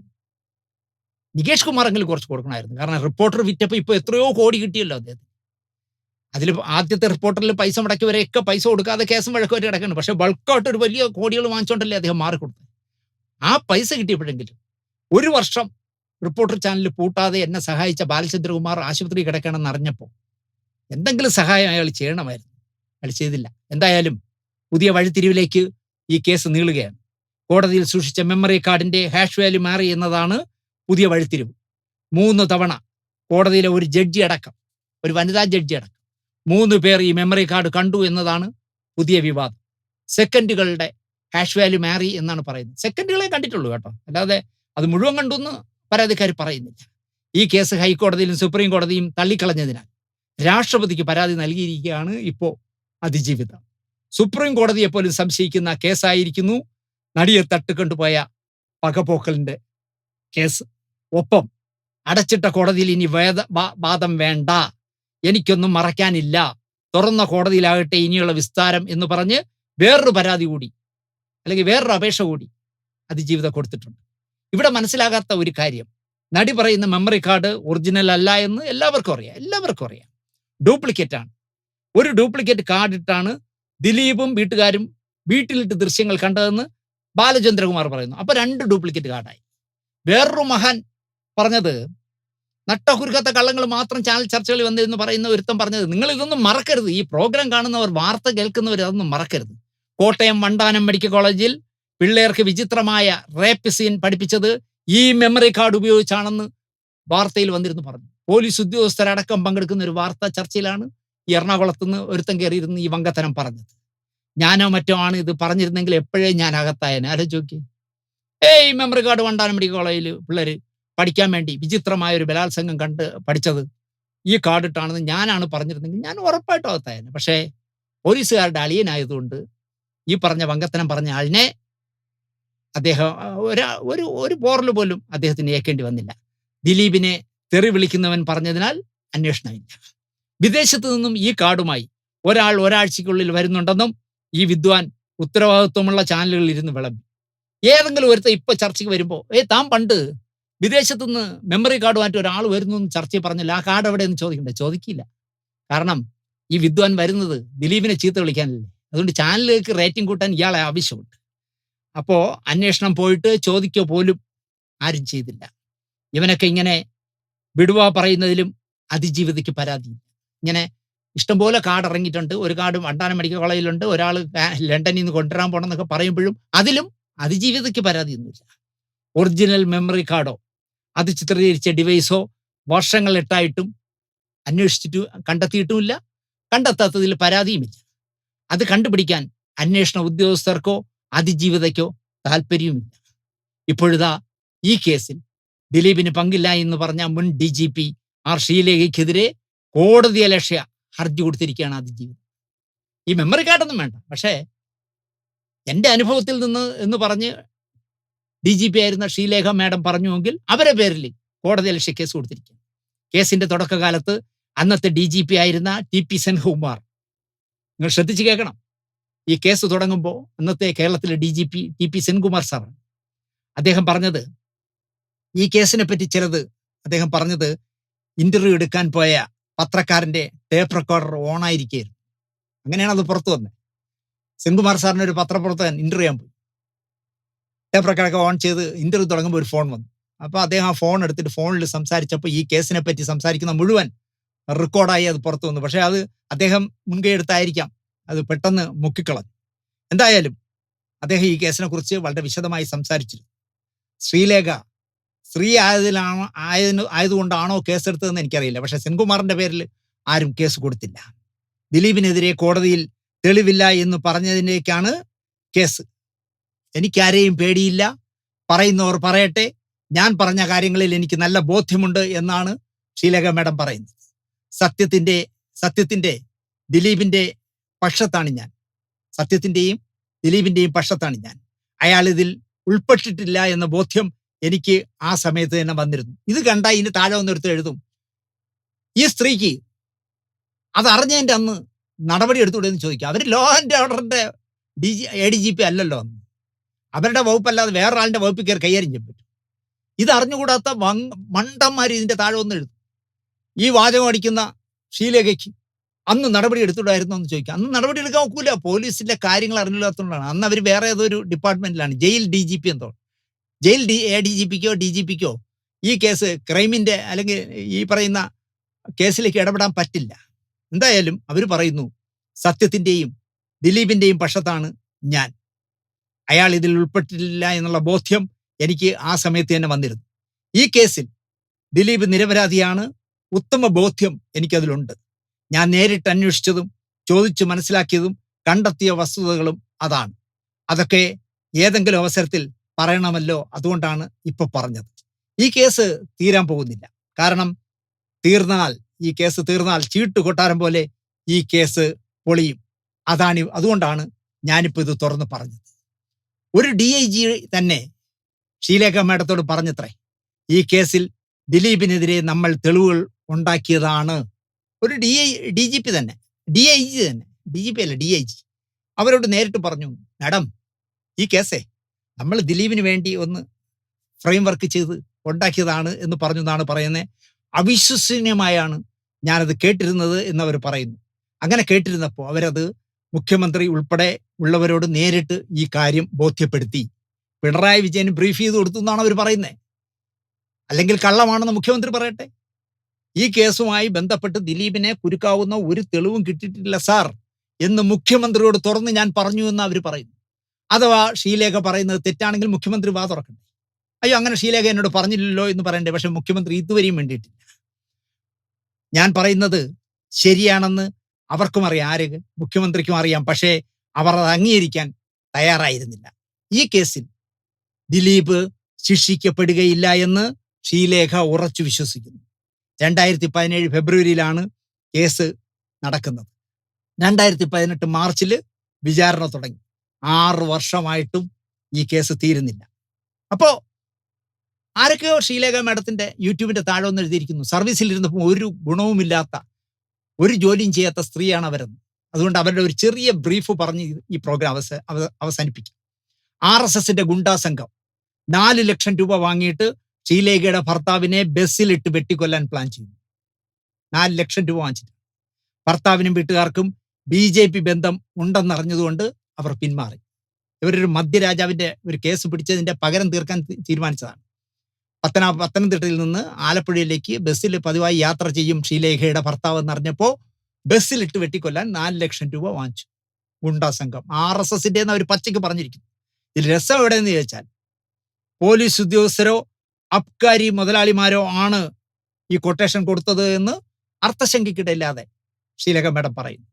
നികേഷ് കുമാറെങ്കിലും കുറച്ച് കൊടുക്കണമായിരുന്നു. കാരണം റിപ്പോർട്ടർ വിറ്റപ്പോൾ ഇപ്പോൾ എത്രയോ കോടി കിട്ടിയല്ലോ അദ്ദേഹത്തിന്. അതിൽ ആദ്യത്തെ റിപ്പോർട്ടറിൽ പൈസ മുടക്കിയവരെയൊക്കെ പൈസ കൊടുക്കാതെ കേസും വഴക്കുമായിട്ട് കിടക്കുന്നുണ്ട്. പക്ഷെ ബൾക്കായിട്ട് ഒരു വലിയ കോടികൾ വാങ്ങിച്ചോണ്ടല്ലേ അദ്ദേഹം മാറിക്കൊടുത്തത്. ആ പൈസ കിട്ടിയപ്പോഴെങ്കിലും 1 വർഷം റിപ്പോർട്ടർ ചാനൽ പൂട്ടാതെ എന്നെ സഹായിച്ച ബാലചന്ദ്രകുമാർ ആശുപത്രി കിടക്കണമെന്ന് അറിഞ്ഞപ്പോൾ എന്തെങ്കിലും സഹായം അയാൾ ചെയ്യണമായിരുന്നു. അയാൾ ചെയ്തില്ല. എന്തായാലും പുതിയ വഴിത്തിരിവിലേക്ക് ഈ കേസ് നീളുകയാണ്. കോടതിയിൽ സൂക്ഷിച്ച മെമ്മറി കാർഡിന്റെ ഹാഷ് വാല്യൂ മാറി എന്നതാണ് പുതിയ വഴിത്തിരിവ്. 3 തവണ കോടതിയിലെ ഒരു ജഡ്ജി അടക്കം, ഒരു വനിതാ ജഡ്ജി അടക്കം 3 പേർ ഈ മെമ്മറി കാർഡ് കണ്ടു എന്നതാണ് പുതിയ വിവാദം. സെക്കൻഡുകളുടെ ഹാഷ് വാല്യൂ മാറി എന്നാണ് പറയുന്നത്. സെക്കൻഡുകളെ കണ്ടിട്ടുള്ളൂ കേട്ടോ, അല്ലാതെ അത് മുഴുവൻ കണ്ടു എന്ന് പരാതിക്കാർ പറയുന്നില്ല. ഈ കേസ് ഹൈക്കോടതിയിലും സുപ്രീം കോടതിയും തള്ളിക്കളഞ്ഞതിനാൽ രാഷ്ട്രപതിക്ക് പരാതി നൽകിയിരിക്കുകയാണ് ഇപ്പോൾ അതിജീവിത. സുപ്രീം കോടതിയെപ്പോലും സംശയിക്കുന്ന കേസായിരിക്കുന്നു നടിയെ തട്ടിക്കൊണ്ടുപോയ പകപോക്കലിന്റെ കേസ്. ഒപ്പം അടച്ചിട്ട കോടതിയിൽ ഇനി വാദം വേണ്ട, എനിക്കൊന്നും മറയ്ക്കാനില്ല, തുറന്ന കോടതിയിലാകട്ടെ ഇനിയുള്ള വിസ്താരം എന്ന് പറഞ്ഞ് വേറൊരു പരാതി കൂടി, അല്ലെങ്കിൽ വേറൊരു അപേക്ഷ കൂടി അതിജീവിത കൊടുത്തിട്ടുണ്ട്. ഇവിടെ മനസ്സിലാകാത്ത ഒരു കാര്യം, നടി പറയുന്ന മെമ്മറി കാർഡ് ഒറിജിനൽ അല്ല എന്ന് എല്ലാവർക്കും അറിയാം. ഡ്യൂപ്ലിക്കേറ്റ് ആണ്. ഒരു ഡ്യൂപ്ലിക്കേറ്റ് കാർഡ് ഇട്ടാണ് ദിലീപും വീട്ടുകാരും വീട്ടിലിട്ട് ദൃശ്യങ്ങൾ കണ്ടതെന്ന് ബാലചന്ദ്രകുമാർ പറയുന്നു. അപ്പൊ 2 ഡ്യൂപ്ലിക്കേറ്റ് കാർഡായി. വേറൊരു മഹാൻ പറഞ്ഞത്, നട്ടഹുരുക്കാത്ത കള്ളങ്ങൾ മാത്രം ചാനൽ ചർച്ചകളിൽ വന്നിരുന്നു പറയുന്ന ഒരുത്തം പറഞ്ഞത്, നിങ്ങൾ ഇതൊന്നും മറക്കരുത്, ഈ പ്രോഗ്രാം കാണുന്നവർ, വാർത്ത കേൾക്കുന്നവർ അതൊന്നും മറക്കരുത്. കോട്ടയം വണ്ടാനം മെഡിക്കൽ കോളേജിൽ പിള്ളേർക്ക് വിചിത്രമായ റേപ്പ് സീൻ പഠിപ്പിച്ചത് ഈ മെമ്മറി കാർഡ് ഉപയോഗിച്ചാണെന്ന് വാർത്തയിൽ വന്നിരുന്നു പറഞ്ഞു. പോലീസ് ഉദ്യോഗസ്ഥരടക്കം പങ്കെടുക്കുന്ന ഒരു വാർത്താ ചർച്ചയിലാണ് ഈ എറണാകുളത്ത് നിന്ന് ഒരുത്തം കയറിയിരുന്ന് ഈ വങ്കത്തനം പറഞ്ഞത്. ഞാനോ മറ്റോ ആണ് ഇത് പറഞ്ഞിരുന്നെങ്കിൽ എപ്പോഴേ ഞാൻ അകത്തായേനെ. ആലോചിച്ച് നോക്കിയേ. മെമ്മറി കാർഡ് വണ്ടാനം മെഡിക്കൽ കോളേജിൽ പിള്ളേര് പഠിക്കാൻ വേണ്ടി വിചിത്രമായ ഒരു ബലാത്സംഗം കണ്ട് പഠിച്ചത് ഈ കാർഡ് ഇട്ടാണെന്ന് ഞാനാണ് പറഞ്ഞിരുന്നെങ്കിൽ ഞാൻ ഉറപ്പായിട്ടും അകത്തായേനെ. പക്ഷേ പോലീസുകാരുടെ അളിയനായതുകൊണ്ട് ഈ പറഞ്ഞ വങ്കത്തനം പറഞ്ഞ ആളിനെ അദ്ദേഹം ഒരു പോറൽ പോലും അദ്ദേഹത്തിന് ഏൽക്കേണ്ടി വന്നില്ല. ദിലീപിനെ തെറി വിളിക്കുന്നവൻ പറഞ്ഞതിനാൽ അന്വേഷണമില്ല. വിദേശത്ത് നിന്നും ഈ കാർഡുമായി ഒരാൾ ഒരാഴ്ചയ്ക്കുള്ളിൽ വരുന്നുണ്ടെന്നും ഈ വിദ്വാൻ ഉത്തരവാദിത്വമുള്ള ചാനലുകളിൽ ഇരുന്ന് വിളമ്പി. ഏതെങ്കിലും ഒരുത്ത ഇപ്പൊ ചർച്ചയ്ക്ക് വരുമ്പോൾ താൻ പണ്ട് വിദേശത്തു നിന്ന് മെമ്മറി കാർഡ് മാറ്റി ഒരാൾ വരുന്നു എന്ന് ചർച്ചയിൽ പറഞ്ഞില്ല, ആ കാർഡ് എവിടെയെന്ന് ചോദിക്കണ്ടേ? ചോദിക്കില്ല. കാരണം ഈ വിദ്വാൻ വരുന്നത് ദിലീപിനെ ചീത്ത വിളിക്കാനല്ലേ. അതുകൊണ്ട് ചാനലുകൾക്ക് റേറ്റിംഗ് കൂട്ടാൻ ഇയാളെ ആവശ്യമുണ്ട്. അപ്പോൾ അന്വേഷണം പോയിട്ട് ചോദിക്കുക പോലും ആരും ചെയ്തില്ല. ഇവനൊക്കെ ഇങ്ങനെ വിടുവ പറയുന്നതിലും അതിജീവിതയ്ക്ക് പരാതിയില്ല. ഇങ്ങനെ ഇഷ്ടംപോലെ കാർഡ് ഇറങ്ങിയിട്ടുണ്ട്. ഒരു കാർഡ് വണ്ടാനം മെഡിക്കൽ കോളേജിലുണ്ട്, ഒരാൾ ലണ്ടനിൽ നിന്ന് കൊണ്ടുവരാൻ പോകണം എന്നൊക്കെ പറയുമ്പോഴും അതിലും അതിജീവിതയ്ക്ക് പരാതിയൊന്നുമില്ല. ഒറിജിനൽ മെമ്മറി കാർഡോ അത് ചിത്രീകരിച്ച ഡിവൈസോ വർഷങ്ങളിട്ടായിട്ടും അന്വേഷിച്ചിട്ട് കണ്ടെത്തിയിട്ടുമില്ല, കണ്ടെത്താത്തതിൽ പരാതിയുമില്ല. അത് കണ്ടുപിടിക്കാൻ അന്വേഷണ ഉദ്യോഗസ്ഥർക്കോ അതിജീവിതയ്ക്കോ താല്പര്യവുമില്ല. ഇപ്പോഴിതാ ഈ കേസിൽ ദിലീപിന് പങ്കില്ല എന്ന് പറഞ്ഞ മുൻ DGP ആർ ശ്രീലേഖയ്ക്കെതിരെ കോടതിയലക്ഷ്യ ഹർജി കൊടുത്തിരിക്കുകയാണ് അതിജീവിതം. ഈ മെമ്മറി കാർഡൊന്നും വേണ്ട, പക്ഷേ എൻ്റെ അനുഭവത്തിൽ നിന്ന് എന്ന് പറഞ്ഞ് DGP ആയിരുന്ന ശ്രീലേഖ മാഡം പറഞ്ഞുവെങ്കിൽ അവരെ പേരിൽ കോടതിയലക്ഷ്യ കേസ് കൊടുത്തിരിക്കുക. കേസിന്റെ തുടക്കകാലത്ത് അന്നത്തെ DGP ആയിരുന്ന TP സെൻകുമാർ, നിങ്ങൾ ശ്രദ്ധിച്ച് കേൾക്കണം, ഈ കേസ് തുടങ്ങുമ്പോൾ അന്നത്തെ കേരളത്തിലെ DGP TP സെൻകുമാർ സാറാണ്. അദ്ദേഹം പറഞ്ഞത്, ഈ കേസിനെ പറ്റി ചിലത് അദ്ദേഹം പറഞ്ഞത് ഇന്റർവ്യൂ എടുക്കാൻ പോയ പത്രക്കാരന്റെ ടേപ്പ് റെക്കോർഡർ ഓണായിരിക്കുകയായിരുന്നു. അങ്ങനെയാണ് അത് പുറത്തു വന്നത്. സെൻകുമാർ സാറിന് ഒരു പത്രപ്രവർത്തകൻ ഇന്റർവ്യൂ ചെയ്യാൻ പോയി. ടേപ്പ് റെക്കോർഡൊക്കെ ഓൺ ചെയ്ത് ഇന്റർവ്യൂ തുടങ്ങുമ്പോൾ ഒരു ഫോൺ വന്നു. അപ്പോൾ അദ്ദേഹം ആ ഫോൺ എടുത്തിട്ട് ഫോണിൽ സംസാരിച്ചപ്പോൾ ഈ കേസിനെ പറ്റി സംസാരിക്കുന്ന മുഴുവൻ റെക്കോർഡായി അത് പുറത്തു വന്നു. പക്ഷേ അത് അദ്ദേഹം മുൻകൈ എടുത്തായിരിക്കാം അത് പെട്ടെന്ന് മുക്കിക്കളഞ്ഞു. എന്തായാലും അദ്ദേഹം ഈ കേസിനെ കുറിച്ച് വളരെ വിശദമായി സംസാരിച്ചിരുന്നു. ശ്രീലേഖ സ്ത്രീ ആയതുകൊണ്ടാണോ കേസെടുത്തതെന്ന് എനിക്കറിയില്ല. പക്ഷെ സെൻകുമാറിന്റെ പേരിൽ ആരും കേസ് കൊടുത്തില്ല. ദിലീപിനെതിരെ കോടതിയിൽ തെളിവില്ല എന്ന് പറഞ്ഞതിനേക്കാണ് കേസ്. എനിക്കാരെയും പേടിയില്ല, പറയുന്നവർ പറയട്ടെ, ഞാൻ പറഞ്ഞ കാര്യങ്ങളിൽ എനിക്ക് നല്ല ബോധ്യമുണ്ട് എന്നാണ് ശ്രീലേഖ മാഡം പറയുന്നത്. സത്യത്തിന്റെ ദിലീപിന്റെ പക്ഷത്താണ് ഞാൻ. സത്യത്തിന്റെയും ദിലീപിന്റെയും പക്ഷത്താണ് ഞാൻ. അയാൾ ഇതിൽ ഉൾപ്പെട്ടിട്ടില്ല എന്ന ബോധ്യം എനിക്ക് ആ സമയത്ത് തന്നെ വന്നിരുന്നു. ഇത് കണ്ട ഇതിന് താഴെ ഒന്നെടുത്ത് എഴുതും, ഈ സ്ത്രീക്ക് അത് അറിഞ്ഞതിൻ്റെ അന്ന് നടപടി എടുത്തുകൂടെ എന്ന് ചോദിക്കുക. അവർ ലോ ആൻഡ് ഓർഡറിന്റെ ADGP അല്ലല്ലോ അന്ന്. അവരുടെ വകുപ്പല്ലാതെ വേറൊരാളിന്റെ വകുപ്പിൽ കയറി കൈകാര്യം ചെയ്യാൻ പറ്റും. ഇത് അറിഞ്ഞുകൂടാത്ത മണ്ടന്മാർ ഇതിന്റെ താഴെ ഒന്ന് എഴുതും, ഈ വാചകം അടിക്കുന്ന ശ്രീലേഖയ്ക്ക് അന്ന് നടപടി എടുത്തുകൂടായിരുന്നു എന്ന് ചോദിക്കുക. അന്ന് നടപടി എടുക്കാൻ ഒക്കില്ല, പോലീസിന്റെ കാര്യങ്ങൾ അറിഞ്ഞില്ലാത്തതുകൊണ്ടാണ്. അന്ന് അവർ വേറെ ഏതൊരു ഡിപ്പാർട്ട്മെന്റിലാണ്, ജയിൽ DGP എന്തോ, ജയിൽ ADGPക്കോ DGPക്കോ ഈ കേസ് ക്രൈമിന്റെ അല്ലെങ്കിൽ ഈ പറയുന്ന കേസിലേക്ക് ഇടപെടാൻ പറ്റില്ല. എന്തായാലും അവർ പറയുന്നു, സത്യത്തിന്റെയും ദിലീപിന്റെയും പക്ഷത്താണ് ഞാൻ. അയാൾ ഇതിൽ ഉൾപ്പെട്ടിട്ടില്ല എന്നുള്ള ബോധ്യം എനിക്ക് ആ സമയത്ത് തന്നെ വന്നിരുന്നു. ഈ കേസിൽ ദിലീപ് നിരപരാധിയാണ്, ഉത്തമ ബോധ്യം എനിക്കതിലുണ്ട്. ഞാൻ നേരിട്ട് അന്വേഷിച്ചതും ചോദിച്ചു മനസ്സിലാക്കിയതും കണ്ടെത്തിയ വസ്തുതകളും അതാണ്. അതൊക്കെ ഏതെങ്കിലും അവസരത്തിൽ പറയണമല്ലോ, അതുകൊണ്ടാണ് ഇപ്പൊ പറഞ്ഞത്. ഈ കേസ് തീരാൻ പോകുന്നില്ല. കാരണം ഈ കേസ് തീർന്നാൽ ചീട്ട് കൊട്ടാരം പോലെ ഈ കേസ് പൊളിയും. അതുകൊണ്ടാണ് ഞാനിപ്പോൾ ഇത് തുറന്ന് പറഞ്ഞത്. ഒരു DIG തന്നെ ശ്രീലേഖ മാഡത്തോട് പറഞ്ഞത്രേ, ഈ കേസിൽ ദിലീപിനെതിരെ നമ്മൾ തെളിവുകൾ ഉണ്ടാക്കിയതാണ്. ഒരു DGP തന്നെ, DIG തന്നെ, DGP അല്ല DIG, അവരോട് നേരിട്ട് പറഞ്ഞു, മാഡം ഈ കേസേ നമ്മൾ ദിലീപിന് വേണ്ടി ഒന്ന് ഫ്രെയിം വർക്ക് ചെയ്ത് ഉണ്ടാക്കിയതാണ് എന്ന് പറഞ്ഞു എന്നാണ് പറയുന്നത്. അവിശ്വസനീയമായാണ് ഞാനത് കേട്ടിരുന്നത് എന്നവർ പറയുന്നു. അങ്ങനെ കേട്ടിരുന്നപ്പോൾ അവരത് മുഖ്യമന്ത്രി ഉൾപ്പെടെ ഉള്ളവരോട് നേരിട്ട് ഈ കാര്യം ബോധ്യപ്പെടുത്തി. പിണറായി വിജയൻ ബ്രീഫ് ചെയ്ത് കൊടുത്തു എന്നാണ് അവർ പറയുന്നത്. അല്ലെങ്കിൽ കള്ളമാണെന്ന് മുഖ്യമന്ത്രി പറയട്ടെ. ഈ കേസുമായി ബന്ധപ്പെട്ട് ദിലീപിനെ കുരുക്കാവുന്ന ഒരു തെളിവും കിട്ടിയിട്ടില്ല സാർ എന്ന് മുഖ്യമന്ത്രിയോട് തുറന്ന് ഞാൻ പറഞ്ഞു എന്ന് അവർ പറയുന്നു. അഥവാ ശ്രീലേഖ പറയുന്നത് തെറ്റാണെങ്കിൽ മുഖ്യമന്ത്രി വാ തുറക്കണ്ടേ? അയ്യോ, അങ്ങനെ ശ്രീലേഖ എന്നോട് പറഞ്ഞില്ലല്ലോ എന്ന് പറയണ്ടേ? പക്ഷെ മുഖ്യമന്ത്രി ഇതുവരെയും വേണ്ടിയിട്ടില്ല. ഞാൻ പറയുന്നത് ശരിയാണെന്ന് അവർക്കും അറിയാം, മുഖ്യമന്ത്രിക്കും അറിയാം. പക്ഷേ അവർ അത് അംഗീകരിക്കാൻ തയ്യാറായിരുന്നില്ല. ഈ കേസിൽ ദിലീപ് ശിക്ഷിക്കപ്പെടുകയില്ല എന്ന് ശ്രീലേഖ ഉറച്ചു വിശ്വസിക്കുന്നു. 2017 ഫെബ്രുവരിയിലാണ് കേസ് നടക്കുന്നത്. 2018 മാർച്ചിൽ വിചാരണ തുടങ്ങി. 6 വർഷമായിട്ടും ഈ കേസ് തീരുന്നില്ല. അപ്പോ ആരൊക്കെയോ ശ്രീലേഖ മാഡത്തിന്റെ യൂട്യൂബിന്റെ താഴെ ഒന്ന് എഴുതിയിരിക്കുന്നു, സർവീസിലിരുന്നപ്പോൾ ഒരു ഗുണവുമില്ലാത്ത, ഒരു ജോലിയും ചെയ്യാത്ത സ്ത്രീയാണ് അവരെന്ന്. അതുകൊണ്ട് അവരുടെ ഒരു ചെറിയ ബ്രീഫ് പറഞ്ഞ് ഈ പ്രോഗ്രാം അവസാനിപ്പിക്കാം. RSSന്റെ ഗുണ്ടാ സംഘം 4 ലക്ഷം രൂപ വാങ്ങിയിട്ട് ശ്രീലേഖയുടെ ഭർത്താവിനെ ബസ്സിലിട്ട് വെട്ടിക്കൊല്ലാൻ പ്ലാൻ ചെയ്യുന്നു. 4 ലക്ഷം രൂപ വാങ്ങിച്ചിട്ട് ഭർത്താവിനും വീട്ടുകാർക്കും BJP ബന്ധം ഉണ്ടെന്നറിഞ്ഞതുകൊണ്ട് അവർ പിന്മാറി. ഇവരൊരു മധ്യരാജാവിന്റെ ഒരു കേസ് പിടിച്ചതിന്റെ പകരം തീർക്കാൻ തീരുമാനിച്ചതാണ്. പത്തനംതിട്ടയിൽ നിന്ന് ആലപ്പുഴയിലേക്ക് ബസ്സിൽ പതിവായി യാത്ര ചെയ്യും ശ്രീലേഖയുടെ ഭർത്താവ് എന്നറിഞ്ഞപ്പോൾ ബസ്സിലിട്ട് വെട്ടിക്കൊല്ലാൻ 4 ലക്ഷം രൂപ വാങ്ങിച്ചു ഗുണ്ടാ സംഘം. RSSന്റെ എന്ന് അവർ പച്ചയ്ക്ക് പറഞ്ഞിരിക്കുന്നു. ഇതിൽ രസം എവിടെയെന്ന് ചോദിച്ചാൽ, പോലീസ് ഉദ്യോഗസ്ഥരോ അബ്കാരി മുതലാളിമാരോ ആണ് ഈ കൊട്ടേഷൻ കൊടുത്തത് എന്ന് അർത്ഥശങ്കയ്ക്കിടയില്ലാതെ ശ്രീലേഖ മേഡം പറയുന്നു.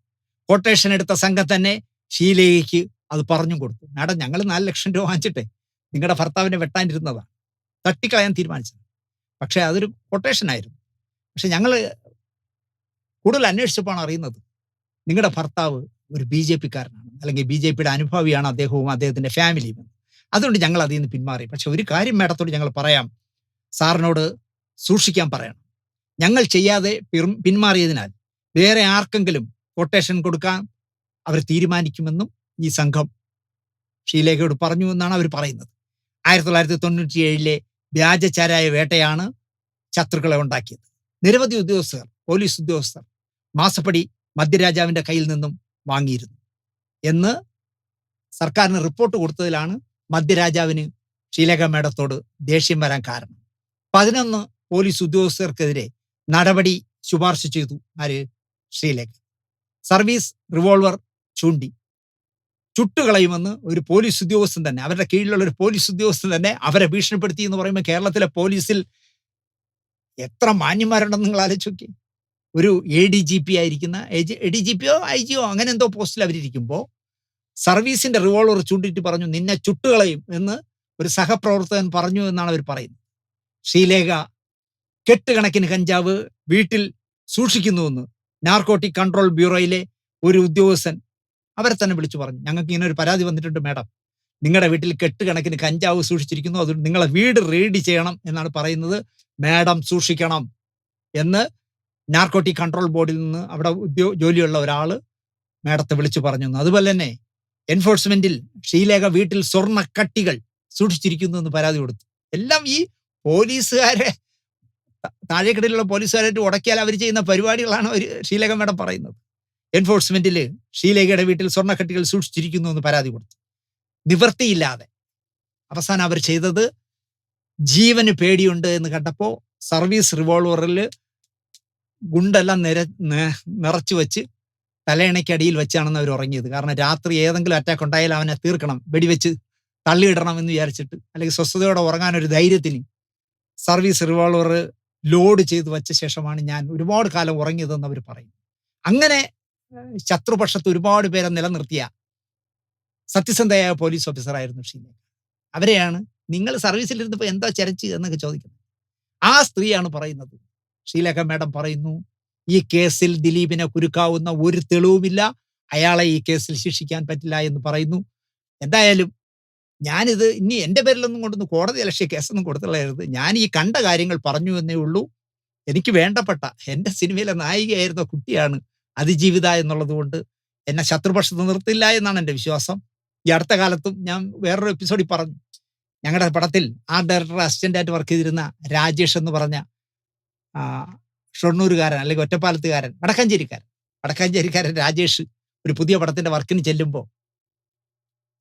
കൊട്ടേഷൻ എടുത്ത സംഘം തന്നെ ശ്രീലേഖയ്ക്ക് അത് പറഞ്ഞു കൊടുത്തു. മാഡം, ഞങ്ങൾ 4 ലക്ഷം രൂപ വാങ്ങിച്ചിട്ടേ നിങ്ങളുടെ ഭർത്താവിനെ വെട്ടാനിരുന്നതാണ്, തട്ടിക്കളയാൻ തീരുമാനിച്ചത്. പക്ഷേ അതൊരു കൊട്ടേഷൻ ആയിരുന്നു. പക്ഷെ ഞങ്ങൾ കൂടുതൽ അന്വേഷിച്ചപ്പോഴാണ് അറിയുന്നത് നിങ്ങളുടെ ഭർത്താവ് ഒരു BJP കാരനാണ്, അല്ലെങ്കിൽ BJPയുടെ അനുഭാവിയാണ് അദ്ദേഹവും അദ്ദേഹത്തിന്റെ ഫാമിലിയും. അതുകൊണ്ട് ഞങ്ങൾ അതിൽ നിന്ന് പിന്മാറി. പക്ഷെ ഒരു കാര്യം മേഡത്തോട് ഞങ്ങൾ പറയാം, സാറിനോട് സൂക്ഷിക്കാൻ പറയണം. ഞങ്ങൾ ചെയ്യാതെ പിന്മാറിയതിനാൽ വേറെ ആർക്കെങ്കിലും കൊട്ടേഷൻ കൊടുക്കാൻ അവർ തീരുമാനിക്കുമെന്നും ഈ സംഘം ശ്രീലേഖയോട് പറഞ്ഞു എന്നാണ് അവർ പറയുന്നത്. 1997 വ്യാജചാരായ വേട്ടയാണ് ശത്രുക്കളെ ഉണ്ടാക്കിയത്. നിരവധി ഉദ്യോഗസ്ഥർ, പോലീസ് ഉദ്യോഗസ്ഥർ മാസപ്പടി മധ്യരാജാവിന്റെ കയ്യിൽ നിന്നും വാങ്ങിയിരുന്നു എന്ന് സർക്കാരിന് റിപ്പോർട്ട് കൊടുത്തതിലാണ് മധ്യരാജാവിന് ശ്രീലേഖ മേഡത്തോട് ദേഷ്യം വരാൻ കാരണം. 11 പോലീസ് ഉദ്യോഗസ്ഥർക്കെതിരെ നടപടി ശുപാർശ ചെയ്തു ആര്? ശ്രീലേഖ. സർവീസ് റിവോൾവർ ചൂണ്ടി ചുട്ടുകളയുമെന്ന് ഒരു പോലീസ് ഉദ്യോഗസ്ഥൻ തന്നെ, അവരുടെ കീഴിലുള്ള ഒരു പോലീസ് ഉദ്യോഗസ്ഥൻ തന്നെ അവരെ ഭീഷണിപ്പെടുത്തി എന്ന് പറയുമ്പോൾ കേരളത്തിലെ പോലീസിൽ എത്ര മാന്യന്മാരുണ്ടെന്ന് നിങ്ങൾ ആലോചിച്ച് നോക്കി. ഒരു ADGP ആയിരിക്കുന്ന ADGPയോ IG അങ്ങനെ എന്തോ പോസ്റ്റിൽ അവരിയ്ക്കുമ്പോൾ സർവീസിന്റെ റിവോൾവർ ചൂണ്ടിയിട്ട് പറഞ്ഞു നിന്നെ ചുട്ടുകളയും എന്ന് ഒരു സഹപ്രവർത്തകൻ പറഞ്ഞു എന്നാണ് അവർ പറയുന്നത്. ശ്രീലേഖ കെട്ടുകണക്കിന് കഞ്ചാവ് വീട്ടിൽ സൂക്ഷിക്കുന്നുവെന്ന് നാർക്കോട്ടിക് കൺട്രോൾ ബ്യൂറോയിലെ ഒരു ഉദ്യോഗസ്ഥൻ അവരെ തന്നെ വിളിച്ചു പറഞ്ഞു, ഞങ്ങൾക്ക് ഇങ്ങനെ ഒരു പരാതി വന്നിട്ടുണ്ട് മാഡം, നിങ്ങളുടെ വീട്ടിൽ കെട്ടുകണക്കിന് കഞ്ചാവ് സൂക്ഷിച്ചിരിക്കുന്നു, അതുകൊണ്ട് നിങ്ങളെ വീട് റെയ്ഡ് ചെയ്യണം എന്നാണ് പറയുന്നത്, മാഡം സൂക്ഷിക്കണം എന്ന് നാർക്കോട്ടിക് കൺട്രോൾ ബോർഡിൽ നിന്ന് അവിടെ ജോലിയുള്ള ഒരാൾ മാഡത്തെ വിളിച്ചു പറഞ്ഞു. അതുപോലെ തന്നെ എൻഫോഴ്സ്മെന്റിൽ ശ്രീലേഖ വീട്ടിൽ സ്വർണ്ണക്കട്ടികൾ സൂക്ഷിച്ചിരിക്കുന്നു എന്ന് പരാതി കൊടുത്തു. എല്ലാം ഈ പോലീസുകാരെ, താഴേക്കിടയിലുള്ള പോലീസുകാരായിട്ട് ഉടക്കിയാൽ അവർ ചെയ്യുന്ന പരിപാടികളാണ് ശ്രീലേഖ മേഡം പറയുന്നത്. എൻഫോഴ്സ്മെന്റിൽ ശ്രീലേഖയുടെ വീട്ടിൽ സ്വർണ്ണക്കട്ടികൾ സൂക്ഷിച്ചിരിക്കുന്നു എന്ന് പരാതി കൊടുത്തു. നിവൃത്തിയില്ലാതെ അവസാനം അവർ ചെയ്തത്, ജീവന് പേടിയുണ്ട് എന്ന് കണ്ടപ്പോൾ സർവീസ് റിവോൾവറിൽ ഗുണ്ടെല്ലാം നിറച്ചു വെച്ച് തലയണയ്ക്കടിയിൽ വെച്ചാണെന്ന് അവർ ഉറങ്ങിയത്. കാരണം രാത്രി ഏതെങ്കിലും അറ്റാക്ക് ഉണ്ടായാൽ അവനെ തീർക്കണം, വെടിവെച്ച് തള്ളിയിടണം എന്ന് വിചാരിച്ചിട്ട്, അല്ലെങ്കിൽ സ്വസ്ഥതയോടെ ഉറങ്ങാനൊരു ധൈര്യത്തിന് സർവീസ് റിവോൾവർ ലോഡ് ചെയ്ത് വെച്ച ശേഷമാണ് ഞാൻ ഒരുപാട് കാലം ഉറങ്ങിയതെന്ന് അവർ പറയും. അങ്ങനെ ശത്രുപക്ഷത്ത് ഒരുപാട് പേരെ നിലനിർത്തിയ സത്യസന്ധയായ പോലീസ് ഓഫീസറായിരുന്നു ശ്രീലേഖ. അവരെയാണ് നിങ്ങൾ സർവീസിലിരുന്നപ്പോൾ എന്താ ചരച്ച് എന്നൊക്കെ ചോദിക്കുന്നത്. ആ സ്ത്രീയാണ് പറയുന്നത്. ശ്രീലേഖ മാഡം പറയുന്നു, ഈ കേസിൽ ദിലീപിനെ കുരുക്കാവുന്ന ഒരു തെളിവുമില്ല, അയാളെ ഈ കേസിൽ ശിക്ഷിക്കാൻ പറ്റില്ല എന്ന് പറയുന്നു. എന്തായാലും ഞാനിത് ഇനി എൻ്റെ പേരിലൊന്നും കൊണ്ടൊന്ന് കോടതി അലക്ഷ്യ കേസൊന്നും കൊടുത്തുള്ളായിരുന്നു. ഞാൻ ഈ കണ്ട കാര്യങ്ങൾ പറഞ്ഞു എന്നേ ഉള്ളൂ. എനിക്ക് വേണ്ടപ്പെട്ട എൻ്റെ സിനിമയിലെ നായികയായിരുന്ന കുട്ടിയാണ് അതിജീവിത എന്നുള്ളത് കൊണ്ട് എന്നെ ശത്രുപക്ഷത്ത് നിർത്തില്ല എന്നാണ് എൻ്റെ വിശ്വാസം. ഈ അടുത്ത കാലത്തും ഞാൻ വേറൊരു എപ്പിസോഡിൽ പറഞ്ഞു, ഞങ്ങളുടെ പടത്തിൽ ആർട്ട് ഡയറക്ടർ അസിസ്റ്റൻ്റായിട്ട് വർക്ക് ചെയ്തിരുന്ന രാജേഷ് എന്ന് പറഞ്ഞ ഷൊർണൂരുകാരൻ, അല്ലെങ്കിൽ ഒറ്റപ്പാലത്തുകാരൻ, വടക്കാഞ്ചേരിക്കാരൻ രാജേഷ് ഒരു പുതിയ പടത്തിന്റെ വർക്കിന് ചെല്ലുമ്പോൾ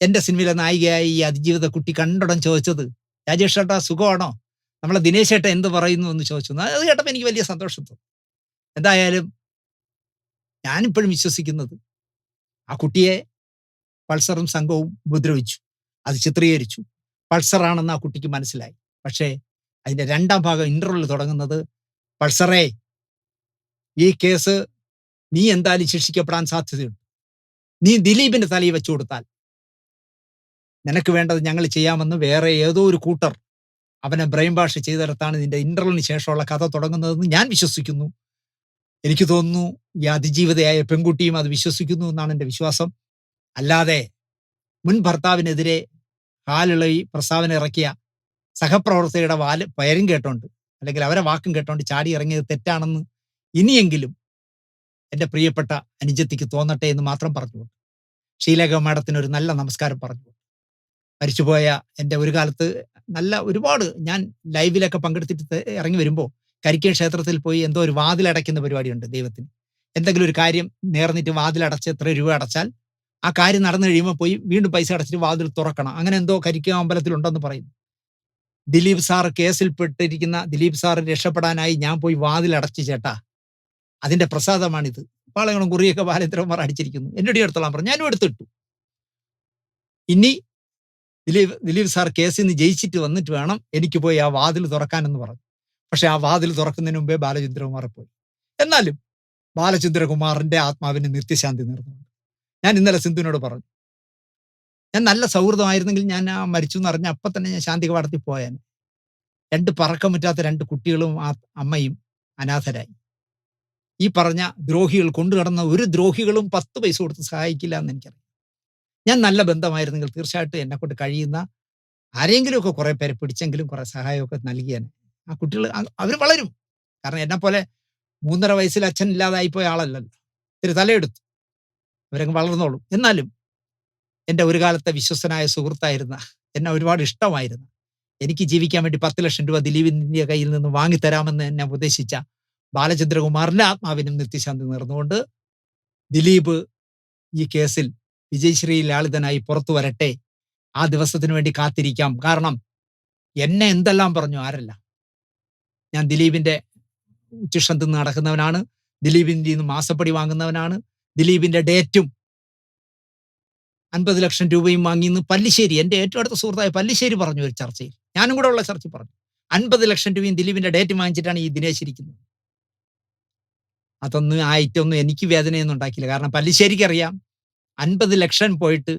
എൻ്റെ സിനിമയിലെ നായികയായി ഈ അതിജീവിത കുട്ടി കണ്ടുടൻ ചോദിച്ചത്, രാജേഷ് ചേട്ടാ സുഖമാണോ, നമ്മളെ ദിനേശ് ചേട്ടൻ എന്ത് പറയുന്നു എന്ന് ചോദിച്ചു. അത് കേട്ടപ്പോൾ എനിക്ക് വലിയ സന്തോഷം തോന്നി. എന്തായാലും ഞാനിപ്പോഴും വിശ്വസിക്കുന്നത് ആ കുട്ടിയെ പൾസറും സംഘവും ഉപദ്രവിച്ചു, അത് ചിത്രീകരിച്ചു, പൾസറാണെന്ന് ആ കുട്ടിക്ക് മനസ്സിലായി. പക്ഷേ അതിന്റെ 2ാം ഭാഗം ഇന്റർവെൽ തുടങ്ങുന്നത്, പൾസറേ ഈ കേസ് നീ എന്തായാലും ശിക്ഷിക്കപ്പെടാൻ സാധ്യതയുണ്ട്, നീ ദിലീപിന്റെ തലയിൽ വെച്ചു കൊടുത്താൽ നിനക്ക് വേണ്ടത് ഞങ്ങൾ ചെയ്യാമെന്ന് വേറെ ഏതോ ഒരു കൂട്ടർ അവനെ ബ്രെയിൻ വാഷ് ചെയ്തിടത്താണ് നിന്റെ ഇന്റർവെലിന് ശേഷമുള്ള കഥ തുടങ്ങുന്നതെന്ന് ഞാൻ വിശ്വസിക്കുന്നു. എനിക്ക് തോന്നുന്നു ഈ അതിജീവിതയായ പെൺകുട്ടിയും അത് വിശ്വസിക്കുന്നു എന്നാണ് എൻ്റെ വിശ്വാസം. അല്ലാതെ മുൻ ഭർത്താവിനെതിരെ കാലിളകി പ്രസ്താവന ഇറക്കിയ സഹപ്രവർത്തകയുടെ പേരും കേട്ടോണ്ട് അല്ലെങ്കിൽ അവരെ വാക്കും കേട്ടോണ്ട് ചാടി ഇറങ്ങിയത് തെറ്റാണെന്ന് ഇനിയെങ്കിലും എൻ്റെ പ്രിയപ്പെട്ട അനുജത്തിക്ക് തോന്നട്ടെ എന്ന് മാത്രം പറഞ്ഞുകൊണ്ട് ഷീലേഖ മാഡത്തിന് ഒരു നല്ല നമസ്കാരം പറഞ്ഞുകൊണ്ട് മരിച്ചുപോയ എൻ്റെ ഒരു കാലത്ത് നല്ല ഒരുപാട് ഞാൻ ലൈവിലൊക്കെ പങ്കെടുത്തിട്ട് ഇറങ്ങി വരുമ്പോൾ കരിക്കൻ ക്ഷേത്രത്തിൽ പോയി എന്തോ ഒരു വാതിലടയ്ക്കുന്ന പരിപാടിയുണ്ട് ദൈവത്തിന്. എന്തെങ്കിലും ഒരു കാര്യം നേർന്നിട്ട് വാതിലടച്ച് എത്ര രൂപ അടച്ചാൽ ആ കാര്യം നടന്നു കഴിയുമ്പോൾ പോയി വീണ്ടും പൈസ അടച്ചിട്ട് വാതിൽ തുറക്കണം. അങ്ങനെ എന്തോ കരിക്ക അമ്പലത്തിലുണ്ടെന്ന് പറയുന്നു. ദിലീപ് സാറ് കേസിൽപ്പെട്ടിരിക്കുന്ന ദിലീപ് സാറ് രക്ഷപ്പെടാനായി ഞാൻ പോയി വാതിലടച്ച് ചേട്ടാ, അതിന്റെ പ്രസാദമാണിത്. പാളയങ്ങളും കുറിയൊക്കെ ബാലേന്ദ്രകുമാർ അടിച്ചിരിക്കുന്നു. എന്നോട് എടുത്തോളാൻ പറഞ്ഞു, ഞാനും എടുത്തിട്ടു. ഇനി ദിലീപ് സാർ കേസിൽ നിന്ന് ജയിച്ചിട്ട് വന്നിട്ട് വേണം എനിക്ക് പോയി ആ വാതിൽ തുറക്കാനെന്ന് പറഞ്ഞു. പക്ഷെ ആ വാതിൽ തുറക്കുന്നതിന് മുമ്പേ ബാലചന്ദ്രകുമാർ പോയി. എന്നാലും ബാലചന്ദ്രകുമാറിന്റെ ആത്മാവിന് നിത്യശാന്തി നേർന്നുകൊണ്ട് ഞാൻ ഇന്നലെ സിന്ധുവിനോട് പറഞ്ഞു, ഞാൻ നല്ല സൗഹൃദമായിരുന്നെങ്കിൽ ഞാൻ ആ മരിച്ചു എന്ന് അറിഞ്ഞ അപ്പം തന്നെ ഞാൻ ശാന്തി കവാടത്തിൽ പോയാൻ. 2 പറക്കം പറ്റാത്ത 2 കുട്ടികളും ആ അമ്മയും അനാഥരായി. ഈ പറഞ്ഞ ദ്രോഹികൾ കൊണ്ടുകടന്ന ഒരു ദ്രോഹികളും 10 പൈസ കൊടുത്ത് സഹായിക്കില്ല എന്ന് എനിക്കറിയാം. ഞാൻ നല്ല ബന്ധമായിരുന്നെങ്കിൽ തീർച്ചയായിട്ടും എന്നെ കൊണ്ട് കഴിയുന്ന ആരെങ്കിലുമൊക്കെ കുറെ പേരെ പിടിച്ചെങ്കിലും കുറെ സഹായമൊക്കെ നൽകിയാൽ ആ കുട്ടികൾ അവർ വളരും. കാരണം എന്നെ പോലെ 3.5 വയസ്സിൽ അച്ഛൻ ഇല്ലാതായിപ്പോയ ആളല്ലല്ലോ. ഇത്തിരി തലയെടുത്തു, അവരങ്ങ് വളർന്നോളും. എന്നാലും എൻ്റെ ഒരു കാലത്തെ വിശ്വസനായ സുഹൃത്തായിരുന്ന, എന്നെ ഒരുപാട് ഇഷ്ടമായിരുന്ന, എനിക്ക് ജീവിക്കാൻ വേണ്ടി 10 ലക്ഷം രൂപ ദിലീപിന്റെ കയ്യിൽ നിന്ന് വാങ്ങിത്തരാമെന്ന് എന്നെ ഉപദേശിച്ച ബാലചന്ദ്രകുമാറിന്റെ ആത്മാവിനും നിത്യശാന്തി നേർന്നുകൊണ്ട് ദിലീപ് ഈ കേസിൽ വിജയശ്രീ ലാളിതനായി പുറത്തു വരട്ടെ. ആ ദിവസത്തിന് വേണ്ടി കാത്തിരിക്കാം. കാരണം എന്നെ എന്തെല്ലാം പറഞ്ഞു ആരല്ല. ഞാൻ ദിലീപിന്റെ ഉച്ചിഷ്ടം തിന്ന് നടക്കുന്നവനാണ്, ദിലീപിന്റെ നിന്ന് മാസപ്പടി വാങ്ങുന്നവനാണ്, ദിലീപിന്റെ ഡേറ്റും 50 ലക്ഷം രൂപയും വാങ്ങിന്ന് പല്ലിശ്ശേരി, എൻ്റെ ഏറ്റവും അടുത്ത സുഹൃത്തായ പല്ലിശ്ശേരി പറഞ്ഞു ഒരു ചർച്ചയിൽ, ഞാനും കൂടെ ഉള്ള ചർച്ചയിൽ പറഞ്ഞു, 50 ലക്ഷം രൂപയും ദിലീപിന്റെ ഡേറ്റ് വാങ്ങിച്ചിട്ടാണ് ഈ ദിനേശ് ഇരിക്കുന്നത്. അതൊന്നും ആ ഐറ്റൊന്നും എനിക്ക് വേദനയൊന്നും ഉണ്ടാക്കിയില്ല. കാരണം പല്ലിശ്ശേരിക്ക് അറിയാം 50 ലക്ഷം പോയിട്ട്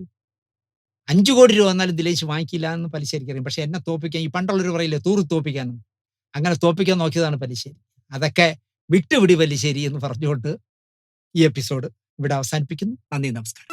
5 കോടി രൂപ വന്നാലും ദിലേശ് വാങ്ങിക്കില്ല എന്ന് പല്ലിശ്ശേരിക്ക് അറിയാം. പക്ഷെ എന്നെ തോപ്പിക്കാൻ, ഈ പണ്ടുള്ളൊരു പറയില്ലേ തൂറി തോപ്പിക്കാനും, അങ്ങനെ തോപ്പിക്കാൻ നോക്കിയതാണ് പല്ലിശ്ശേരി. അതൊക്കെ വിട്ടുപിടി പല്ലിശ്ശേരി എന്ന് പറഞ്ഞുകൊണ്ട് ഈ എപ്പിസോഡ് ഇവിടെ അവസാനിപ്പിക്കുന്നു. നന്ദി, നമസ്കാരം.